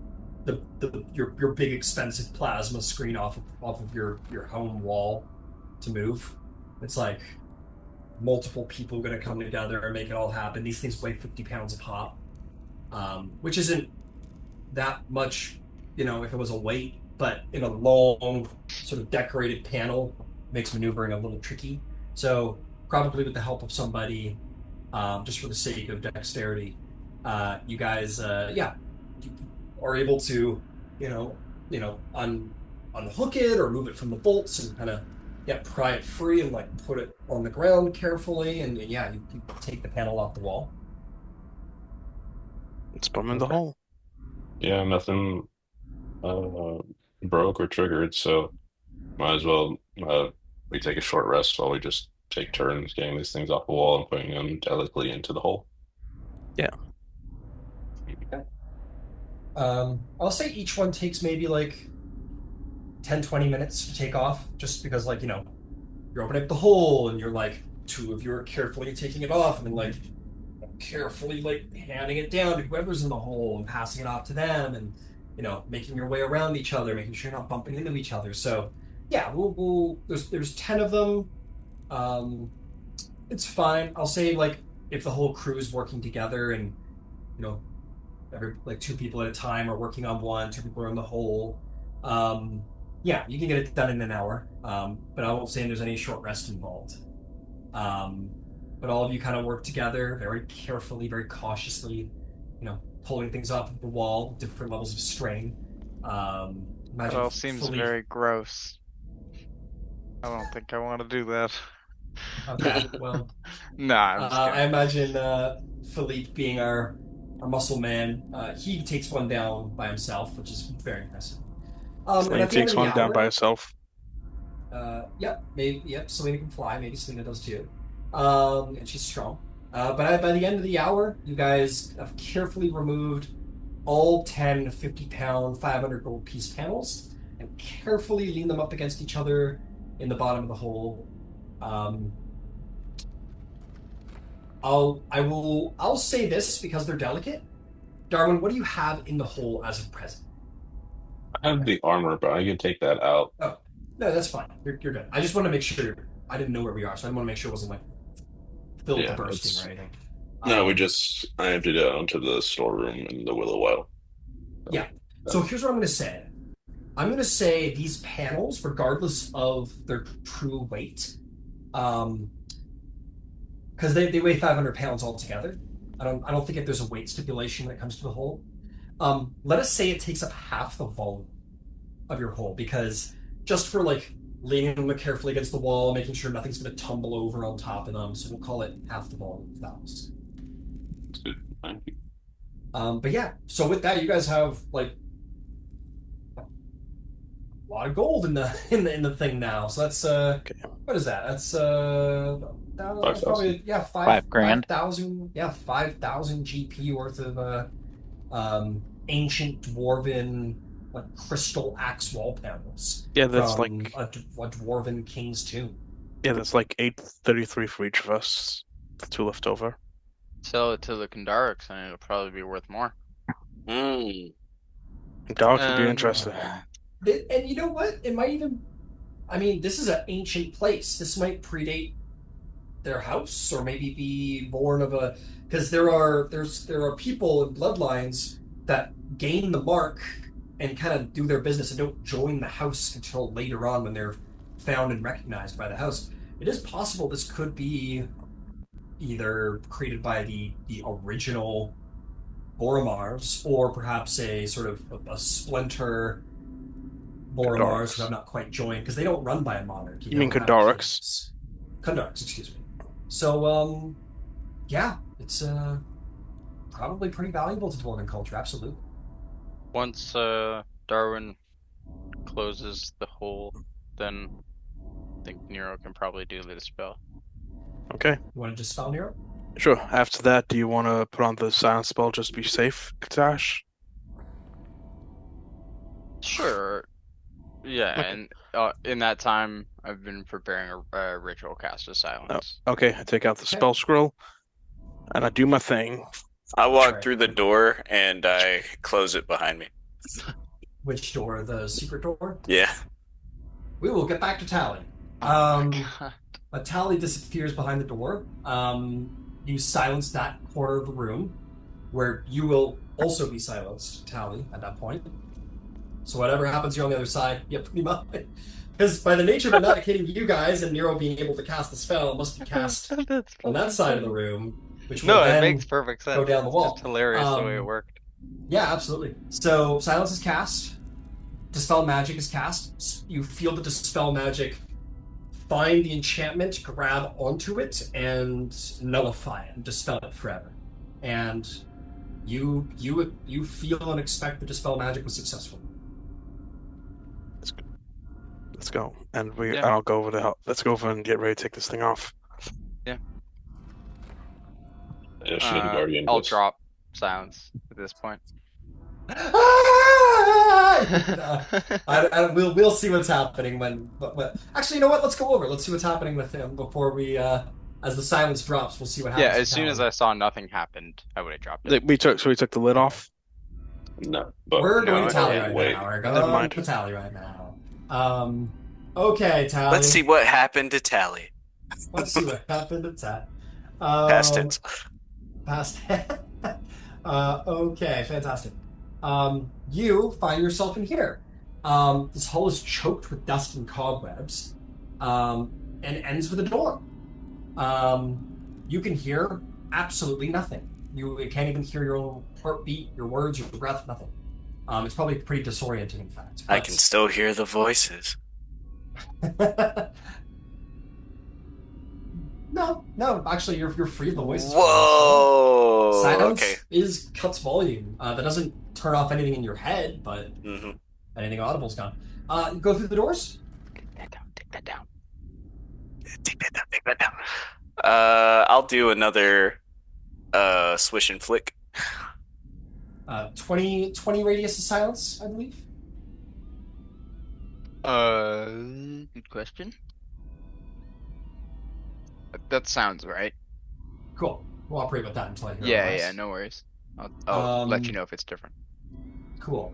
your big expensive plasma screen off of your home wall to move. It's like multiple people going to come together and make it all happen. These things weigh 50 pounds a pop, which isn't that much, if it was a weight, but in a long sort of decorated panel makes maneuvering a little tricky. So probably with the help of somebody, just for the sake of dexterity, you guys, you are able to, unhook it or move it from the bolts and kind of, pry it free and put it on the ground carefully, and you take the panel off the wall. Let's put them in the hole. Yeah, nothing broke or triggered, so might as well we take a short rest while we just take turns getting these things off the wall and putting them delicately into the hole. Yeah. Okay. I'll say each one takes maybe 10-20 minutes to take off, just because you're opening up the hole and you're two of you are carefully taking it off and then carefully handing it down to whoever's in the hole and passing it off to them, and making your way around each other, making sure you're not bumping into each other. So yeah, there's 10 of them. It's fine. I'll say if the whole crew is working together and every two people at a time are working on one, two people are in the hole. You can get it done in an hour. But I won't say there's any short rest involved. But all of you kind of work together very carefully, very cautiously, pulling things off of the wall, different levels of strain. That Imagine all seems Philippe. very gross. I don't think I want to do that. Okay, well, Nah, I'm just I kidding. imagine Philippe being our muscle man. He takes one down by himself, which is very impressive. And Selena at the end takes of the one down by hour, herself. yep, maybe, yep, Selena can fly. Maybe Selena does too. And she's strong. But by the end of the hour, you guys have carefully removed all 10 50-pound, 500 gold piece panels and carefully lean them up against each other in the bottom of the hole. Um, I'll say this because they're delicate. Darwin, what do you have in the hole as of present? I have the armor, but I can take that out. Oh, no, that's fine. You're good. I just want to make sure. I didn't know where we are, so I want to make sure it wasn't like filled to Yeah, bursting or it's anything. no. I emptied it onto the storeroom in the Willow Well. So, Yeah. So here's what I'm going to say. I'm going to say these panels, regardless of their true weight, because they weigh 500 pounds altogether. I don't think if there's a weight stipulation when it comes to the hole. Let us say it takes up half the volume of your hole, because just for like leaning them carefully against the wall, making sure nothing's going to tumble over on top of them. So we'll call it half the volume of those. it's good. Thank you. But yeah, so with that, you guys have like a lot of gold in the thing now. So that's Okay. what is that? That's that's 5,000. probably $5 grand. 5,000, yeah, 5,000 GP worth of ancient dwarven like crystal axe wall panels Yeah, that's from like a dwarven king's tomb. that's like 833 for each of us. The two left over. Sell it to the Kandarics and it'll probably be worth more. Mm. Dog could be interested. And you know what? It might even. I mean, this is an ancient place. This might predate their house, or maybe be born of a. Because there are people and bloodlines that gain the mark and kind of do their business and don't join the house until later on when they're found and recognized by the house. It is possible this could be either created by the original Boromars, or perhaps a sort of a splinter Boromars who have not quite joined, because they don't run by a monarch. You mean don't have Kandarics? kings. Kandarics, excuse me. So, yeah, it's probably pretty valuable to dwarven culture, absolutely. Once Darwin closes the hole, then I think Nero can probably do the spell. Okay, You want to just spell Nero? sure. After that, do you want to put on the silence spell just to be safe, Kutash? Sure. Yeah, Okay. and in that time, I've been preparing a ritual cast of silence. Okay, I take out the Okay. spell scroll, and I do my thing. I walk Alright. through the door and I close it behind me. Which door? The secret door? Yeah. We will get back to Tally. Oh my God. But Tally disappears behind the door. You silence that corner of the room, where you will also be silenced, Tally, at that point. So whatever happens here on the other side, you pretty much. Because by the nature of it not hitting you guys and Nero being able to cast the spell, it must be cast on that side of the room, which will No, it then makes perfect sense. go down the It's wall. just hilarious the way it worked. Yeah, absolutely. So silence is cast. Dispel magic is cast. You feel the dispel magic find the enchantment, grab onto it, and nullify it and dispel it forever. And you feel and expect the dispel magic was successful. Let's go, and Yeah. I'll go over to help. Let's go over and get ready to take this thing off. Initiative Guardian. I'll Blitz. drop silence at this point. We'll see what's happening but actually, you know what? Let's go over. Let's see what's happening with him before we as the silence drops. We'll see what happens. Yeah, with as soon as Tally. I saw nothing happened, I would have dropped it. We took the lid off. No, but We're No, going to Tally yeah, right wait. now. We're Never going mind. to Tally right now. Okay, Tally. Let's see what happened to Tally. Let's see what happened to Tally. Past tense. Past. Okay, fantastic. You find yourself in here. This hole is choked with dust and cobwebs, and ends with a door. You can hear absolutely nothing. You can't even hear your own heartbeat, your words, your breath, nothing. It's probably pretty disorienting, in fact. I can still hear the voices. No, actually, you're free of the voices for once. Whoa! Okay. Silence cuts volume. That doesn't turn off anything in your head, but anything audible's gone. You go through the doors. Take that down. Take that down. Take that down. Take that down. I'll do another swish and flick. 20 radius of silence, I believe. Good question. That sounds right. Cool. We'll operate with that until I hear Yeah, otherwise. yeah, no worries. I'll let you know if it's different. Cool.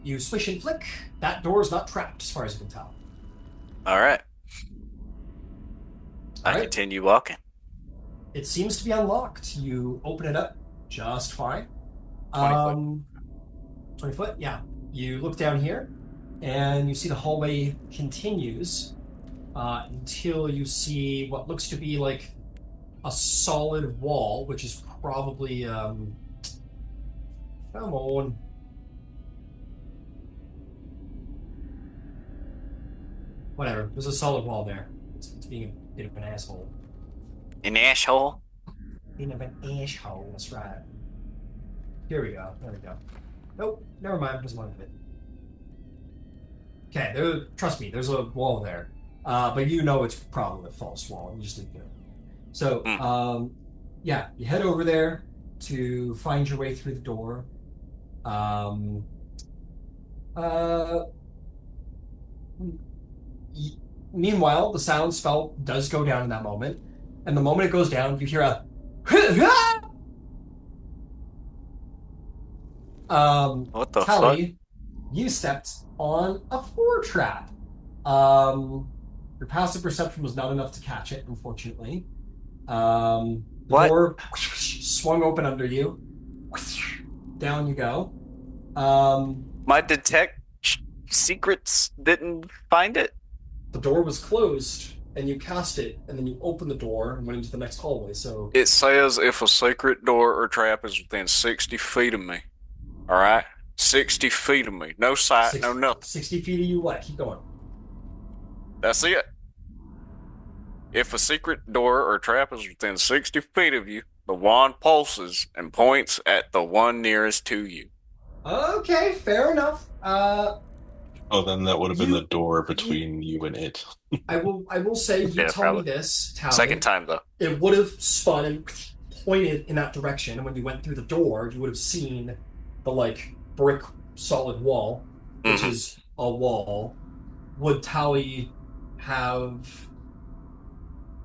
You swish and flick. That door is not trapped, as far as you can tell. All right. All I right. continue walking. It seems to be unlocked. You open it up just fine. 20 foot. 20 foot, yeah. You look down here, and you see the hallway continues until you see what looks to be like a solid wall, which is probably come on. Whatever. There's a solid wall there. It's being a bit of an asshole. An asshole? Being of an asshole, that's right. Here we go. There we go. Nope, never mind. Doesn't want to fit. Okay, trust me, there's a wall there. But you know it's probably a false wall. You just need to. So, yeah, you head over there to find your way through the door. Meanwhile, the sound spell does go down in that moment. And the moment it goes down, you hear a What the Tally, you stepped on a floor trap. Your passive perception was not enough to catch it, unfortunately. The What? door swung open under you. Down you go. My detect secrets didn't find it? The door was closed, and you cast it, and then you opened the door and went into the next hallway. So It says if a secret door or trap is within 60 feet of me. All right? 60 feet of me. No sight, no nothing. 60 feet of you what? Keep going. That's it. If a secret door or trap is within 60 feet of you, the wand pulses and points at the one nearest to you. Okay, fair enough. Oh, then that would have been the door between you and it. I will say you Yeah, tell probably. me this, Tally. Second time, though. It would have spun and pointed in that direction, and when you went through the door, you would have seen the like brick solid wall, which is a wall. Would Tally have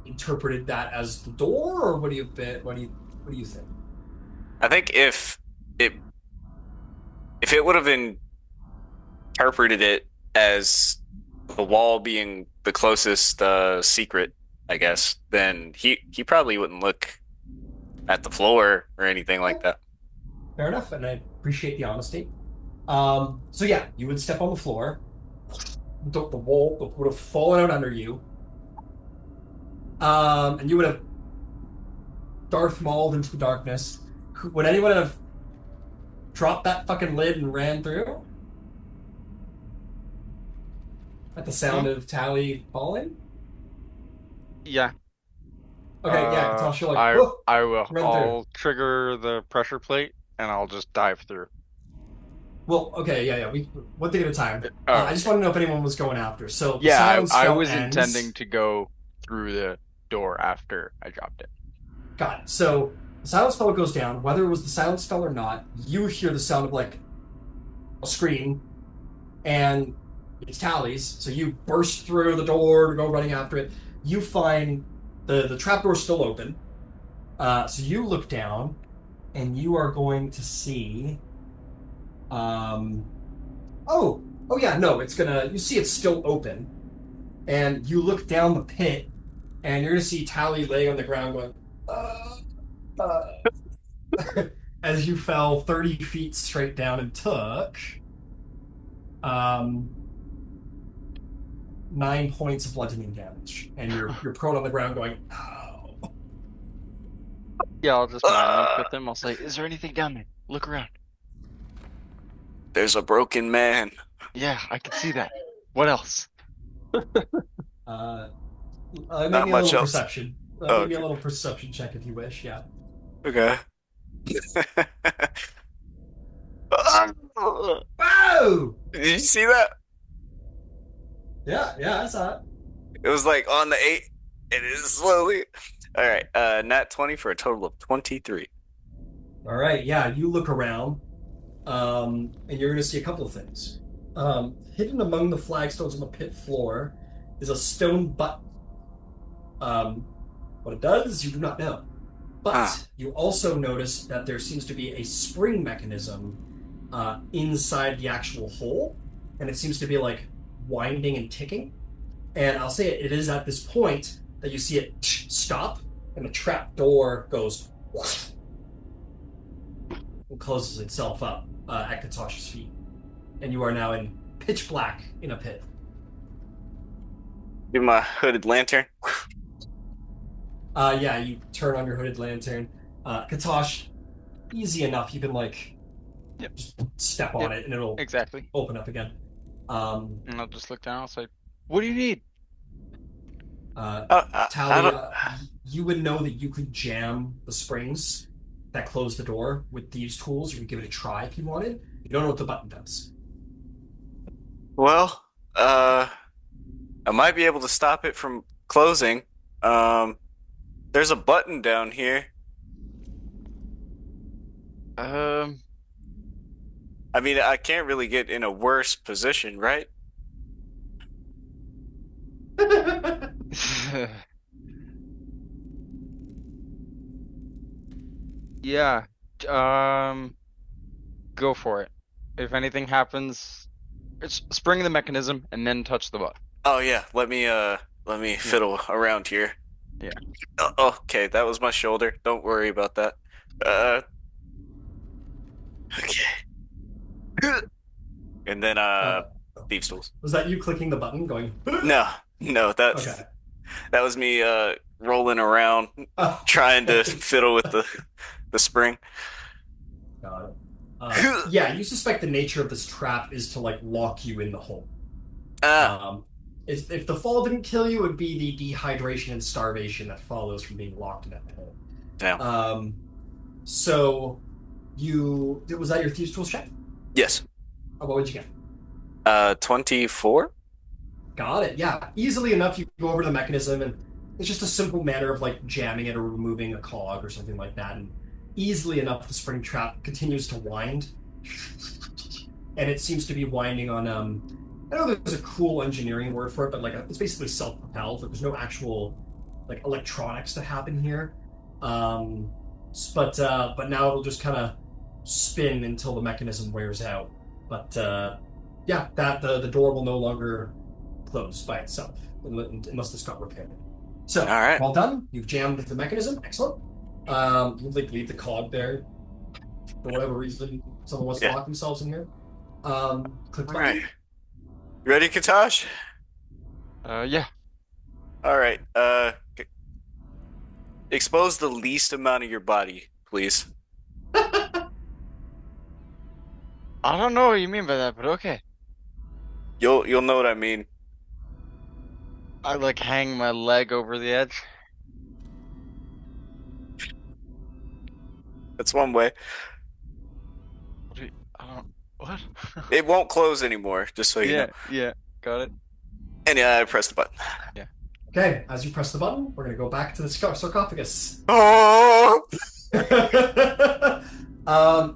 interpreted that as the door, or what do you think? I think if it would have interpreted it as the wall being the closest secret, I guess, then he probably wouldn't look at the floor or anything like that. Fair enough, and I appreciate the honesty. So yeah, you would step on the floor. The wall would have fallen out under you. And you would have Darth Mauled into the darkness. Would anyone have dropped that fucking lid and ran through? At the sound of Tally falling? Yeah. Okay, yeah, Kutash, you're like, I will. run I'll trigger the pressure plate and I'll just dive through. Well, okay, yeah, we one thing at a time. Alright. I just want to know if anyone was going after. So the Yeah, silence I spell was ends. intending to go through the door after I dropped it. Got it. So the silence spell goes down. Whether it was the silence spell or not, you hear the sound of like a scream, and it's Tally's. So you burst through the door to go running after it. You find the trapdoor still open. So you look down, and you are going to see. Oh yeah, no, it's gonna. You see, it's still open, and you look down the pit, and you're gonna see Tally laying on the ground, going, as you fell 30 feet straight down and took 9 points of bludgeoning damage, and you're prone on the ground, going, "Ow." Yeah, I'll just mind link with him. I'll say, "Is there anything down there? Look around." There's a broken man. Yeah, I can see that. What else? Uh, make Not me a much little else. perception. Oh, Make me a okay. little perception check if you wish. Yeah. Okay. Whoa! Did you see that? Yeah, yeah, I saw it. It was like on the 8. It is slowly. All right. Nat 20 for a total of 23. All right, yeah, you look around, and you're going to see a couple of things. Hidden among the flagstones on the pit floor is a stone button. What it does, you do not know. But you also notice that there seems to be a spring mechanism inside the actual hole, and it seems to be like winding and ticking. And I'll say it is at this point that you see it stop, and the trap door goes and closes itself up at Katash's feet. And you are now in pitch black in a pit. Give my hooded lantern. Yeah, you turn on your hooded lantern. Katash, easy enough. You can just step on it and it'll Exactly. open up again. And I'll just look down. I'll say, "What do you need?" Talia, you would know that you could jam the springs that close the door with these tools. You could give it a try if you wanted. You don't know what the button does. Well, I might be able to stop it from closing. There's a button down here. I mean, I can't really get in a worse position, right? Yeah. Go for it. If anything happens, it's spring the mechanism and then touch the button. Oh yeah, let me fiddle around here. Yeah. Okay, that was my shoulder. Don't worry about that. Okay. And then thieves tools. Was that you clicking the button going? No, Okay. that was me rolling around trying to fiddle with the spring. Got it. Yeah, you suspect the nature of this trap is to lock you in the hole. If the fall didn't kill you, it would be the dehydration and starvation that follows from being locked in that hole. Damn. So was that your thieves tools check? Yes. What would you get? 24. Got it. Yeah, easily enough. You go over to the mechanism, and it's just a simple manner of jamming it or removing a cog or something like that, and easily enough, the spring trap continues to wind, and it seems to be winding on. I know there's a cool engineering word for it, but it's basically self-propelled. There's no actual electronics that happen here, but now it'll just kind of spin until the mechanism wears out. But yeah, that the door will no longer close by itself unless this got repaired. So, all right, well done. You've jammed the mechanism. Excellent. You leave the cog there for whatever reason. Someone wants to lock themselves in here. Click button. All right. You ready, Kutash? Yeah. All right. Expose the least amount of your body, please. I don't know what you mean by that, but okay. You'll know what I mean. I hang my leg over the edge. That's one way. What? It won't close anymore, just so you know. Yeah, got it. And yeah, I pressed the button. Yeah. Okay, as you press the button, we're going to go back to the sarcophagus. Oh!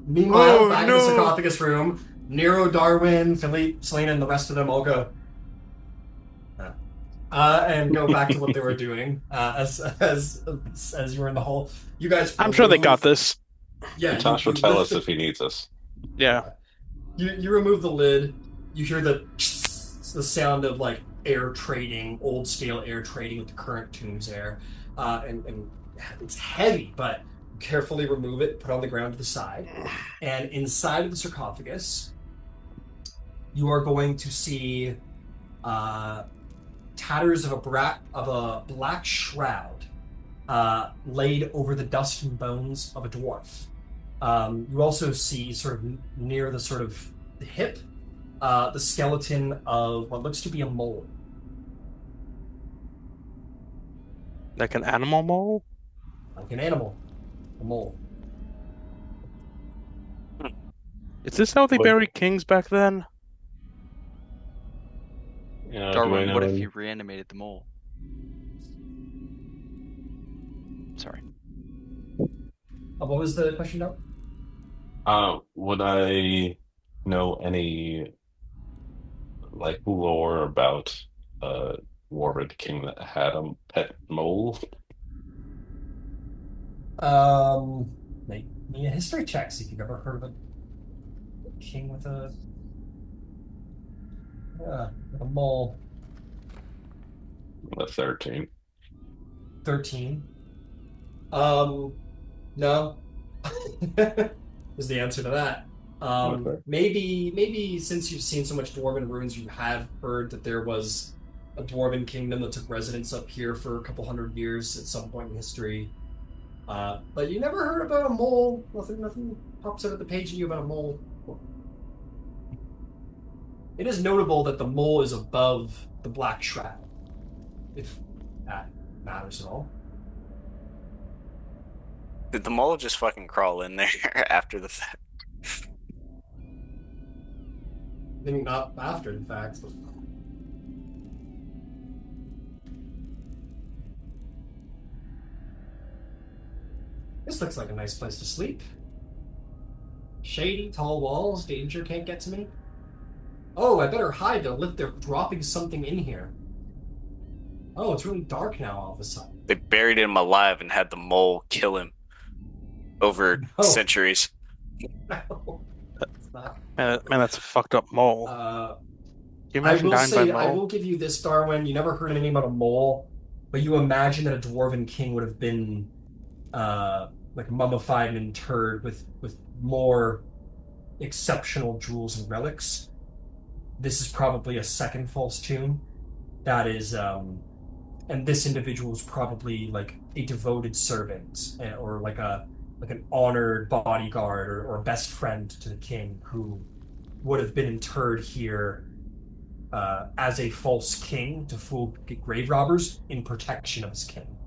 Meanwhile, back in the sarcophagus room, Nero, Darwin, Philippe, Selena, and the rest of them all go. And go back to what they were doing as you were in the hole. You guys. I'm sure they got this. Yeah, Kutash will tell us if he needs us. Yeah. You remove the lid. You hear the sound of air trading, old scale air trading with the current tomb's air, and it's heavy, but carefully remove it, put it on the ground to the side, and inside of the sarcophagus, you are going to see tatters of a black shroud laid over the dust and bones of a dwarf. You also see sort of near the sort of the hip, the skeleton of what looks to be a mole. Like an animal mole? Like an animal, a mole. Is this how they What? buried kings back then? Do I Darwin, know what if any? you reanimated the mole? Sorry. What was the question, Doc? Would I know any like lore about a dwarven king that had a pet mole? Make me a history check, see if you've ever heard of a king with a mole. A 13. 13. No. Is the answer to that. Okay. Maybe since you've seen so much dwarven ruins, you have heard that there was a dwarven kingdom that took residence up here for a couple hundred years at some point in history. But you never heard about a mole. Nothing pops out of the page in you about a mole. It is notable that the mole is above the black shroud, if that matters at all. Did the mole just fucking crawl in there after the fact? Maybe not after the fact. This looks like a nice place to sleep. Shady, tall walls, danger can't get to me. Oh, I better hide though. Look, they're dropping something in here. Oh, it's really dark now all of a sudden. They buried him alive and had the mole kill him over No. centuries. No, it's not. Man, that's a fucked up mole. Uh, Can you I imagine will dying by say, I mole? will give you this, Darwin. You never heard anything about a mole, but you imagine that a dwarven king would have been like mummified and interred with more exceptional jewels and relics. This is probably a second false tomb. That is, and this individual is probably like a devoted servant or like an honored bodyguard or best friend to the king who would have been interred here as a false king to fool grave robbers in protection of his king.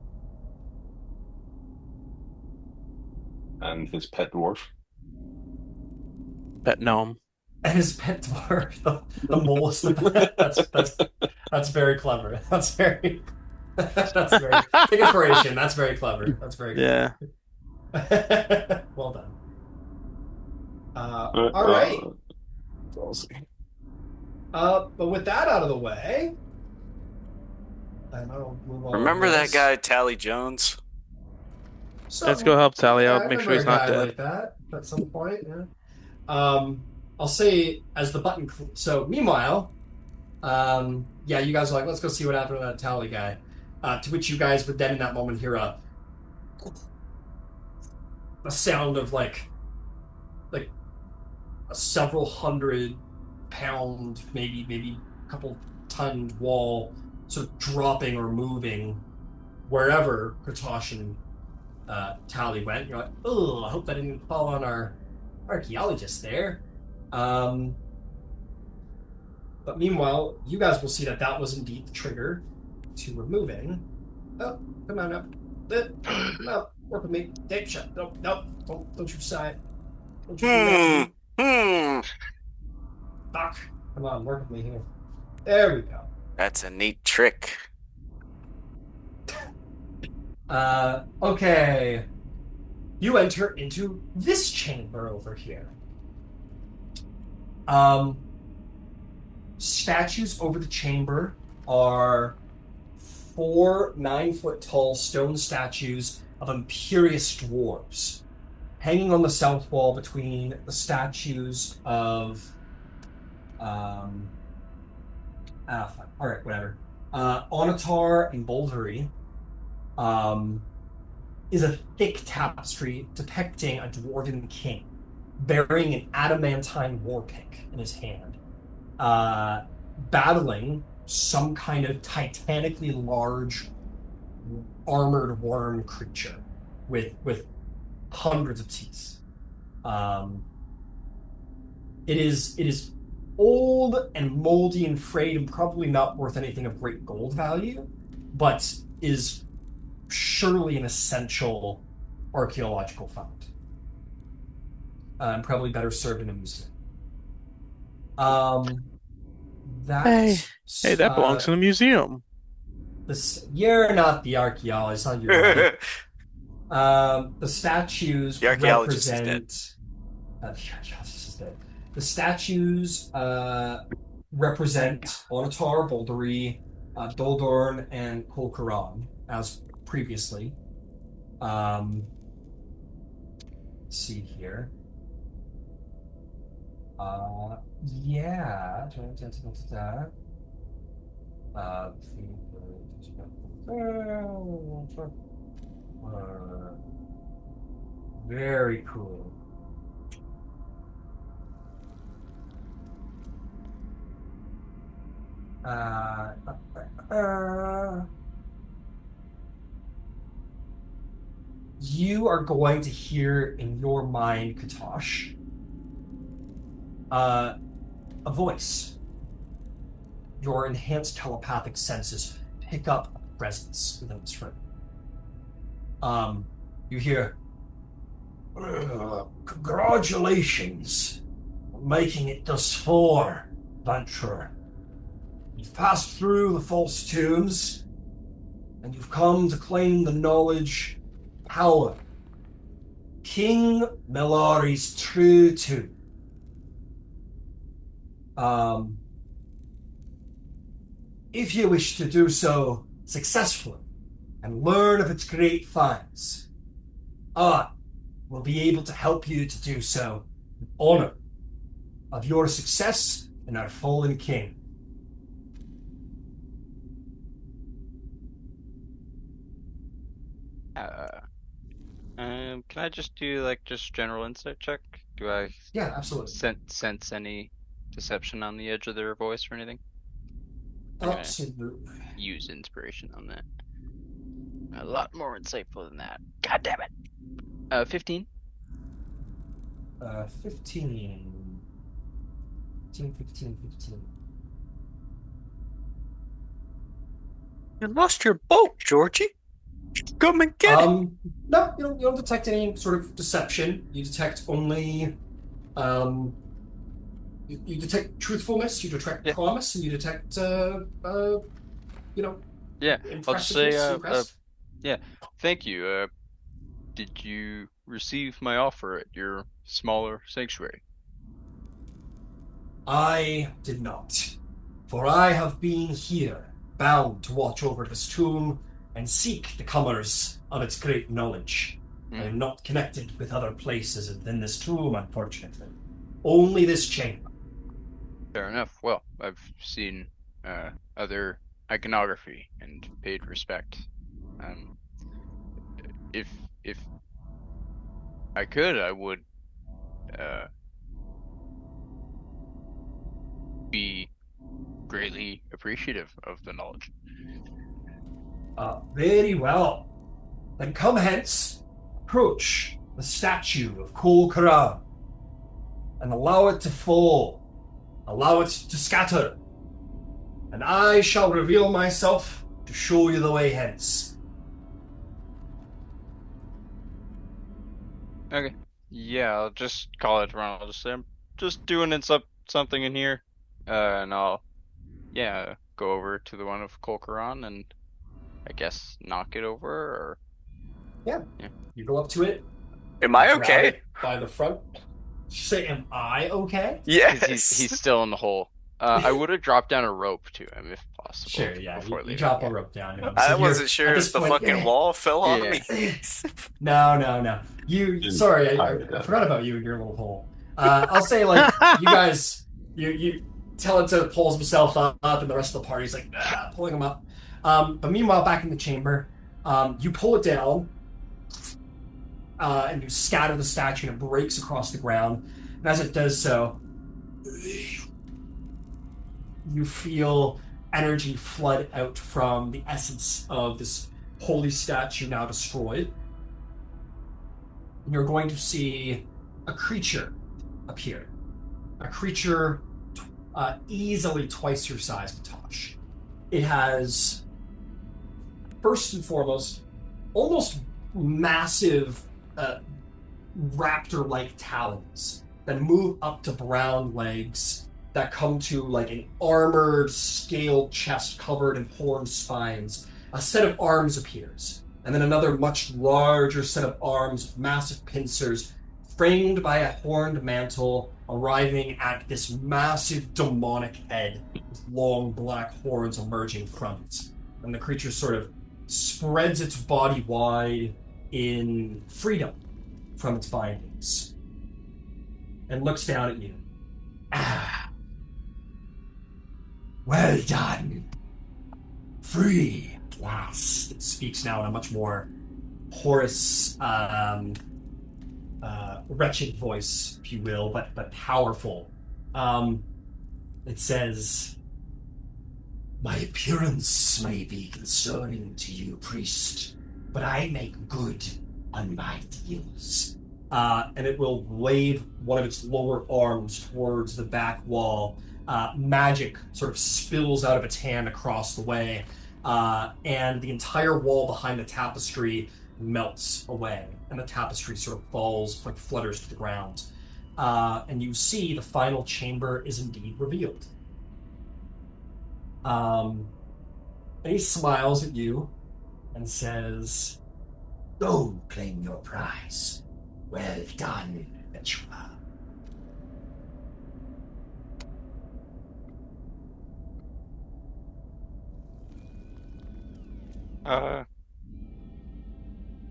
And his pet dwarf. Pet gnome. And his pet dwarf, the mole is the pet. That's very clever. That's very take inspiration. That's very clever. That's very Yeah. clever. Well done. All right. I'll see. But with that out of the way, I don't move on. Remember that this. guy, Tally Jones? Let's go help Tally Yeah, out. I Make sure remember he's a not guy dead. like that at some point. Yeah. I'll say as the button. So meanwhile, yeah, you guys are like, let's go see what happened to that Tally guy. To which you guys would then in that moment hear a sound of like a several hundred pound, maybe a couple ton wall sort of dropping or moving wherever Kutash and Tally went. You're like, oh, I hope that didn't fall on our archaeologist there. But meanwhile, you guys will see that that was indeed the trigger to removing. Oh, come on up. No, work with me. Dave, shut. No, don't you side. Don't you do that to me. Fuck. Come on, work with me here. There we go. That's a neat trick. Okay. You enter into this chamber over here. Statues over the chamber are 4 9-foot tall stone statues of imperious dwarves. Hanging on the south wall between the statues of fuck. All right, whatever. Onatar and Bolvery is a thick tapestry depicting a dwarven king bearing an adamantine warpick in his hand, battling some kind of titanically large armored worm creature with hundreds of teeth. It is old and moldy and frayed and probably not worth anything of great gold value, but is surely an essential archaeological find. And probably better served in a museum. That Hey, that belongs in a museum. you're not the archaeologist, on your right. The statues The archaeologist is dead. represent. The archaeologist is dead. The statues represent Onatar, Bouldery, Doldorn, and Kolkaran, as previously. Let's see here. Yeah. Very cool. You are going to hear in your mind, Kutash, a voice. Your enhanced telepathic senses pick up a presence within this room. You hear, congratulations on making it thus far, adventurer. You've passed through the false tombs, and you've come to claim the knowledge, power. King Melari's true tomb. If you wish to do so successfully and learn of its great finds, I will be able to help you to do so in honor of your success and our fallen king. Can I just do like just general insight check? Do I Yeah, absolutely. sense any deception on the edge of their voice or anything? I'm gonna Absolutely. use inspiration on that. A lot more insightful than that. God damn it. 15. 15. 15. You lost your boat, Georgie. Come and get it. No, you don't detect any sort of deception. You detect only, you detect truthfulness, you detect promise, and you detect, Yeah, I'll just say, impressiveness. yeah, thank you. Did you receive my offer at your smaller sanctuary? I did not, for I have been here, bound to watch over this tomb and seek the comers of its great knowledge. I am not connected with other places within this tomb, unfortunately. Only this chamber. Fair enough. Well, I've seen other iconography and paid respect. If I could, I would be greatly appreciative of the knowledge. Very well. Then come hence, approach the statue of Kul Karan, and allow it to fall, allow it to scatter, and I shall reveal myself to show you the way hence. Okay. Yeah, I'll just call it around. I'll just say I'm just doing something in here, and I'll go over to the one of Kolkaran and I guess knock it over or Yeah. You go up to it. Am I grab okay? it by the front. Say, am I okay? Yes. He's still in the hole. I would have dropped down a rope to him if possible. Sure, yeah. Before You drop a rope down to him. I So wasn't sure at if this the point, fucking wall fell on Yeah. me. No. Sorry, I forgot about you in your little hole. I'll say, like, you guys, you tell it to pull himself up, and the rest of the party's like pulling him up. But meanwhile, back in the chamber, you pull it down, and you scatter the statue, and it breaks across the ground. And as it does so, you feel energy flood out from the essence of this holy statue now destroyed. And you're going to see a creature appear. a creature easily twice your size, Kutash. It has, first and foremost, almost massive raptor-like talons that move up to brown legs that come to like an armored, scaled chest covered in horned spines. A set of arms appears, and then another much larger set of arms with massive pincers, framed by a horned mantle, arriving at this massive demonic head with long black horns emerging from it. And the creature sort of spreads its body wide in freedom from its bindings and looks down at you. Ah, well done. Free at last. It speaks now in a much more hoarse, wretched voice, if you will, but powerful. It says, "My appearance may be concerning to you, priest, but I make good on my deals." And it will wave one of its lower arms towards the back wall. Magic sort of spills out of its hand across the way, and the entire wall behind the tapestry melts away, and the tapestry sort of falls, like flutters to the ground. And you see the final chamber is indeed revealed. And he smiles at you and says, "Go claim your prize. Well done, adventurer."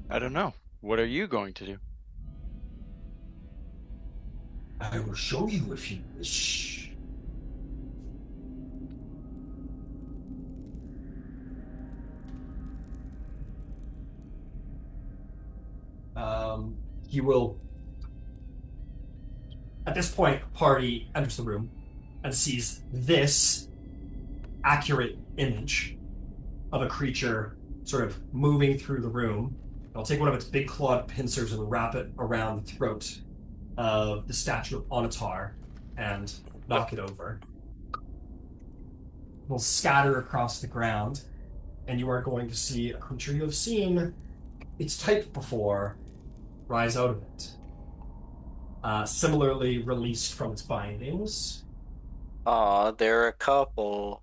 I don't know. What are you going to do? I will show you if you wish. He will. At this point, party enters the room and sees this accurate image of a creature sort of moving through the room. It'll take one of its big clawed pincers and wrap it around the throat of the statue of Onatar and knock it over. It'll scatter across the ground, and you are going to see a creature you have seen its type before rise out of it. Similarly released from its bindings. Aw, they're a couple.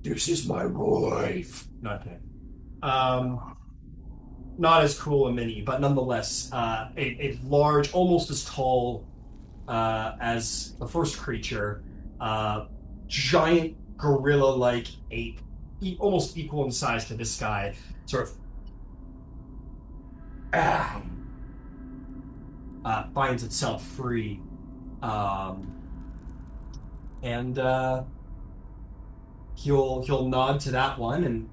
"This is my wife." Not kidding. Not as cool a mini, but nonetheless, a large, almost as tall as the first creature, giant gorilla-like ape, almost equal in size to this guy, sort of finds itself free, and he'll nod to that one and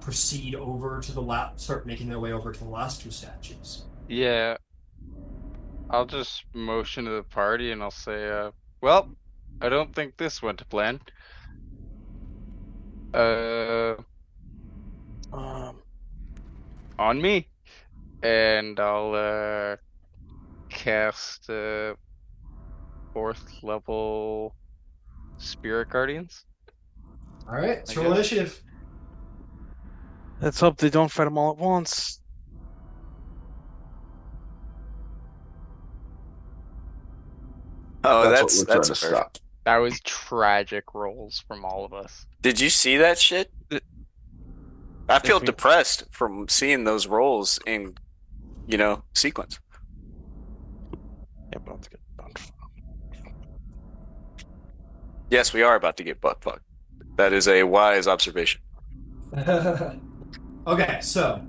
proceed over to the start making their way over to the last two statues. Yeah, I'll just motion to the party and I'll say, well, I don't think this went to plan. On me. And I'll cast 4th level Spirit Guardians. All right, let's I roll guess. initiative. Let's hope they don't fight them all at once. Oh, That's what we're trying that's to perfect. stop. That was tragic rolls from all of us. Did you see that shit? I feel me- depressed from seeing those rolls in, sequence. Yeah, but let's get butt fucked. Yes, we are about to get butt fucked. That is a wise observation. Okay, so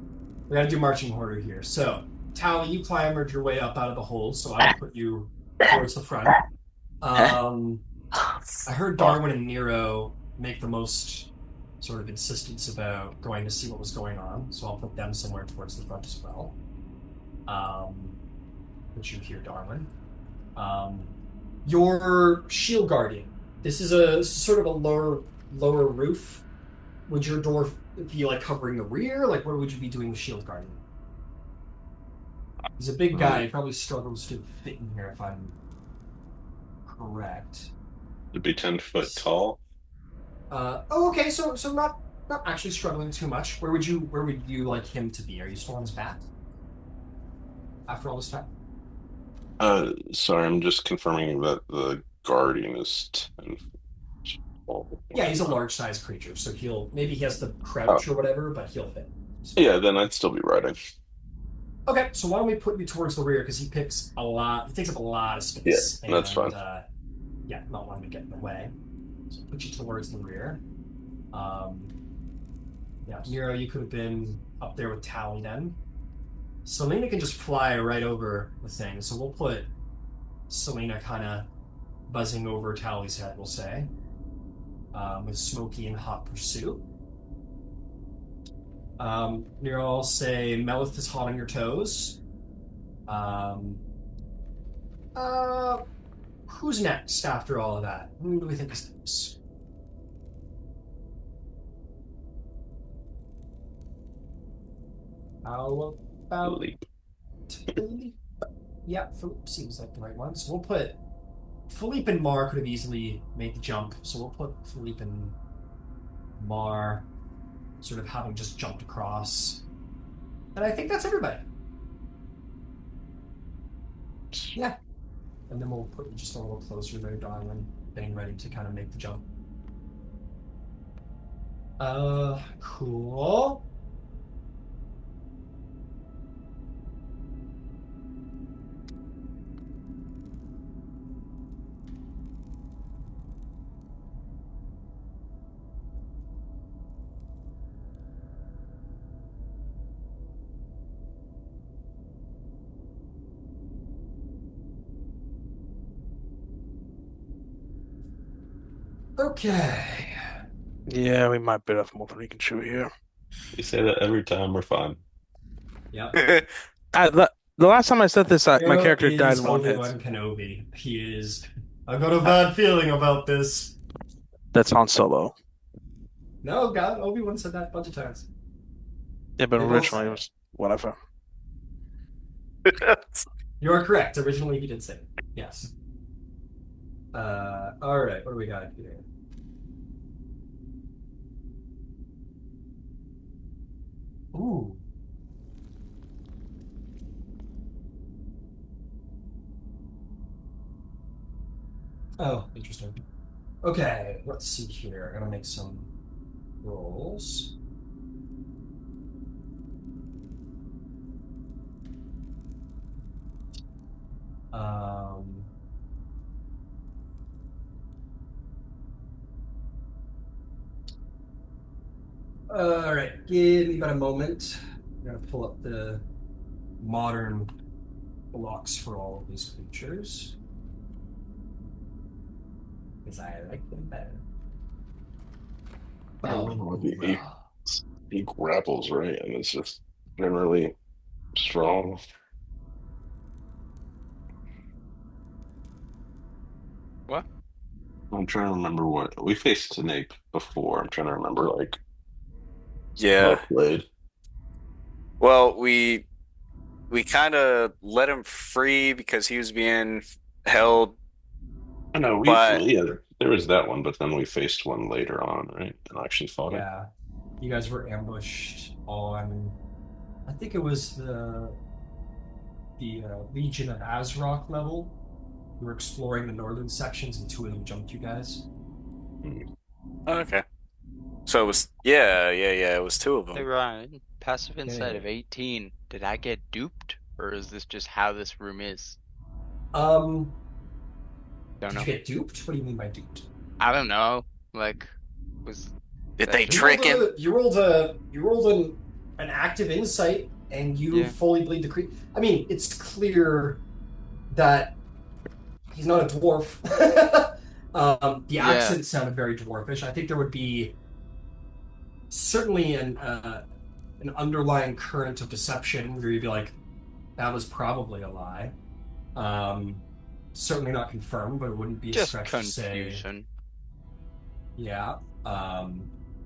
we gotta do marching order here. So, Tally, you clambered your way up out of the hole, so I will put you towards the front. I heard Darwin and Nero make the most sort of insistence about going to see what was going on, so I'll put them somewhere towards the front as well. Put you here, Darwin. Your shield guardian. This is a sort of a lower roof. Would your door be like covering the rear? Like, where would you be doing the shield guardian? He's a big guy. He probably struggles to fit in here if I'm correct. To be 10 foot tall. Okay. So not actually struggling too much. Where would you like him to be? Are you still on his back after all this time? Sorry, I'm just confirming that the guardian is 10 feet tall. Yeah, he's a large sized creature, so maybe he has to Oh, crouch or whatever, but he'll fit. yeah, then I'd still be riding. Okay, so why don't we put you towards the rear because he takes up a lot of Yeah, space, that's and fine. yeah, not wanting to get in the way. So put you towards the rear. Yeah, Nero, you could have been up there with Tally then. Selena can just fly right over the thing, so we'll put Selena kind of buzzing over Tally's head, we'll say, with Smokey in hot pursuit. Nero, I'll say Melith is hot on your toes. Um, who's next after all of that? Who do we think is next? How about Leap. Philippe? Yeah, Philippe seems like the right one. So we'll put Philippe and Mar could have easily made the jump. So we'll put Philippe and Mar sort of having just jumped across. And I think that's everybody. Yeah. And then we'll put you just a little closer there, darling, getting ready to kind of make the jump. Cool. Okay. Yeah, we might bit off more than we can chew here. You say that every time we're fine. Yep. The last time I said this, my Nero character died is in one hit. Obi-Wan Kenobi. He is. I've got a bad feeling about this. That's Han Solo. No, God, Obi-Wan said that a bunch of times. Yeah, but They both originally said it was whatever. You are correct. Originally, he did say it. Yes. All right. What do we got here? Ooh. Oh, interesting. Okay, let's see here. I'm gonna make some rolls. Um. All right, give me about a moment. I'm gonna pull up the modern blocks for all of these creatures because I like them better. Oh, he grapples, right? And it's just generally strong. What? I'm trying to remember what we faced Snape before. I'm trying to remember like how Yeah. it played. Well, we kind of let him free because he was being held, I know but there was that one, but then we faced one later on, right? And actually fought it. Yeah, you guys were ambushed on. I think it was the Legion of Azrock level. We were exploring the northern sections, and two of them jumped you guys. okay. So it was yeah, it was two of Hey them. Ryan, passive insight Yeah. of 18. Did I get duped, or is this just how this room is? Don't Don't Did know. you get duped? What do you mean by duped? I don't know. Like, was Did that they just- trick him? You rolled an active insight, and you Yeah. fully believe the creature. I mean, it's clear that he's not a dwarf. The accent sounded very dwarfish. I think there would be certainly an underlying current of deception where you'd be like, that was probably a lie. Certainly not confirmed, but it wouldn't be a just stretch to say. confusion? Yeah.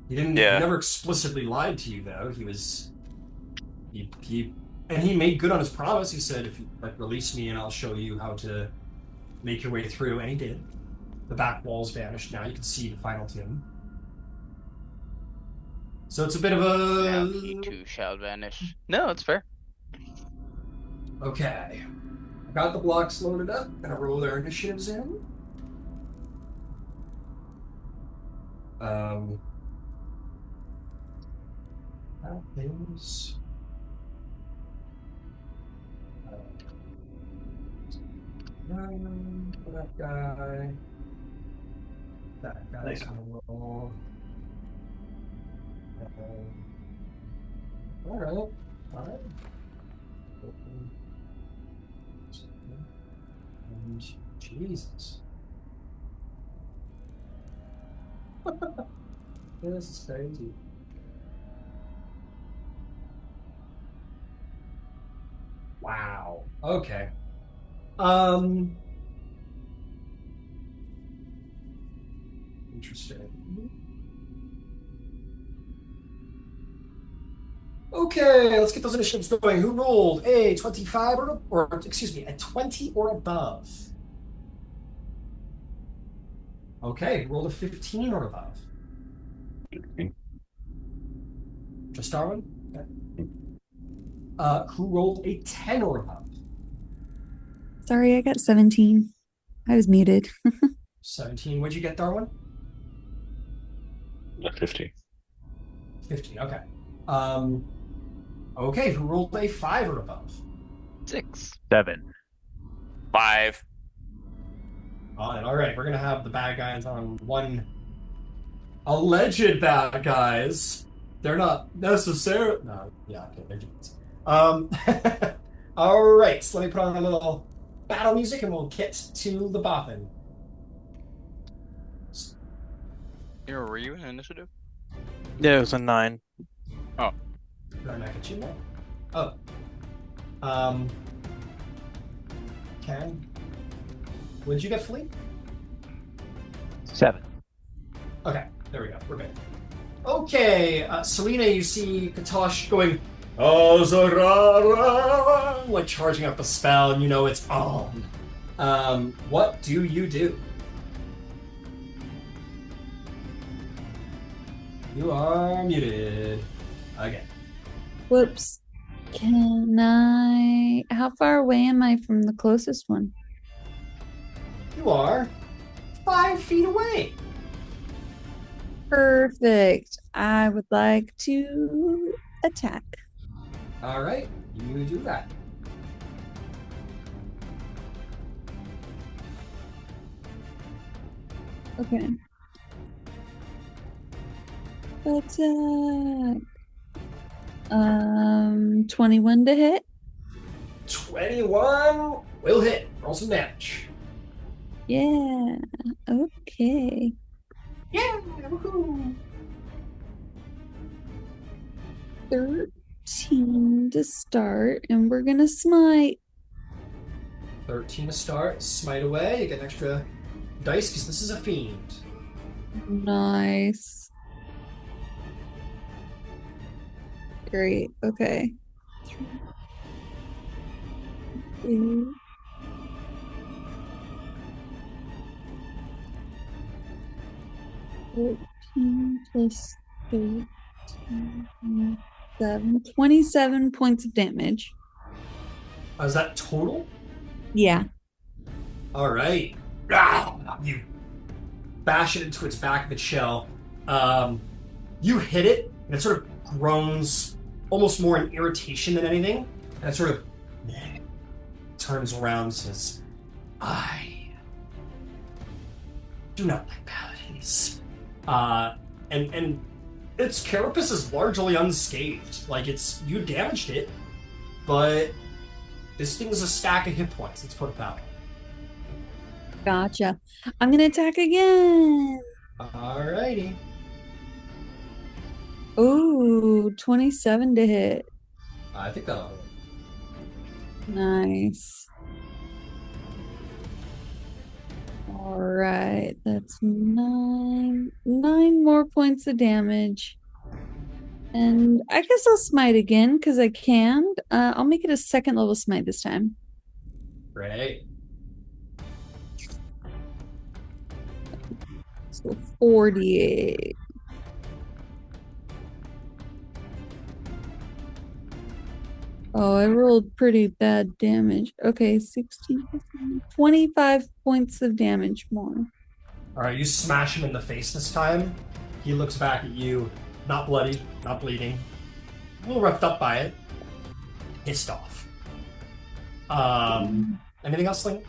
He didn't. Yeah. He never explicitly lied to you, though. He made good on his promise. He said, "If you release me, and I'll show you how to make your way through, and he did. The back walls vanished. Now you can see the final tomb. So it's a bit of Now a... he too shall vanish. No, it's fair. Okay. Got the blocks loaded up. Gonna roll their initiatives in. That is... that guy. That guy's gonna roll. Alright. Alright. And Jesus. This is crazy. Wow. Okay. Interesting. Okay, let's get those initiatives going. Who rolled a 25 or excuse me, a 20 or above? Okay, who rolled a 15 or above? Just Darwin? Okay. Who rolled a 10 or above? Sorry, I got 17. I was muted. 17. What'd you get, Darwin? 50. 15, okay. Okay, who rolled a 5 or above? 6. 7. 5. All right, we're gonna have the bad guys on one. Alleged bad guys. They're not necessarily. No, yeah, okay, they're demons. All right, so let me put on a little battle music and we'll get to the bopping. Were you in initiative? Yeah, it was a 9. Oh. Did I make a chin? Oh. Okay. What did you get, Fleet? 7. Okay, there we go. We're good. Okay, Selena, you see Kutash going, oh, Zorara, like charging up a spell, and you know it's on. What do you do? You are muted. Again. Whoops. How far away am I from the closest one? You are 5 feet away. Perfect. I would like to attack. All right, you do that. Okay. Attack. 21 to hit. 21 will hit. Roll some damage. Yeah. Okay. Yeah. Woohoo. 13 to start, and we're gonna smite. 13 to start. Smite away. You get an extra dice because this is a fiend. Nice. Great. Okay. 3, 14 plus 13, 27 points of damage. Is that total? Yeah. All right. You bash it into its back of its shell. You hit it, and it sort of groans, almost more in irritation than anything. And it sort of turns around and says, I do not like paladins. And its carapace is largely unscathed. Like, you damaged it, but this thing's a stack of hit points. Let's put it that way. Gotcha. I'm gonna attack again. Alrighty. Ooh, 27 to hit. I think that'll work. Nice. All right, that's 9 more points of damage. And I guess I'll smite again because I can. I'll make it a second level smite this time. Great. So 48. Oh, I rolled pretty bad damage. Okay, 16, 25 points of damage more. All right, you smash him in the face this time. He looks back at you, not bloody, not bleeding, a little roughed up by it, pissed off. Anything else, Sling?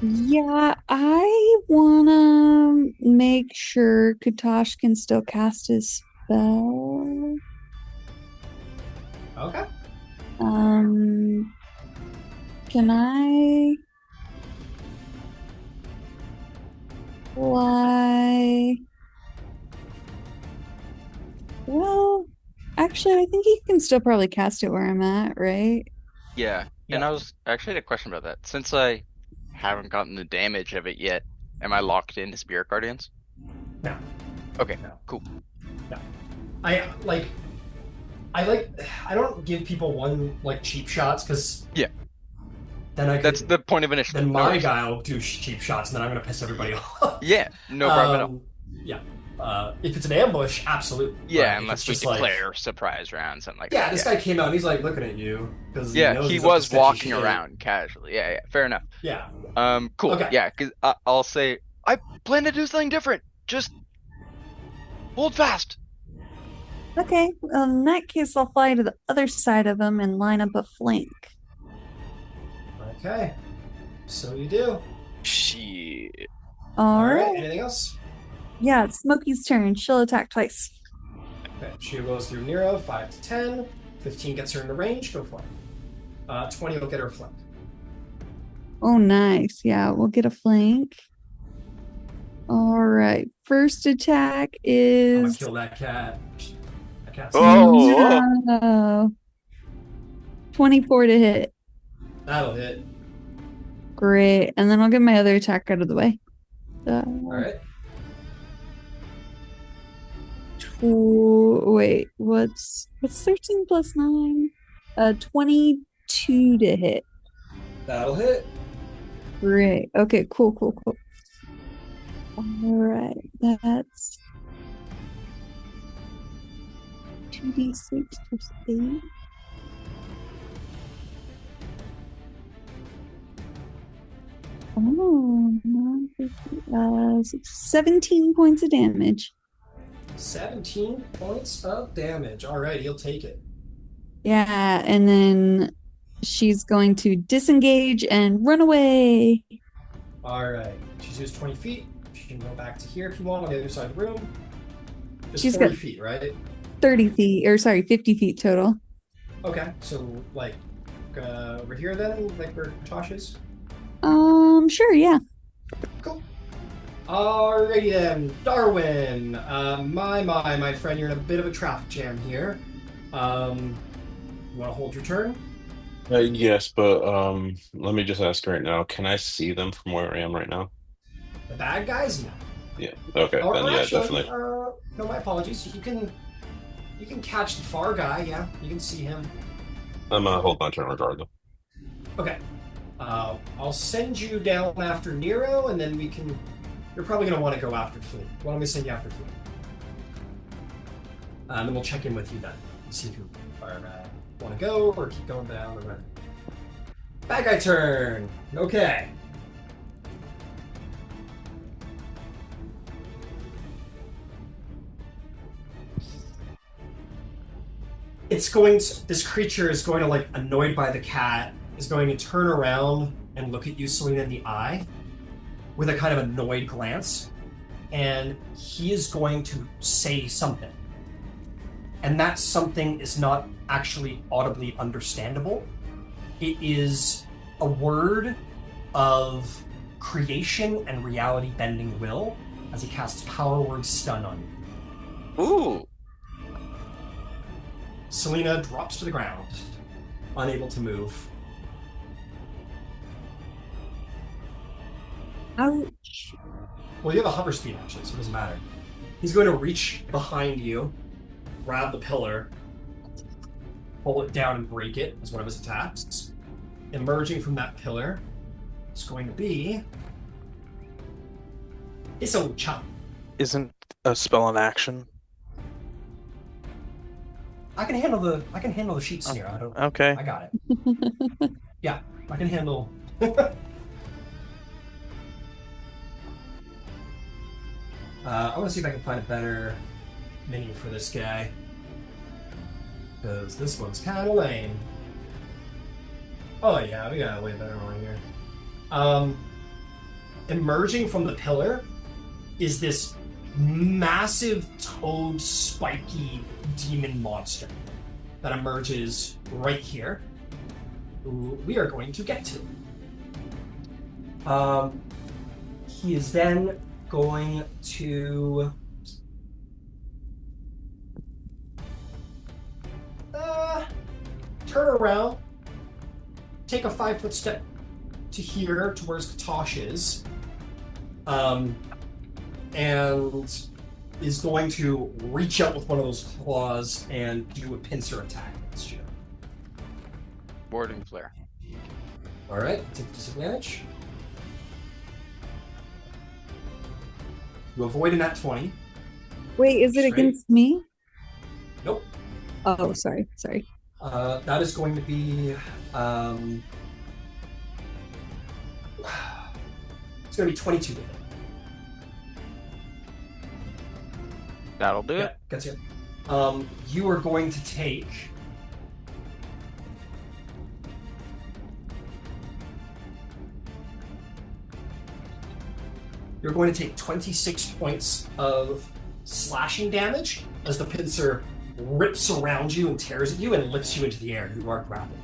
Yeah, I wanna make sure Kutash can still cast his spell. Okay. Can I fly? Well, actually, I think he can still probably cast it where I'm at, right? Yeah. And Yeah. I was actually had a question about that. Since I haven't gotten the damage of it yet, am I locked into Spirit Guardians? No. Okay, No. cool. No. I don't give people one like cheap shots because Yeah. then I could That's the point of initiative. then No my worries. guy will do cheap shots and then I'm gonna piss everybody off. Yeah, no problem at all. Yeah. If it's an ambush, absolutely. Yeah, But if unless it's we just like, declare surprise round, something like yeah, that. this Yeah. guy came out and he's like looking at you because he Yeah, knows he he's up to was sketchy walking shit. around casually. Yeah, fair enough. Yeah. Cool. Okay. Yeah, because I'll say I plan to do something different. Just hold fast. Okay, well, in that case, I'll fly to the other side of him and line up a flank. Okay. So you do. Shit. All right. Anything else? Yeah, it's Smokey's turn. She'll attack twice. Okay. She goes through Nero, 5 to 10. 15 gets her into range. Go for it. 20 will get her a flank. Oh, nice. Yeah, we'll get a flank. All right. First attack I'm gonna is. kill that cat. That cat's No. 24 to hit. That'll hit. Great. And then I'll get my other attack out of the way. All right. Wait, what's 13 plus 9? 22 to hit. That'll hit. Great. Okay, cool. All right, that's 2d6 plus 8. Oh, 17 points of damage. 17 points of damage. All right, he'll take it. Yeah, and then she's going to disengage and run away. All right. She's used 20 feet. She can go back to here if you want on the other side of the room. It's She's 40 got- feet, right? 30 feet, or sorry, 50 feet total. Okay, so like over here then, like where Tosh is? Sure, yeah. Cool. Alrighty then, Darwin. My friend, you're in a bit of a traffic jam here. You want to hold your turn? Yes, but let me just ask right now, can I see them from where I am right now? The bad guys? No. Yeah. Okay, Or, then or yeah, actually, definitely. no, my apologies. You can catch the far guy. Yeah, you can see him. I'm gonna hold my turn regardless. Okay. I'll send you down after Nero, and then we can. You're probably going to want to go after Fleet. Why don't we send you after Fleet? And then we'll check in with you then. See if you want to go or keep going down or whatever. Bad guy turn. Okay. This creature is going to, like, annoyed by the cat, is going to turn around and look at you, Selena, in the eye with a kind of annoyed glance, and he is going to say something. And that something is not actually audibly understandable. It is a word of creation and reality bending will as he casts Power Word Stun on you. Ooh. Selena drops to the ground, unable to move. Ouch. Well, you have a hover speed, actually, so it doesn't matter. He's going to reach behind you, grab the pillar, pull it down and break it as one of his attacks. Emerging from that pillar is going to be It's a chop. Isn't a spell an action? I can handle the sheets here. Okay. I got it. Yeah, I can handle. I want to see if I can find a better menu for this guy, because this one's kind of lame. Oh yeah, we got a way better one here. Emerging from the pillar is this massive toad spiky demon monster that emerges right here, who we are going to get to. He is then going to turn around, take a 5-foot step to here, to where Kutash is, and is going to reach out with one of those claws and do a pincer attack against you. Warding flare. All right, take disadvantage. You avoid a nat 20. Wait, is it Straight. against me? Nope. Oh, sorry. That is going to be it's going to be 22 to hit. That'll do Yeah, it. gets you. You are going to take You're going to take 26 points of slashing damage as the pincer rips around you and tears at you and lifts you into the air. You are grappled.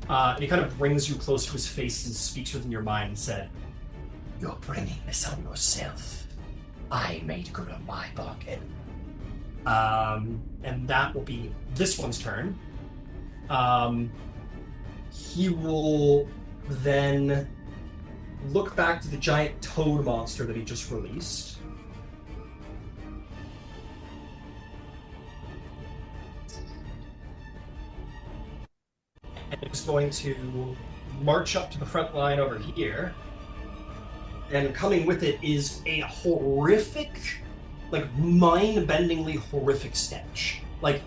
And he kind of brings you close to his face and speaks within your mind and said, "You're bringing this on yourself. I made good on my bargain." And that will be this one's turn. He will then look back to the giant toad monster that he just released. And he's going to march up to the front line over here. And coming with it is a horrific, like mind-bendingly horrific stench. Like,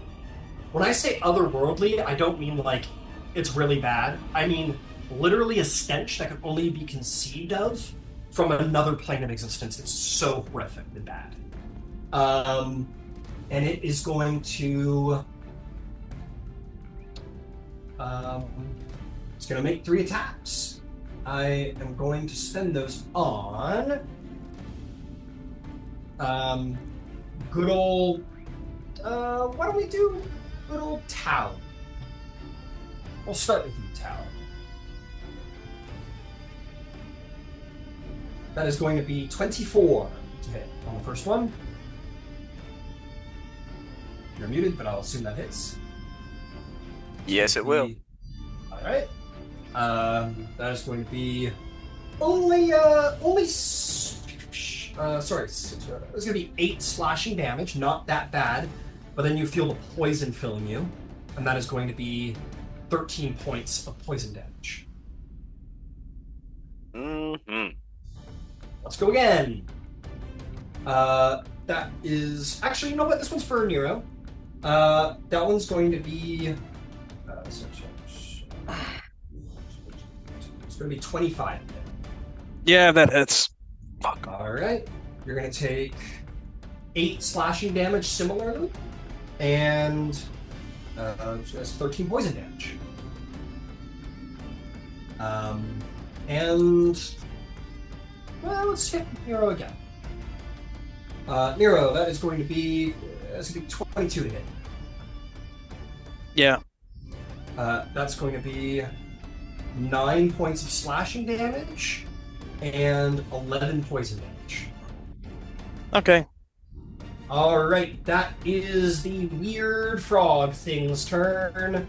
when I say otherworldly, I don't mean like it's really bad. I mean literally a stench that could only be conceived of from another plane of existence. It's so horrific and bad. And it is going to it's going to make 3 attacks. I am going to spend those on good old why don't we do good old Tal? We'll start with you, Tal. That is going to be 24 to hit on the first one. You're muted, but I'll assume that hits. Yes, it will. All right. That is going to be only sorry, it's going to be 8 slashing damage, not that bad, but then you feel the poison filling you, and that is going to be 13 points of poison damage. Mm-hmm. Let's go again. That is actually, you know what? This one's for Nero. That one's going to be. It's going to be 25. Yeah, that hits. Fuck. All right. You're going to take 8 slashing damage similarly, and so that's 13 poison damage. And well, let's hit Nero again. Nero, that's going to be 22 to hit. Yeah. That's going to be 9 points of slashing damage and 11 poison damage. Okay. All right, that is the weird frog thing's turn,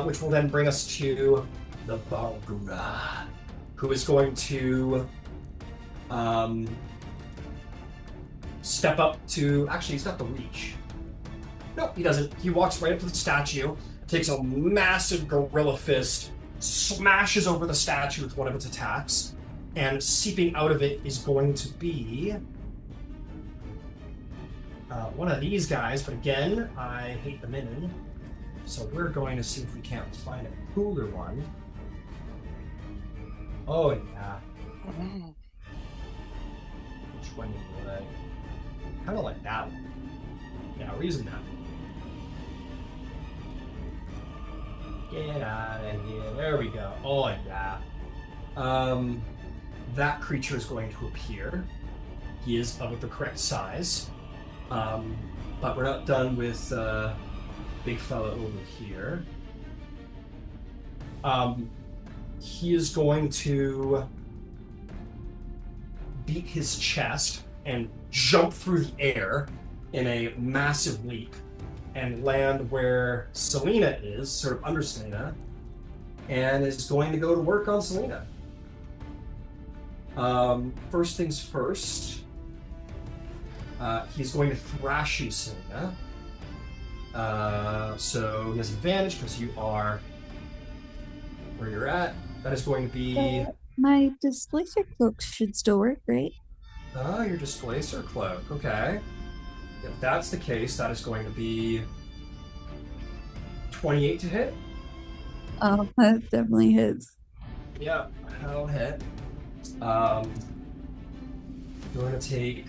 which will then bring us to the Balgura, who is going to step up to. Actually, he's got the reach. No, he doesn't. He walks right up to the statue, takes a massive gorilla fist, smashes over the statue with one of its attacks, and seeping out of it is going to be one of these guys, but again, I hate the minion. So we're going to see if we can't find a cooler one. Oh, yeah. Which one do you like? Kind of like that one. Yeah, we're using that one. Get out of here. There we go. Oh, yeah. That creature is going to appear. He is of the correct size. But we're not done with big fella over here. He is going to beat his chest and jump through the air in a massive leap and land where Selena is, sort of under Selena, and is going to go to work on Selena. First things first, he's going to thrash you, Selena. So he has advantage because you are where you're at. That is going to be... My displacer cloak should still work, right? Your displacer cloak. Okay. If that's the case, that is going to be 28 to hit. Oh, that definitely hits. Yeah, that'll hit. You're going to take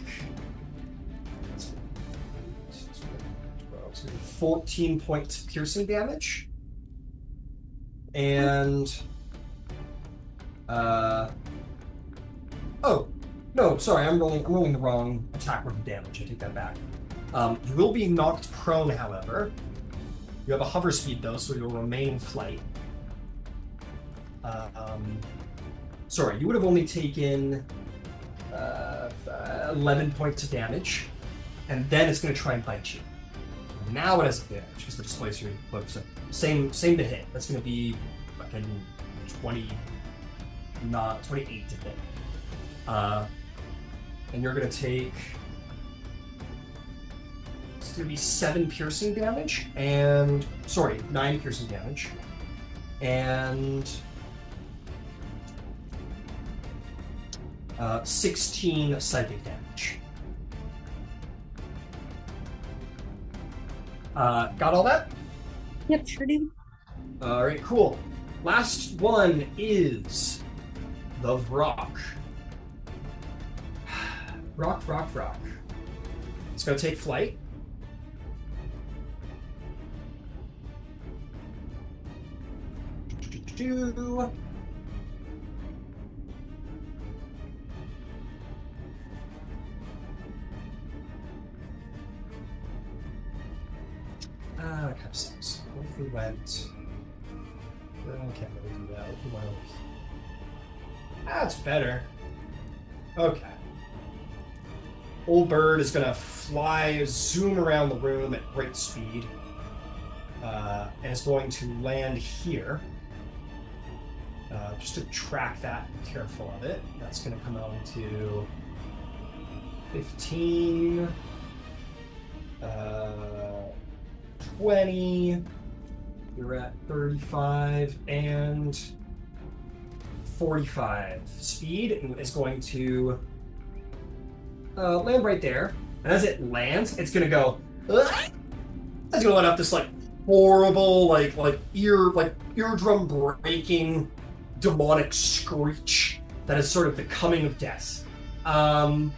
14 points of piercing damage. And oh, no, sorry, I'm rolling the wrong attack worth of damage. I take that back. You will be knocked prone, however. You have a hover speed though, so you'll remain in flight. Sorry, you would have only taken 11 points of damage, and then it's going to try and bite you. Now it has advantage because the displacer looks same to hit. That's going to be fucking 28 to hit. And you're going to take. It's going to be 7 piercing damage and 9 piercing damage, and 16 psychic damage. Got all that? Yep, sure do. All right, cool. Last one is the Rock. Rock. It's going to take flight. That kind of sucks. What if we went... I can't really do that. What if we went... That's better. Okay. Old Bird is going to zoom around the room at great speed. And is going to land here. Just to track that, be careful of it. That's going to come out to 15... 20, you're at 35 and 45. Speed is going to land right there. And as it lands, it's going to go, it's going to let out this like horrible, like eardrum breaking demonic screech that is sort of the coming of death. And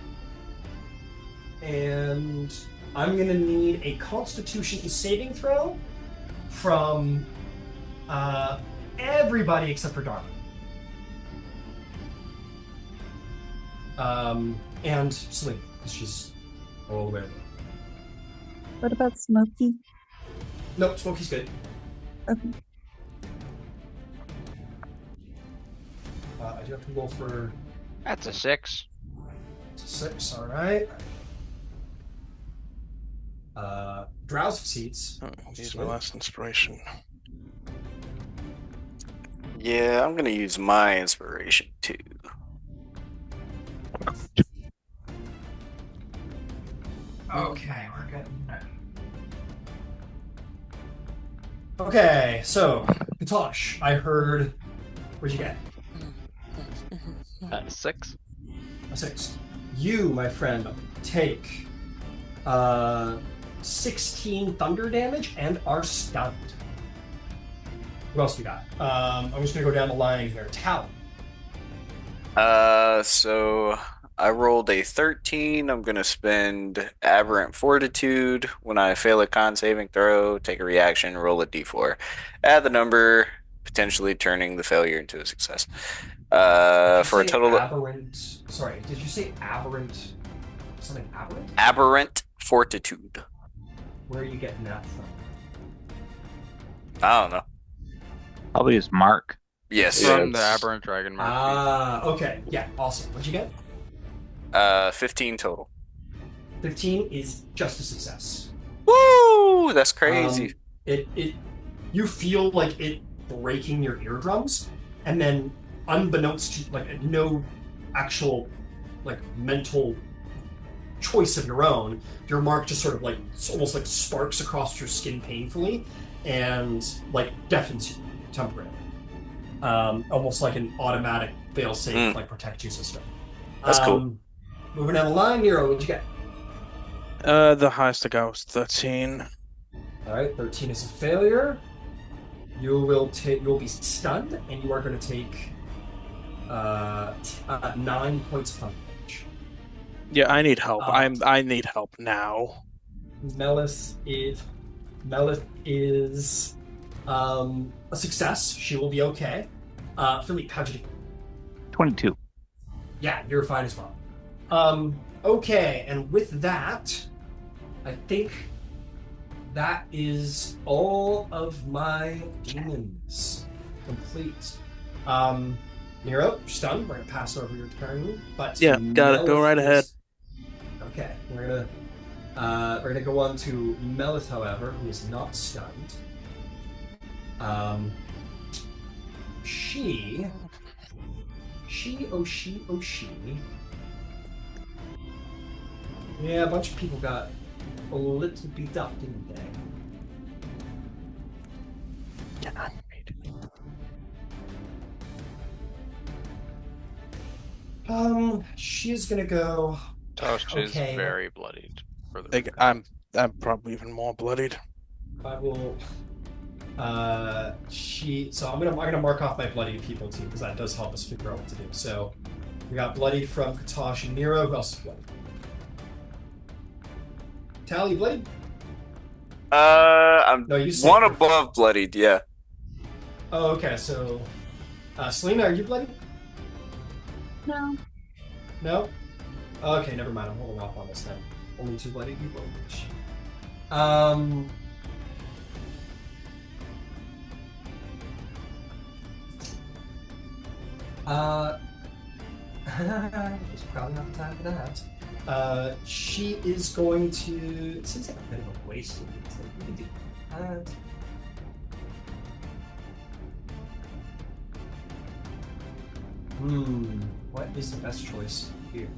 I'm going to need a Constitution saving throw from everybody except for Darwin. And Celine, because she's all the way over. What about Smokey? Nope, Smokey's good. Okay. I do have to roll for... That's a 6. It's a 6, all right. Drow succeeds. Use my last inspiration. Yeah, I'm gonna use my inspiration too. Okay, we're good. Okay, so Kutash, I heard. Where'd you get? 6. A 6. You, my friend, take 16 thunder damage and are stunned. What else we got? I'm just gonna go down the line here. Tal. So I rolled a 13. I'm gonna spend aberrant fortitude. When I fail a con saving throw, take a reaction, roll a d4. Add the number, potentially turning the failure into a success. For a total aberrant. Sorry, did you say aberrant? Something aberrant? aberrant fortitude. Where are you getting that from? I don't know. Probably his mark. Yes. Yeah, From the it's- Aberrant Dragon Mark. Okay. Yeah, awesome. What'd you get? 15 total. 15 is just a success. Woo! That's crazy. You feel like it breaking your eardrums, and then unbeknownst to like no actual like mental choice of your own, your mark just sort of like almost like sparks across your skin painfully, and like deafens you temporarily. Almost like an automatic fail-safe like protect you system. That's cool. Moving down the line, Nero, what'd you get? The highest I got was 13. All right, 13 is a failure. You'll be stunned, and you are going to take 9 points of damage. Yeah, I need help. I need help now. Melith is a success. She will be okay. Philippe, how'd you do? 22. Yeah, you're fine as well. Okay, and with that, I think that is all of my demons complete. Nero, stunned. We're gonna pass over your turn, but Yeah, got it. Go right ahead. Okay, we're gonna go on to Melith, however, who is not stunned. She. Yeah, a bunch of people got a little beat up, didn't they? Yeah. She's gonna go. Tosh is Okay. very bloodied. For the Like, I'm probably even more bloodied. I will. So I'm gonna mark off my bloody people too, because that does help us figure out what to do. So we got bloodied from Kutash and Nero. Who else is bloodied? Tal, you bloodied? I'm No, you said one you're- above bloodied, yeah. Oh, okay. So, Selena, are you bloodied? No. No? Okay, never mind. I'm holding off on this then. Only 2 bloody people. It's probably not the time for that. She is going to. It seems like a bit of a waste. We can do that. What is the best choice here?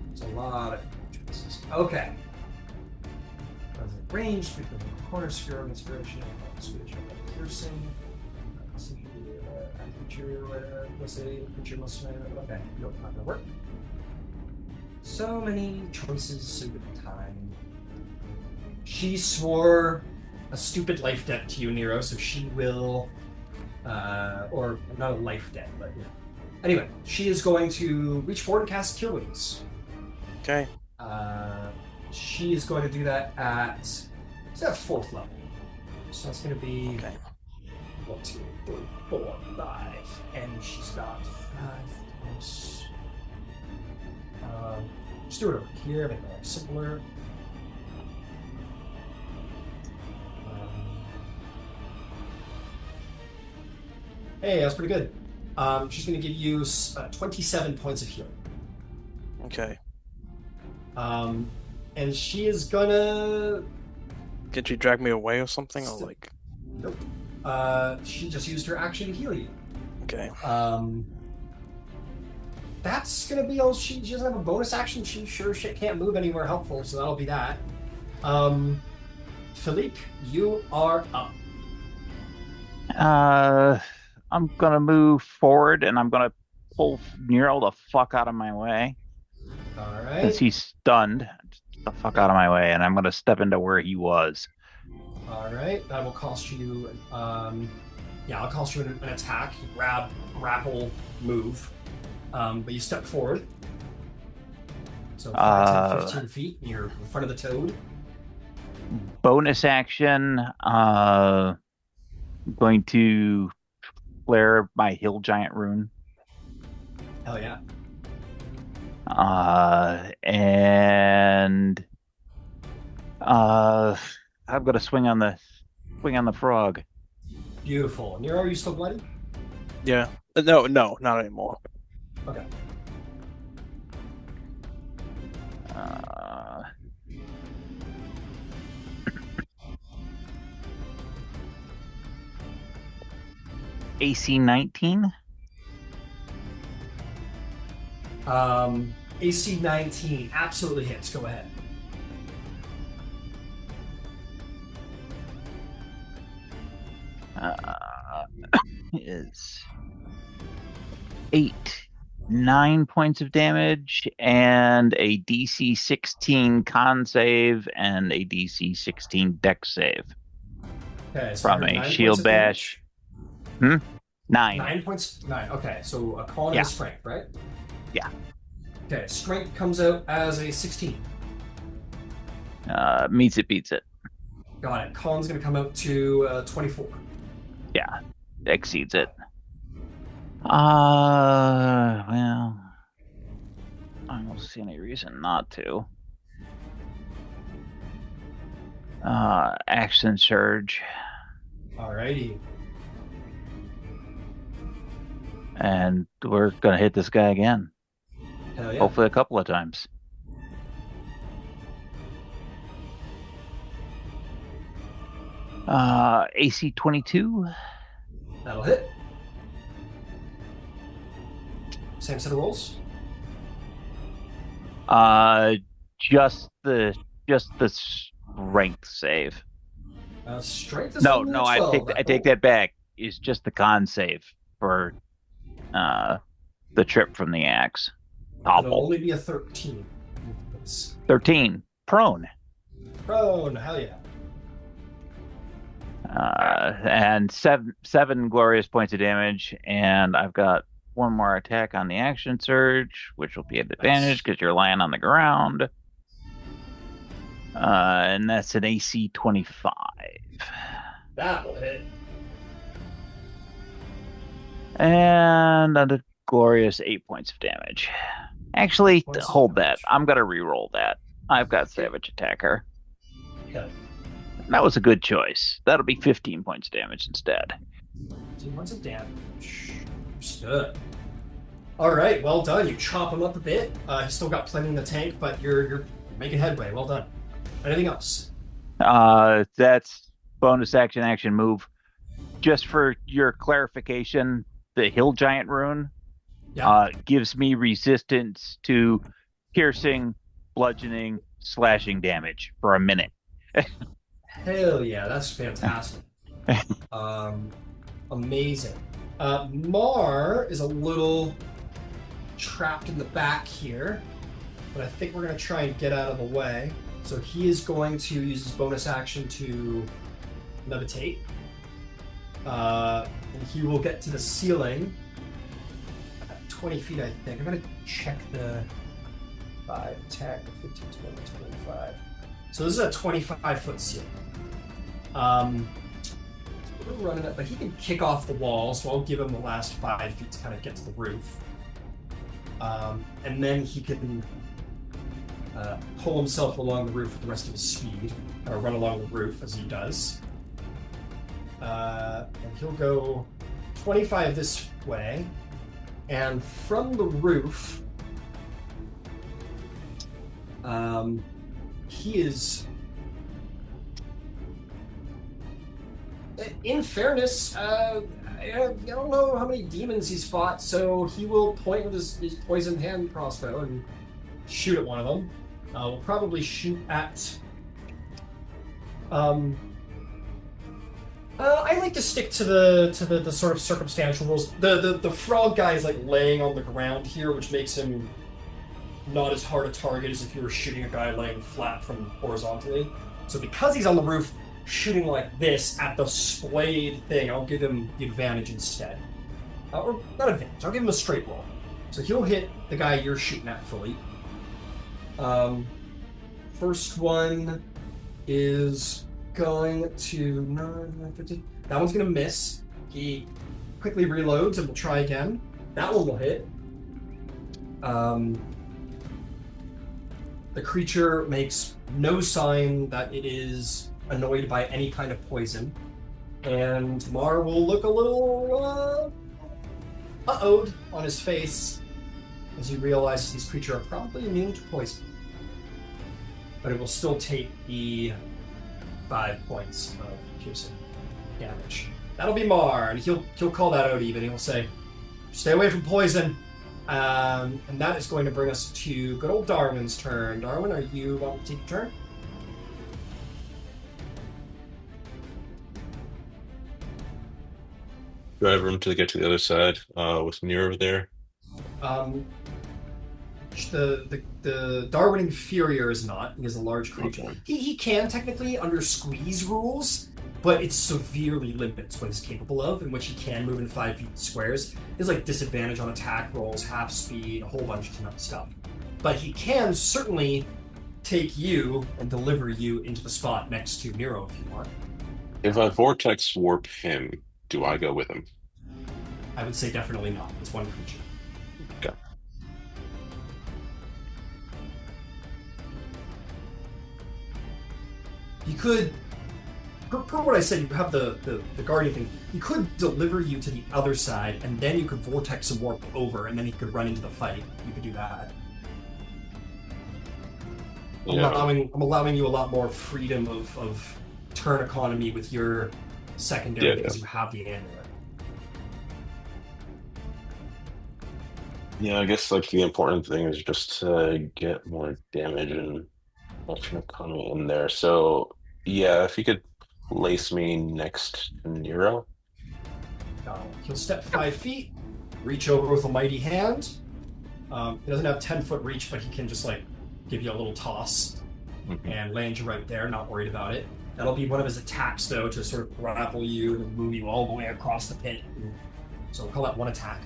There's a lot of choices. Okay. Range, frequent corner sphere, inspiration, piercing. Let's see. Creature, let's say creature must. Okay, nope, not gonna work. So many choices, so little time. She swore a stupid life debt to you, Nero, so she will. Or not a life debt, but yeah. Anyway, she is going to reach forward and cast Cure Wounds. Okay. She is going to do that at 4th level. So that's going to be 1, 2, 3, 4, 5, and she's got 5 plus. Just do it over here, make it more simpler. Hey, that's pretty good. She's going to give you 27 points of healing. Okay. And she is gonna. Could you drag me away or something? Or like. Nope. She just used her action to heal you. Okay. That's gonna be all. She doesn't have a bonus action. She sure shit can't move anywhere helpful, so that'll be that. Philippe, you are up. I'm gonna move forward and I'm gonna pull Nero the fuck out of my way All since right. he's stunned. Just the fuck out of my way, and I'm gonna step into where he was. All right. That will cost you. Yeah, I'll cost you an attack. You grapple, move. But you step forward. So 5, 10, 15 feet. And you're in front of the toad. Bonus action. Going to flare my hill giant rune. Hell yeah. And I'm gonna swing on the frog. Beautiful. Nero, are you still bloody? Yeah. No, not anymore. Okay. AC 19. AC 19 absolutely hits. Go ahead. Is 9 points of damage and a DC 16 con save and a DC 16 dex save Okay, so from you're a 9 points shield of bash. damage. 9. 9 points. 9. Okay, so a con Yeah. and a strength, right? Yeah. Okay, strength comes out as a 16. Meets it, beats it. Got it. Con's gonna come out to 24. Yeah, exceeds it. Well, I don't see any reason not to. Action surge, Alrighty. and we're gonna hit this guy again. Hell yeah. Hopefully a couple of times. AC 22. That'll hit. Same set of rolls. Just the strength save. Strength is No, only no, a 12. I take that back. It's just the con save for the trip from the axe. It'll Toppled. only be a 13. 13. Prone. Prone. Hell yeah. And seven glorious points of damage, and I've got one more attack on the action surge, which will be an advantage because you're lying on the ground. And that's an AC 25. That will hit. And a glorious 8 points of damage. Actually, Points of hold that. damage. I'm gonna re-roll that. I've got Savage Attacker. Hell That was a good choice. That'll be 15 points of damage instead. 15 points of damage. Understood. All right, well done. You chop him up a bit. He's still got plenty in the tank, but you're making headway. Well done. Anything else? That's bonus action move. Just for your clarification, the Hill Giant rune gives me resistance to piercing, bludgeoning, slashing damage for a minute. Hell yeah, that's fantastic. Amazing. Mar is a little trapped in the back here, but I think we're going to try and get out of the way. So he is going to use his bonus action to levitate. And he will get to the ceiling at 20 feet, I think. I'm going to check the 5, 10, 15, 20, 25. So this is a 25-foot ceiling. We're running it, but he can kick off the wall, so I'll give him the last 5 feet to kind of get to the roof. And then he can pull himself along the roof with the rest of his speed, or run along the roof as he does. And he'll go 25 this way, and from the roof, he is... In fairness, I don't know how many demons he's fought, so he will point with his poisoned hand crossbow and shoot at one of them. We'll probably shoot at... I like to stick to the sort of circumstantial rules. The frog guy is like laying on the ground here, which makes him not as hard a target as if you were shooting a guy laying flat from horizontally. So because he's on the roof shooting like this at the splayed thing, I'll give him the advantage instead. Or not advantage, I'll give him a straight roll. So he'll hit the guy you're shooting at fully. First one is going to 9, 15. That one's going to miss. He quickly reloads and will try again. That one will hit. The creature makes no sign that it is annoyed by any kind of poison. And Mar will look a little uh-oh'd on his face as he realizes these creatures are probably immune to poison. But it will still take the 5 points of piercing damage. That'll be Mar, and he'll call that out even. He'll say, "Stay away from poison." And that is going to bring us to good old Darwin's turn. Darwin, are you wanting to take your turn? Do I have room to get to the other side with Nero over there? The Darwin Inferior is not. He is a large creature. Okay. He can technically under squeeze rules, but it severely limits what he's capable of, in which he can move in 5 feet squares. He has like disadvantage on attack rolls, half speed, a whole bunch of stuff. But he can certainly take you and deliver you into the spot next to Nero if you want. If I vortex warp him, do I go with him? I would say definitely not. It's one creature. Okay. You could, per what I said, you have the guardian thing. You could deliver you to the other side, and then you could vortex and warp over, and then he could run into the fight. You could do that. Yeah. I'm allowing you a lot more freedom of turn economy with your secondary because you have the amulet. Yeah, I guess like the important thing is just to get more damage and action economy in there. So yeah, if you could place me next to Nero. He'll step 5 feet, reach over with a mighty hand. He doesn't have 10-foot reach, but he can just like give you a little toss and land you right there, not worried about it. That'll be one of his attacks, though, to sort of grapple you and move you all the way across the pit. So we'll call that one attack.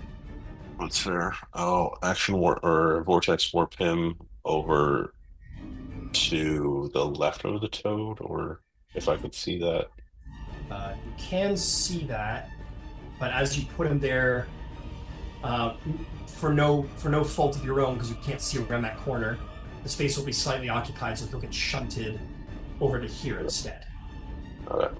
What's there? Oh, action warp or vortex warp him over to the left of the toad, or if I could see that. You can see that, but as you put him there, for no fault of your own, because you can't see around that corner, the space will be slightly occupied, so he'll get shunted over to here instead. Okay.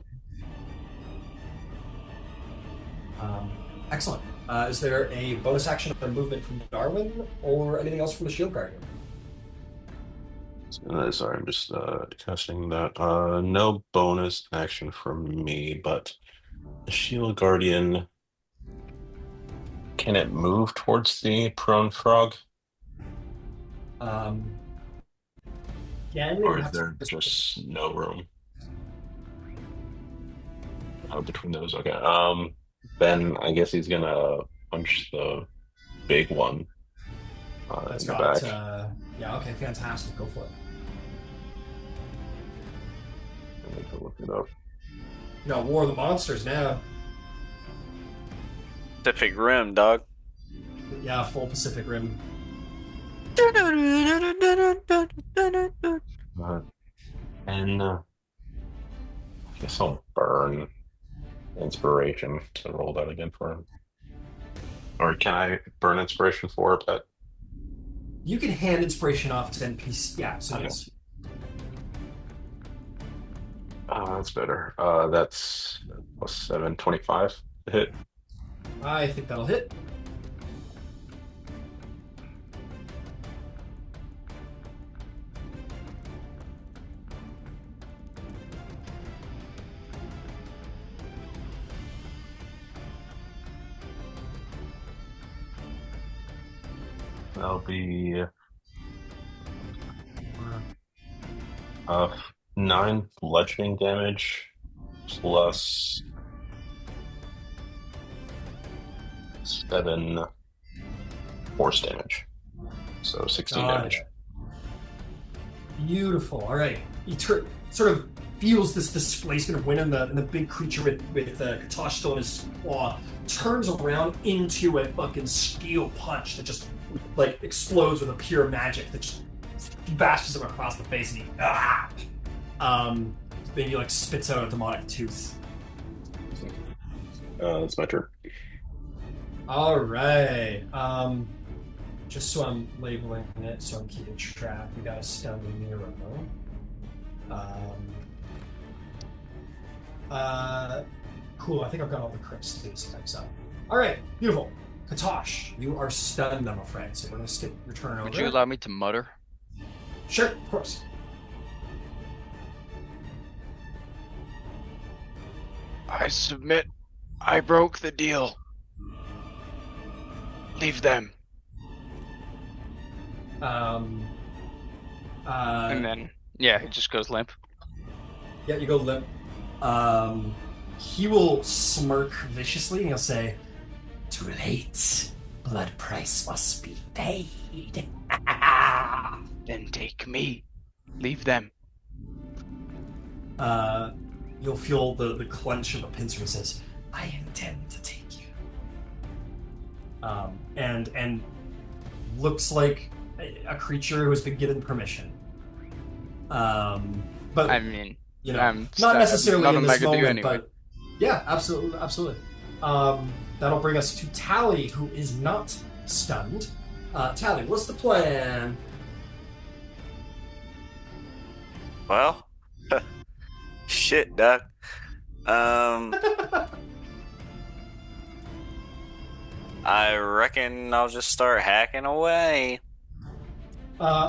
Excellent. Is there a bonus action or movement from Darwin, or anything else from the Shield Guardian? Sorry, I'm just casting that. No bonus action from me, but the Shield Guardian, can it move towards the prone frog? Or is there just no room? Oh, between those, okay. Then I guess he's gonna punch the big one That's in the got, back. yeah, okay, fantastic. Go for it. I need to look it up. You got War of the Monsters now. Pacific Rim, dog. Yeah, full Pacific Rim. And I guess I'll burn inspiration to roll that again for him. Or can I burn inspiration for a pet? You can hand inspiration off to NPC. Yeah, so Okay. yes. That's better. That's +7, 25 to hit. I think that'll hit. That'll be 9 bludgeoning damage plus 7 force damage. So 16 Got damage. it. Beautiful. All right. He sort of feels this displacement of wind, and the big creature with Kutash still in his claw turns around into a fucking steel punch that just like explodes with a pure magic that just bashes him across the face, and then he like spits out a demonic tooth. That's my turn. All right. Just so I'm labeling it, so I'm keeping track. We got a Astounding Nero. Cool. I think I've got all the crits to this next up. All right. Beautiful. Kutash, you are stunned, I'm afraid. So we're gonna skip your turn over. Would you allow me to mutter? Sure, of course. I submit. I broke the deal. Leave them. And then, yeah, he just goes limp. Yeah, you go limp. He will smirk viciously and he'll say, "Too late. Blood price must be paid." Then take me. Leave them. You'll feel the clench of a pincer that says, "I intend to take you." And looks like a creature who has been given permission. But I mean, you know, not necessarily not in a this mega do moment, anyway. but yeah, absolutely, absolutely. That'll bring us to Tally, who is not stunned. Tally, what's the plan? Well, shit, Doc. I reckon I'll just start hacking away.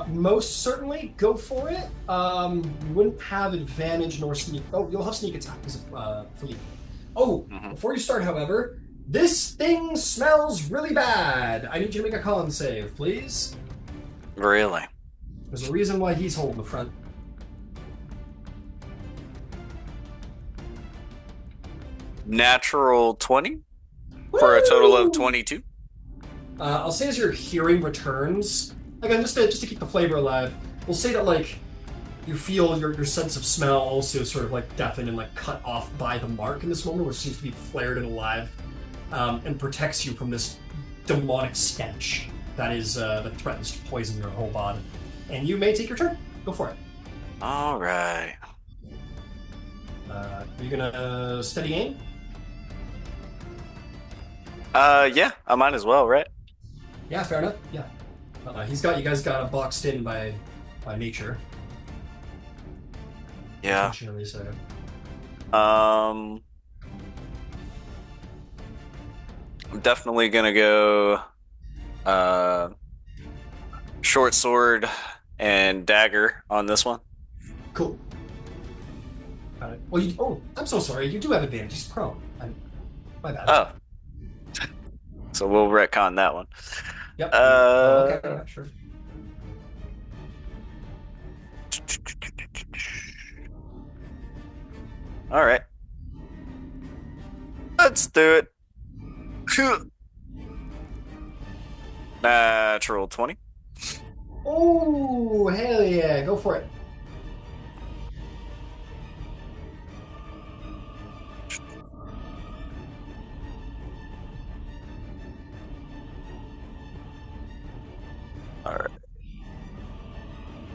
Most certainly, go for it. You wouldn't have advantage nor sneak. Oh, you'll have sneak attack because of Philippe. Oh, before you start, however, this thing smells really bad. I need you to make a con save, please. Really? There's a reason why he's holding the front. Natural 20 for a total of 22. I'll say as your hearing returns, again, just to keep the flavor alive, we'll say that like you feel your sense of smell also sort of like deafened and like cut off by the mark in this moment, which seems to be flared and alive, and protects you from this demonic stench that threatens to poison your whole body. And you may take your turn. Go for it. All right. Are you gonna steady aim? Yeah, I might as well, right? Yeah, fair enough. Yeah. You guys got boxed in by nature. Yeah. Intentionally so. I'm definitely gonna go short sword and dagger on this one. Cool. Got it. Well, I'm so sorry. You do have advantage. He's prone. My bad. Oh. So we'll retcon that one. Yep. Okay, yeah, sure. All right. Let's do it. Natural 20. Oh, hell yeah. Go for it. All right.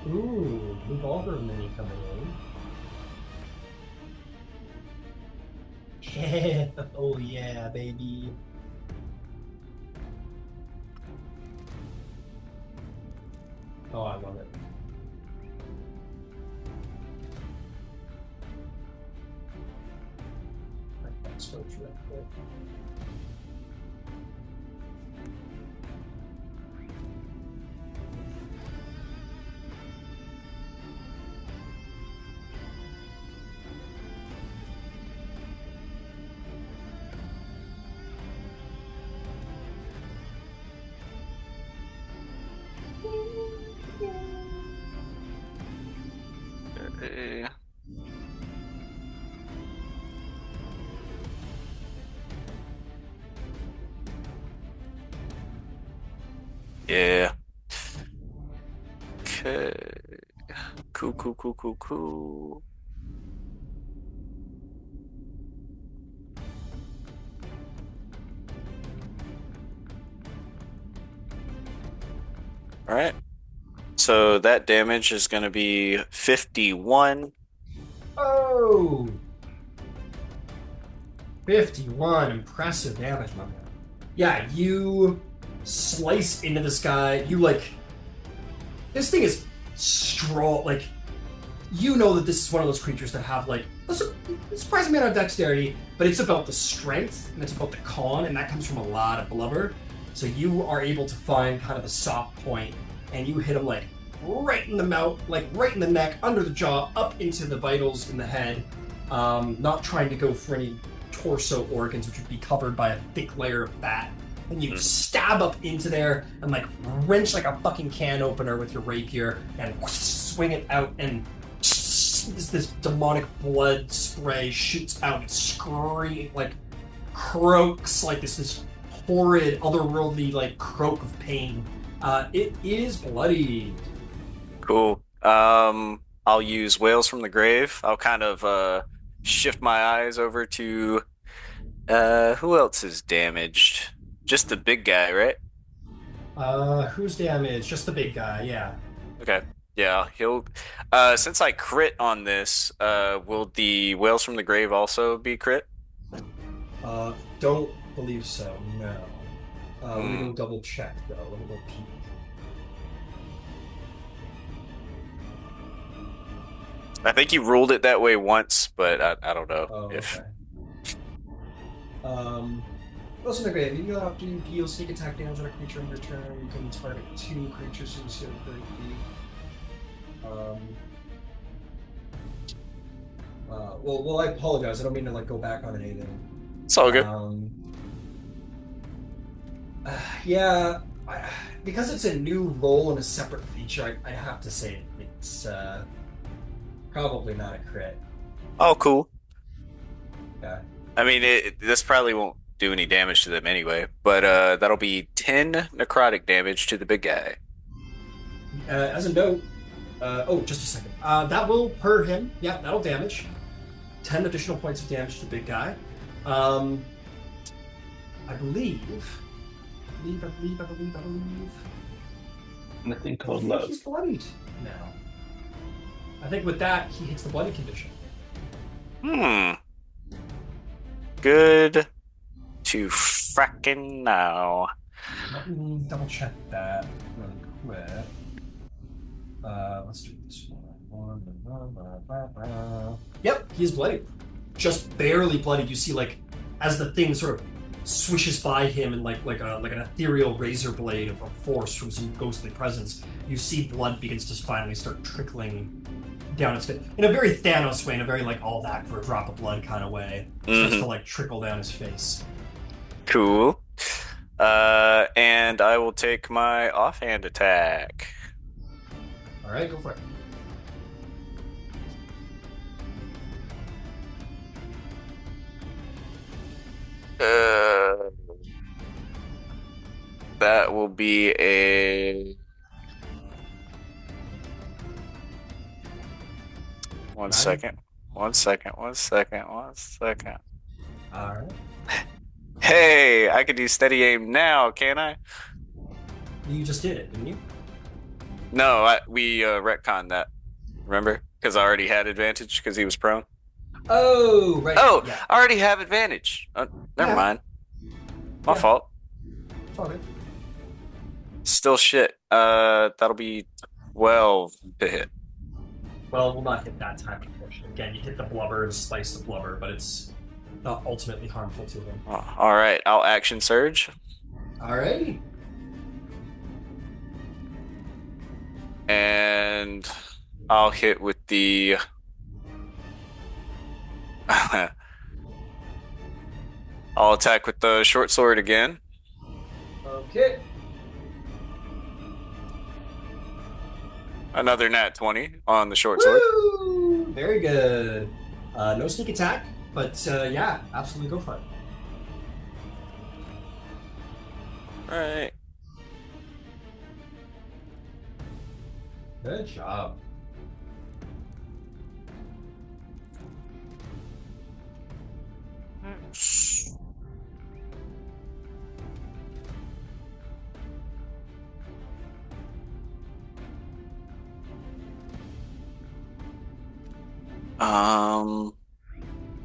Ooh, revolver mini coming in. Oh yeah, baby. Oh, I love it. Let's go through that quick. Yeah. Okay. Cool, cool, cool, cool, cool. All right. So that damage is going to be 51. Oh, 51. Impressive damage, my man. Yeah, you slice into this guy. You like this thing is strong. Like you know that this is one of those creatures that have like a surprising amount of dexterity, but it's about the strength and it's about the con, and that comes from a lot of blubber. So you are able to find kind of the soft point, and you hit him like right in the mouth, like right in the neck, under the jaw, up into the vitals in the head. Not trying to go for any torso organs, which would be covered by a thick layer of fat. And you stab up into there and like wrench like a fucking can opener with your rapier and swing it out, and this demonic blood spray shoots out. It screams like croaks like this horrid otherworldly like croak of pain. It is bloody. Cool. I'll use Whales from the Grave. I'll kind of shift my eyes over to who else is damaged? Just the big guy, right? Who's damaged? Just the big guy, yeah. Okay. Yeah, he'll since I crit on this, will the Whales from the Grave also be crit? Don't believe so, no. Let me go double check though. Let me go peek. I think he ruled it that way once, but I don't know Oh, if. Okay. Also, in the grave, you have to deal sneak attack damage on a creature in your turn. You can target 2 creatures instead of 30 feet. Well, I apologize. I don't mean to like go back on anything. It's all good. Yeah, because it's a new role and a separate feature, I have to say it's probably not a crit. Oh, cool. Yeah. I mean, this probably won't do any damage to them anyway, but that'll be 10 necrotic damage to the big guy. As a note, just a second. That will hurt him. Yeah, that'll damage. 10 additional points of damage to the big guy. I believe. Nothing called I think love. he's bloodied now. I think with that, he hits the bloody condition. Good to fracking know. Let me double check that really quick. Let's do this one. Yep, he's bloody. Just barely bloody. You see, like, as the thing sort of swishes by him and like an ethereal razor blade of force from some ghostly presence, you see blood begins to finally start trickling down his face in a very Thanos way, in a very like all that for a drop of blood kind of way. Starts to like trickle down his face. Cool. And I will take my offhand attack. All right, go for it. That will be a One second. One second. All right. Hey, I can do steady aim now, can't I? You just did it, didn't you? No, we retconned that. Remember? Because I already had advantage because he was prone. Oh, right. Oh, yeah. I already have advantage. Never mind. My fault. It's all good. Still shit. That'll be 12 to hit. Well, we'll not hit that time, unfortunately. Again, you hit the blubber and slice the blubber, but it's not ultimately harmful to him. Oh, all right, I'll action surge. Alrighty. And I'll hit with the I'll attack with the short sword again. Okay. Another nat 20 on the short sword. Woo! Very good. No sneak attack, but yeah, absolutely go for it. All right. Good job.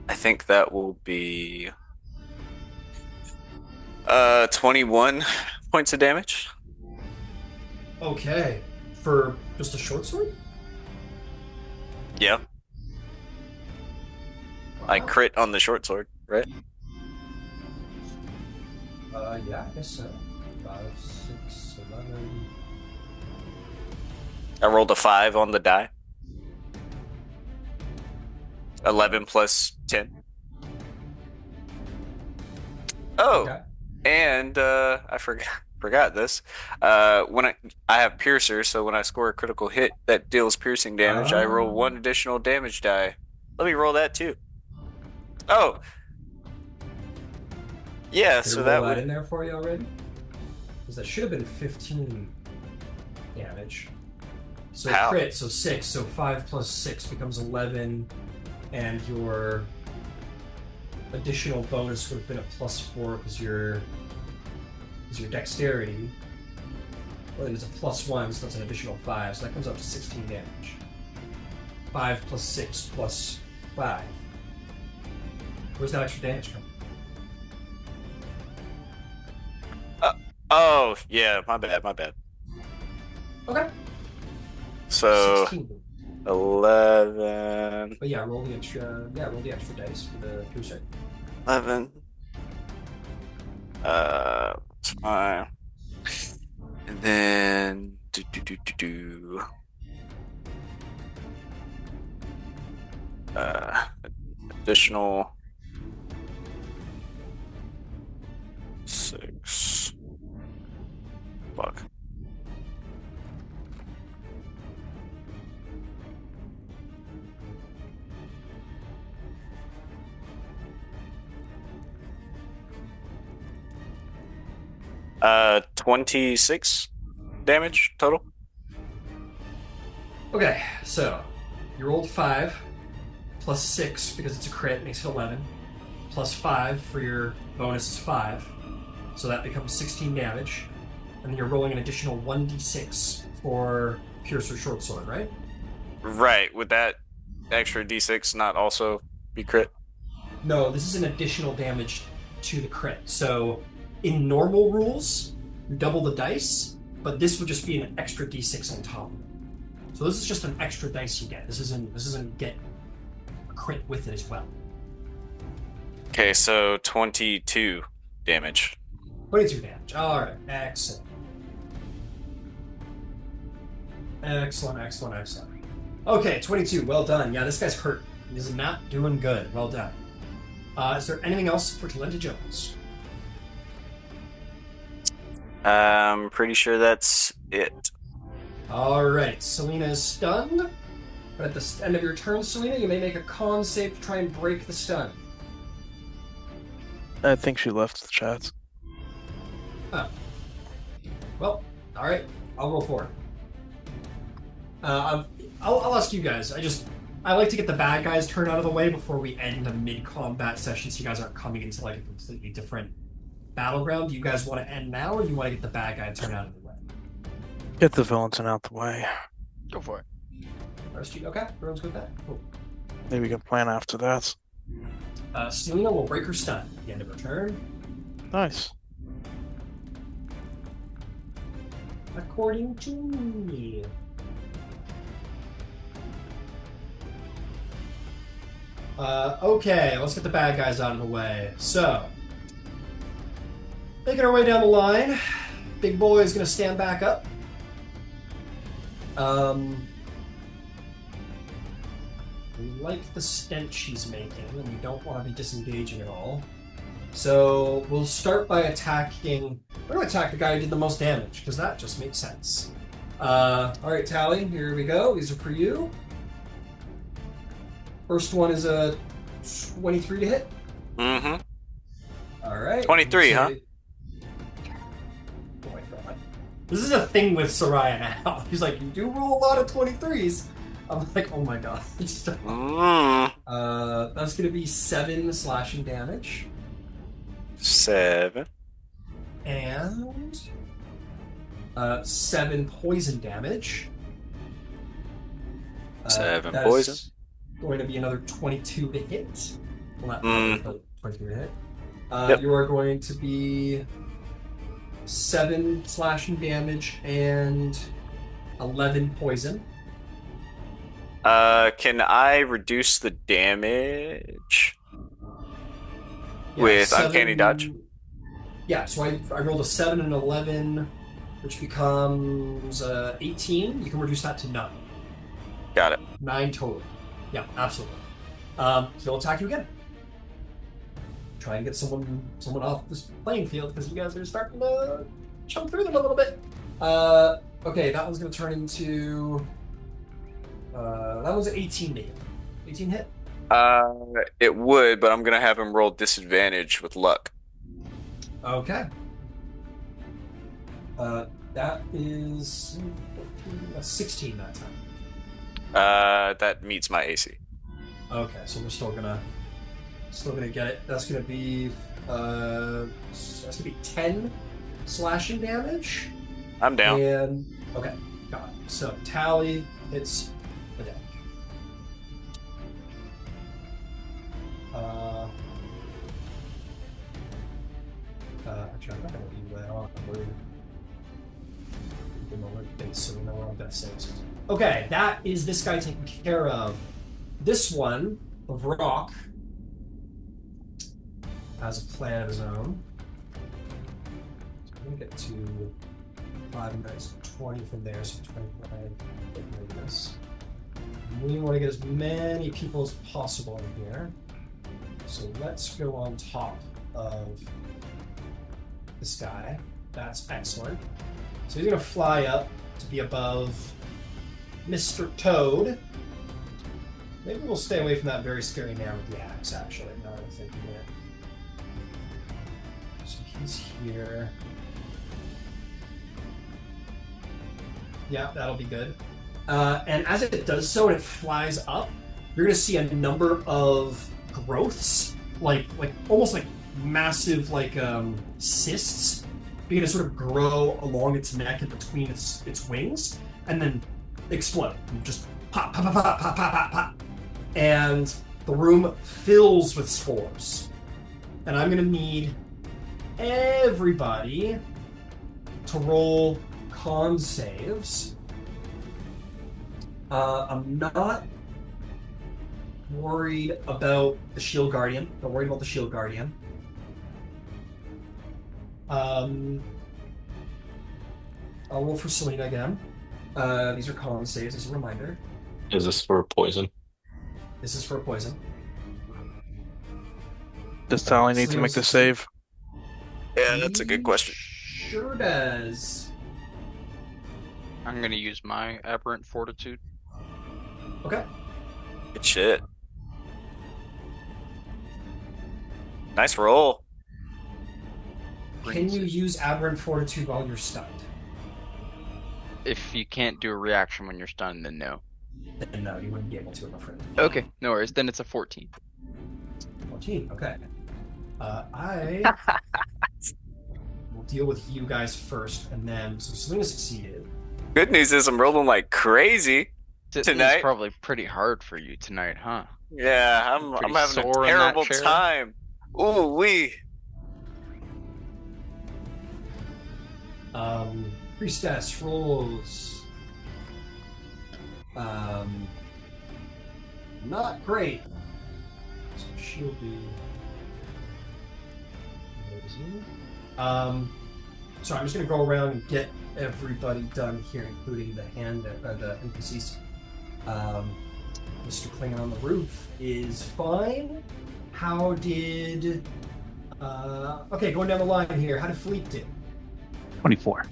I think that will be 21 points of damage. Okay. For just a short sword? Yeah. I Wow. crit on the short sword, right? Yeah, I guess so. 5, 6, 11. I rolled a 5 on the die. 11 plus 10. Oh, Okay. and I forgot this. When I have piercer, so when I score a critical hit that deals piercing damage, I roll 1 additional damage die. Let me roll that too. Oh, yeah. Did So I that roll that would. in there for you already? Because that should have been 15 damage. So How? crit, so 6, so 5 plus 6 becomes 11, and your additional bonus would have been a +4 because your dexterity. Well, then it's a +1, so that's an additional 5, so that comes up to 16 damage. 5 plus 6 plus 5. Where's that extra damage come? Oh, yeah. My bad. Okay. So 16. 11. But yeah, roll the extra. Yeah, roll the extra dice for the piercer. 11. That's fine. And then additional 6. Fuck. Uh, 26 damage total. Okay, so you rolled 5 plus 6 because it's a crit makes it 11. Plus 5 for your bonus is 5, so that becomes 16 damage. And then you're rolling an additional 1d6 for piercer short sword, right? Right. Would that extra d6 not also be crit? No, this is an additional damage to the crit. So in normal rules, you double the dice, but this would just be an extra d6 on top. So this is just an extra dice you get. This isn't get a crit with it as well. Okay, so 22 damage. 22 damage. All right, excellent. Excellent. Okay, 22. Well done. Yeah, this guy's hurt. He's not doing good. Well done. Is there anything else for Talenta Jones? I'm pretty sure that's it. All right, Selena is stunned. But at the end of your turn, Selena, you may make a con save to try and break the stun. I think she left the chat. Oh. Well, all right. I'll roll for it. I'll ask you guys. I like to get the bad guys' turn out of the way before we end a mid-combat session, so you guys aren't coming into like a completely different battleground. Do you guys want to end now, or do you want to get the bad guy turn out of the way? Get the villains out the way. Go for it. Okay, everyone's good with that. Cool. Maybe we can plan after that. Selena will break her stun at the end of her turn. Nice. According to me. Okay, let's get the bad guys out of the way. So, making our way down the line, Big Boy is going to stand back up. We like the stench she's making, and we don't want to be disengaging at all. So we'll start by attacking. We're going to attack the guy who did the most damage, because that just makes sense. All right, Tally, here we go. These are for you. First one is a 23 to hit. Mm-hmm. All right. 23, huh? Oh my god. This is a thing with Soraya now. He's like, you do roll a lot of 23s. I'm like, oh my god. That's gonna be 7 slashing damage. 7. And 7 poison damage. 7 That's poison. going to be another 22 to hit. Well, not but 22 to hit. Yep. You are going to be 7 slashing damage and 11 poison. Can I reduce the damage with uncanny dodge? Yeah, so I rolled a 7 and 11, which becomes 18. You can reduce that to none. Got it. 9 total. Yeah, absolutely. He'll attack you again. Try and get someone off this playing field because you guys are starting to jump through them a little bit. Okay, that one's going to turn into... that was an 18 to hit. 18 hit? It would, but I'm gonna have him roll disadvantage with luck. Okay. That is... That's 16 that time. That meets my AC. Okay, so we're still gonna get it. That's gonna be 10 slashing damage. I'm down. And okay, got it. So Tally hits the damage. Actually, I'm not gonna do that on. So we know what I'm gonna say. Okay, that is this guy taken care of. This one of rock has a plan of his own. So I'm gonna get to 5 and 9, so 20 from there, so 25 like this. We want to get as many people as possible in here. So let's go on top of this guy. That's excellent. So he's gonna fly up to be above Mr. Toad. Maybe we'll stay away from that very scary man with the axe, actually, now that I'm thinking it. So he's here. Yeah, that'll be good. And as it does so and it flies up, you're going to see a number of growths, like almost like massive cysts, begin to sort of grow along its neck and between its wings, and then explode. And just pop, pop, pop, pop, pop, pop, pop, pop. And the room fills with spores. And I'm going to need everybody to roll con saves. I'm not worried about the Shield Guardian. Not worried about the Shield Guardian. I'll roll for Selena again. These are con saves as a reminder. Is this for poison? This is for poison. Does Tally need to make the save? Yeah, that's a good question. Sure does. I'm gonna use my aberrant fortitude. Okay. Good shit. Nice roll. Can you use Aberrant Fortitude while you're stunned? If you can't do a reaction when you're stunned, then no. Then no, you wouldn't be able to, I'm afraid. Okay, no worries. Then it's a 14. 14, okay. I will deal with you guys first, and then so Selena succeeded. Good news is I'm rolling like crazy tonight. It's probably pretty hard for you tonight, huh? Yeah, I'm Pretty having a sore in that terrible chair? time. Ooh wee. Priestess rolls. Not great. So she'll be amazing. So I'm just gonna go around and get everybody done here, including the NPCs. Mr. Klingon on the roof is fine. How did? Okay, going down the line here. How did Philippe do? 24.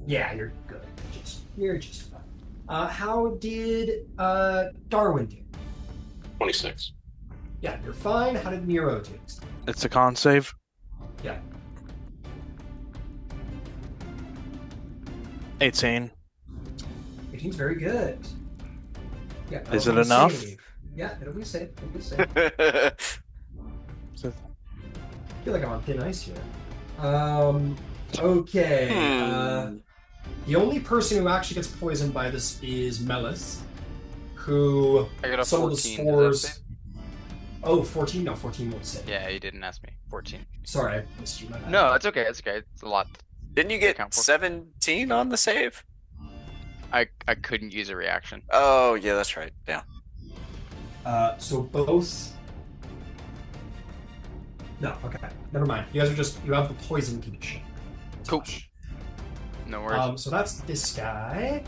Yeah, you're good. You're just fine. How did Darwin do? 26. Yeah, you're fine. How did Miro do? It's a con save. Yeah. 18. 18's very good. Yeah, Is that'll it be a enough? save. Yeah, it'll be a save. It'll be a save. So- I feel like I'm on thin ice here. Okay. The only person who actually gets poisoned by this is Melis, who I got a some of the 14. Does that spores. save? Oh, 14? No, 14 won't save. Yeah, you didn't ask me. 14. Sorry, I missed you. My bad. No, it's okay. It's okay. It's a lot. Didn't you to get account for. 17 on the save? I couldn't use a reaction. Oh, yeah, that's right. Yeah. So both. No, okay. Never mind. You guys are just. You have the poison condition. Cool. No worries. So that's this guy.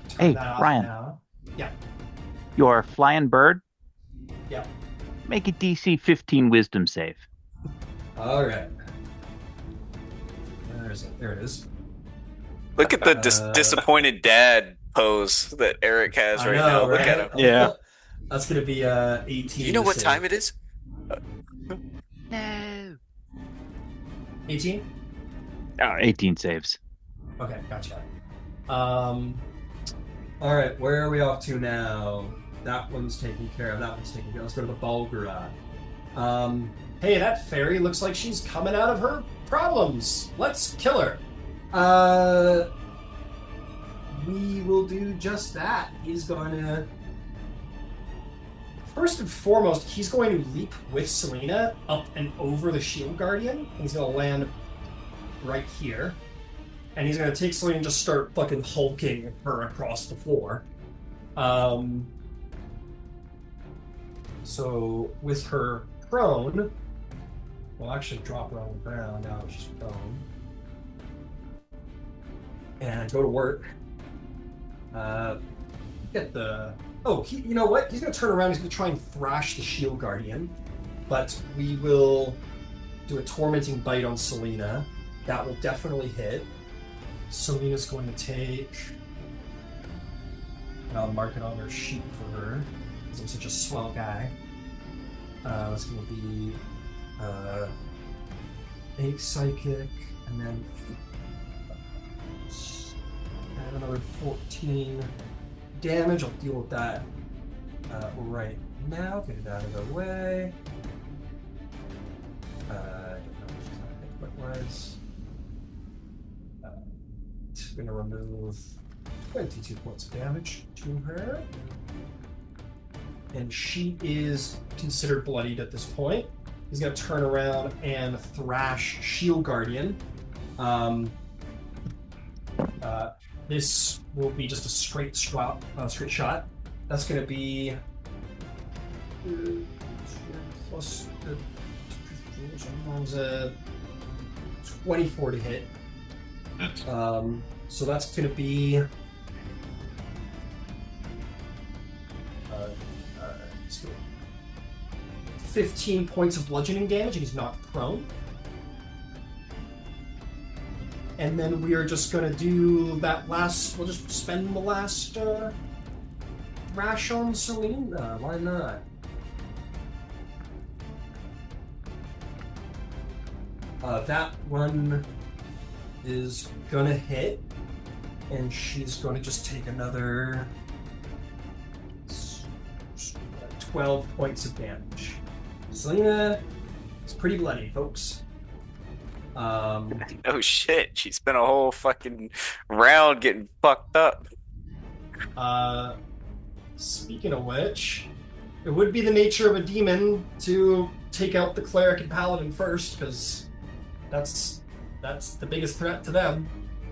Turn Hey, that off Ryan. now. Yeah. Your flying bird, Yeah. make a DC 15 wisdom save. All right. Where is it? There it is. Look at the disappointed dad pose that Eric has I right know, now. Look right? at him. Yeah. That's gonna be 18. Do you know what time it is? No. 18? 18 saves. Okay, gotcha. All right, where are we off to now? That one's taken care of. That one's taken care of. Let's go to the Bulgara. Hey, that fairy looks like she's coming out of her problems. Let's kill her. We will do just that. He's going to... First and foremost, he's going to leap with Selena up and over the Shield Guardian. He's going to land right here. And he's going to take Selena and just start fucking hulking her across the floor. So, with her prone... We'll actually drop her on the ground. Now it's just prone. And go to work. Get the... Oh, you know what? He's going to turn around. He's going to try and thrash the Shield Guardian. But we will do a Tormenting Bite on Selena. That will definitely hit. Selena's going to take... And I'll mark it on her sheet for her, because I'm such a swell guy. That's going to be 8 Psychic, and then add another 14 damage. I'll deal with that right now. Get it out of the way. Wise. Going to remove 22 points of damage to her. And she is considered bloodied at this point. He's going to turn around and thrash Shield Guardian. This will be just a straight shot. That's going to be plus the 24 to hit. So that's going to be 15 points of bludgeoning damage, and he's knocked prone. And then we are just going to do that last... We'll just spend the last thrash on Selena. Why not? That one is going to hit, and she's going to just take another 12 points of damage. Selena is pretty bloody, folks. Oh shit, she spent a whole fucking round getting fucked up. Speaking of which, it would be the nature of a demon to take out the cleric and paladin first, because that's the biggest threat to them.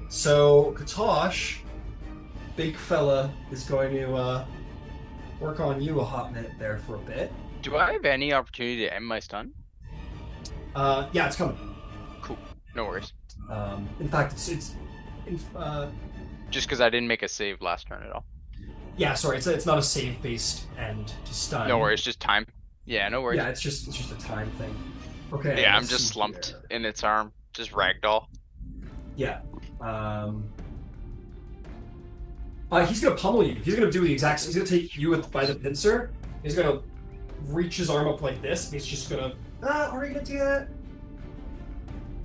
So Kutash, big fella, is going to work on you a hot minute there for a bit. Do I have any opportunity to end my stun? Yeah, it's coming. Cool. No worries. In fact, it's Just because I didn't make a save last turn at all. yeah, sorry, it's not a save based end to stun. No worries, just time. Yeah, no worries. Yeah, it's just a time thing. Okay. Yeah, I'm let's just see slumped here. in its arm. Just ragdoll. Yeah. He's gonna pummel you. He's gonna do the exact. He's gonna take you by the pincer. He's gonna reach his arm up like this, and he's just gonna. Are you gonna do that?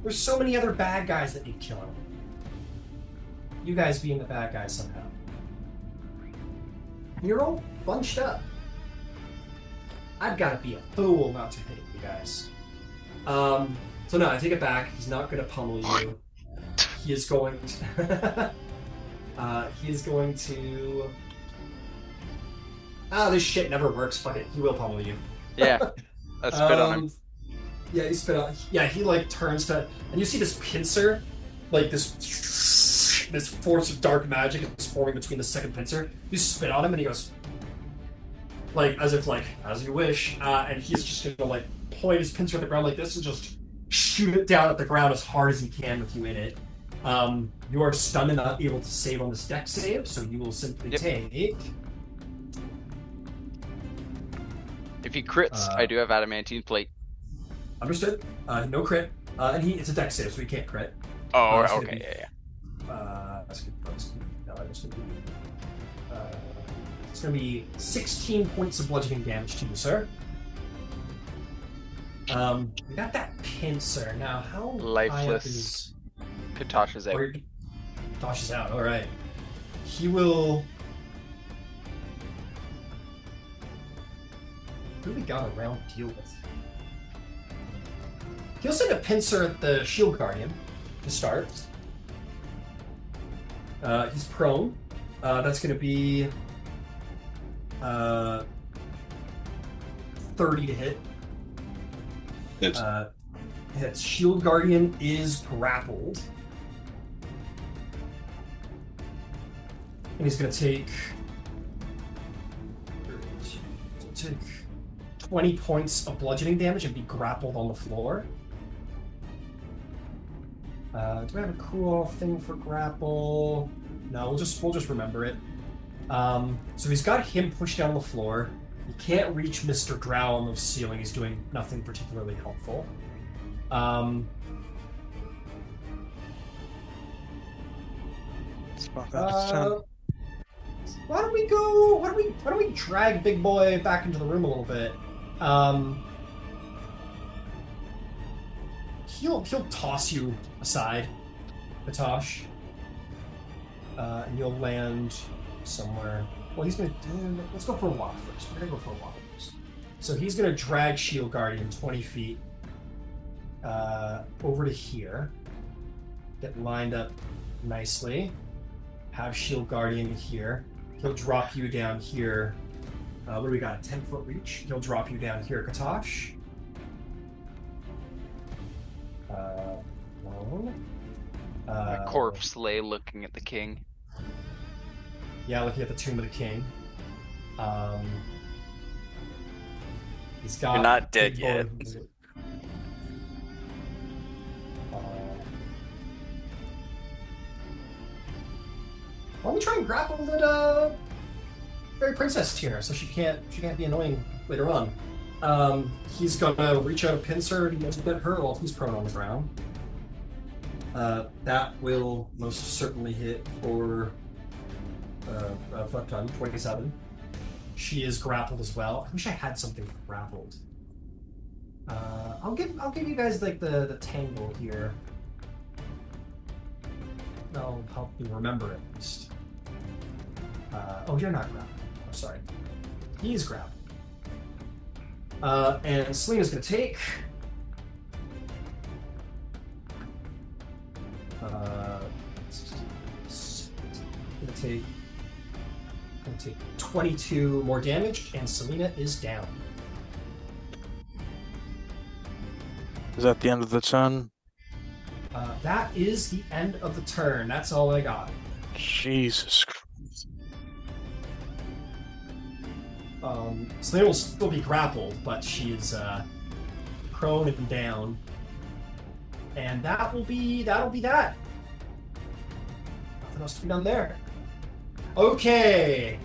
There's so many other bad guys that need killing. you guys being the bad guys somehow. You're all bunched up. I've got to be a fool not to hit you guys. So no, I take it back. He's not going to pummel you. He is going to... he is going to... this shit never works. Fuck it. He will pummel you. Yeah. I spit on him. Yeah, he spit on... Yeah, he, like, turns to... And you see this pincer, like, this force of dark magic is forming between the second pincer. You spit on him, and he goes... Like, as if, like, as you wish. And he's just gonna, like, point his pincer at the ground like this and just shoot it down at the ground as hard as he can with you in it. You are stunned and not able to save on this dex save, so you will simply take... If he crits, I do have adamantine plate. Understood. No crit. And it's a dex save, so he can't crit. Oh, It's okay, gonna be- yeah. That's good. No, it's gonna be... it's gonna be 16 points of bludgeoning damage to you, sir. We got that pincer. Now, how high up Lifeless. is... Kutash is out. Tosh is out, alright. He will... Who we got a round to deal with? He'll send a pincer at the shield guardian to start. He's prone. That's going to be 30 to hit. It's Hits. Shield guardian is grappled, and he's going to take 20 points of bludgeoning damage and be grappled on the floor. Do I have a cool thing for grapple? No, we'll just remember it. So he's got him pushed down on the floor. He can't reach Mr. Drow on the ceiling. He's doing nothing particularly helpful. It's about that time. Why don't we drag Big Boy back into the room a little bit? He'll toss you aside, Kutash. And you'll land somewhere. Well, he's gonna let's go for a walk first. We're gonna go for a walk first. So he's gonna drag Shield Guardian 20 feet over to here. Get lined up nicely. Have Shield Guardian here. He'll drop you down here. What do we got? A 10-foot reach. He'll drop you down here, Kutash. A corpse lay looking at the king. Yeah, looking at the tomb of the king. He's got. You're not dead Big yet. Why don't we try and grapple that Fairy Princess here, so she can't be annoying later on. He's gonna reach out a pincer and hit her while he's prone on the ground. That will most certainly hit for a fuck ton, 27. She is grappled as well. I wish I had something for grappled. I'll give you guys like the tangle here. That'll help me remember at least. Oh, you're not grappled. I'm sorry. He is grappled. And Selena's gonna take. Gonna take 22 more damage, and Selena is down. Is that the end of the turn? That is the end of the turn. That's all I got. Jesus Christ. Selena will still be grappled, but she is prone and down. And that'll be that. Nothing else to be done there. Okay.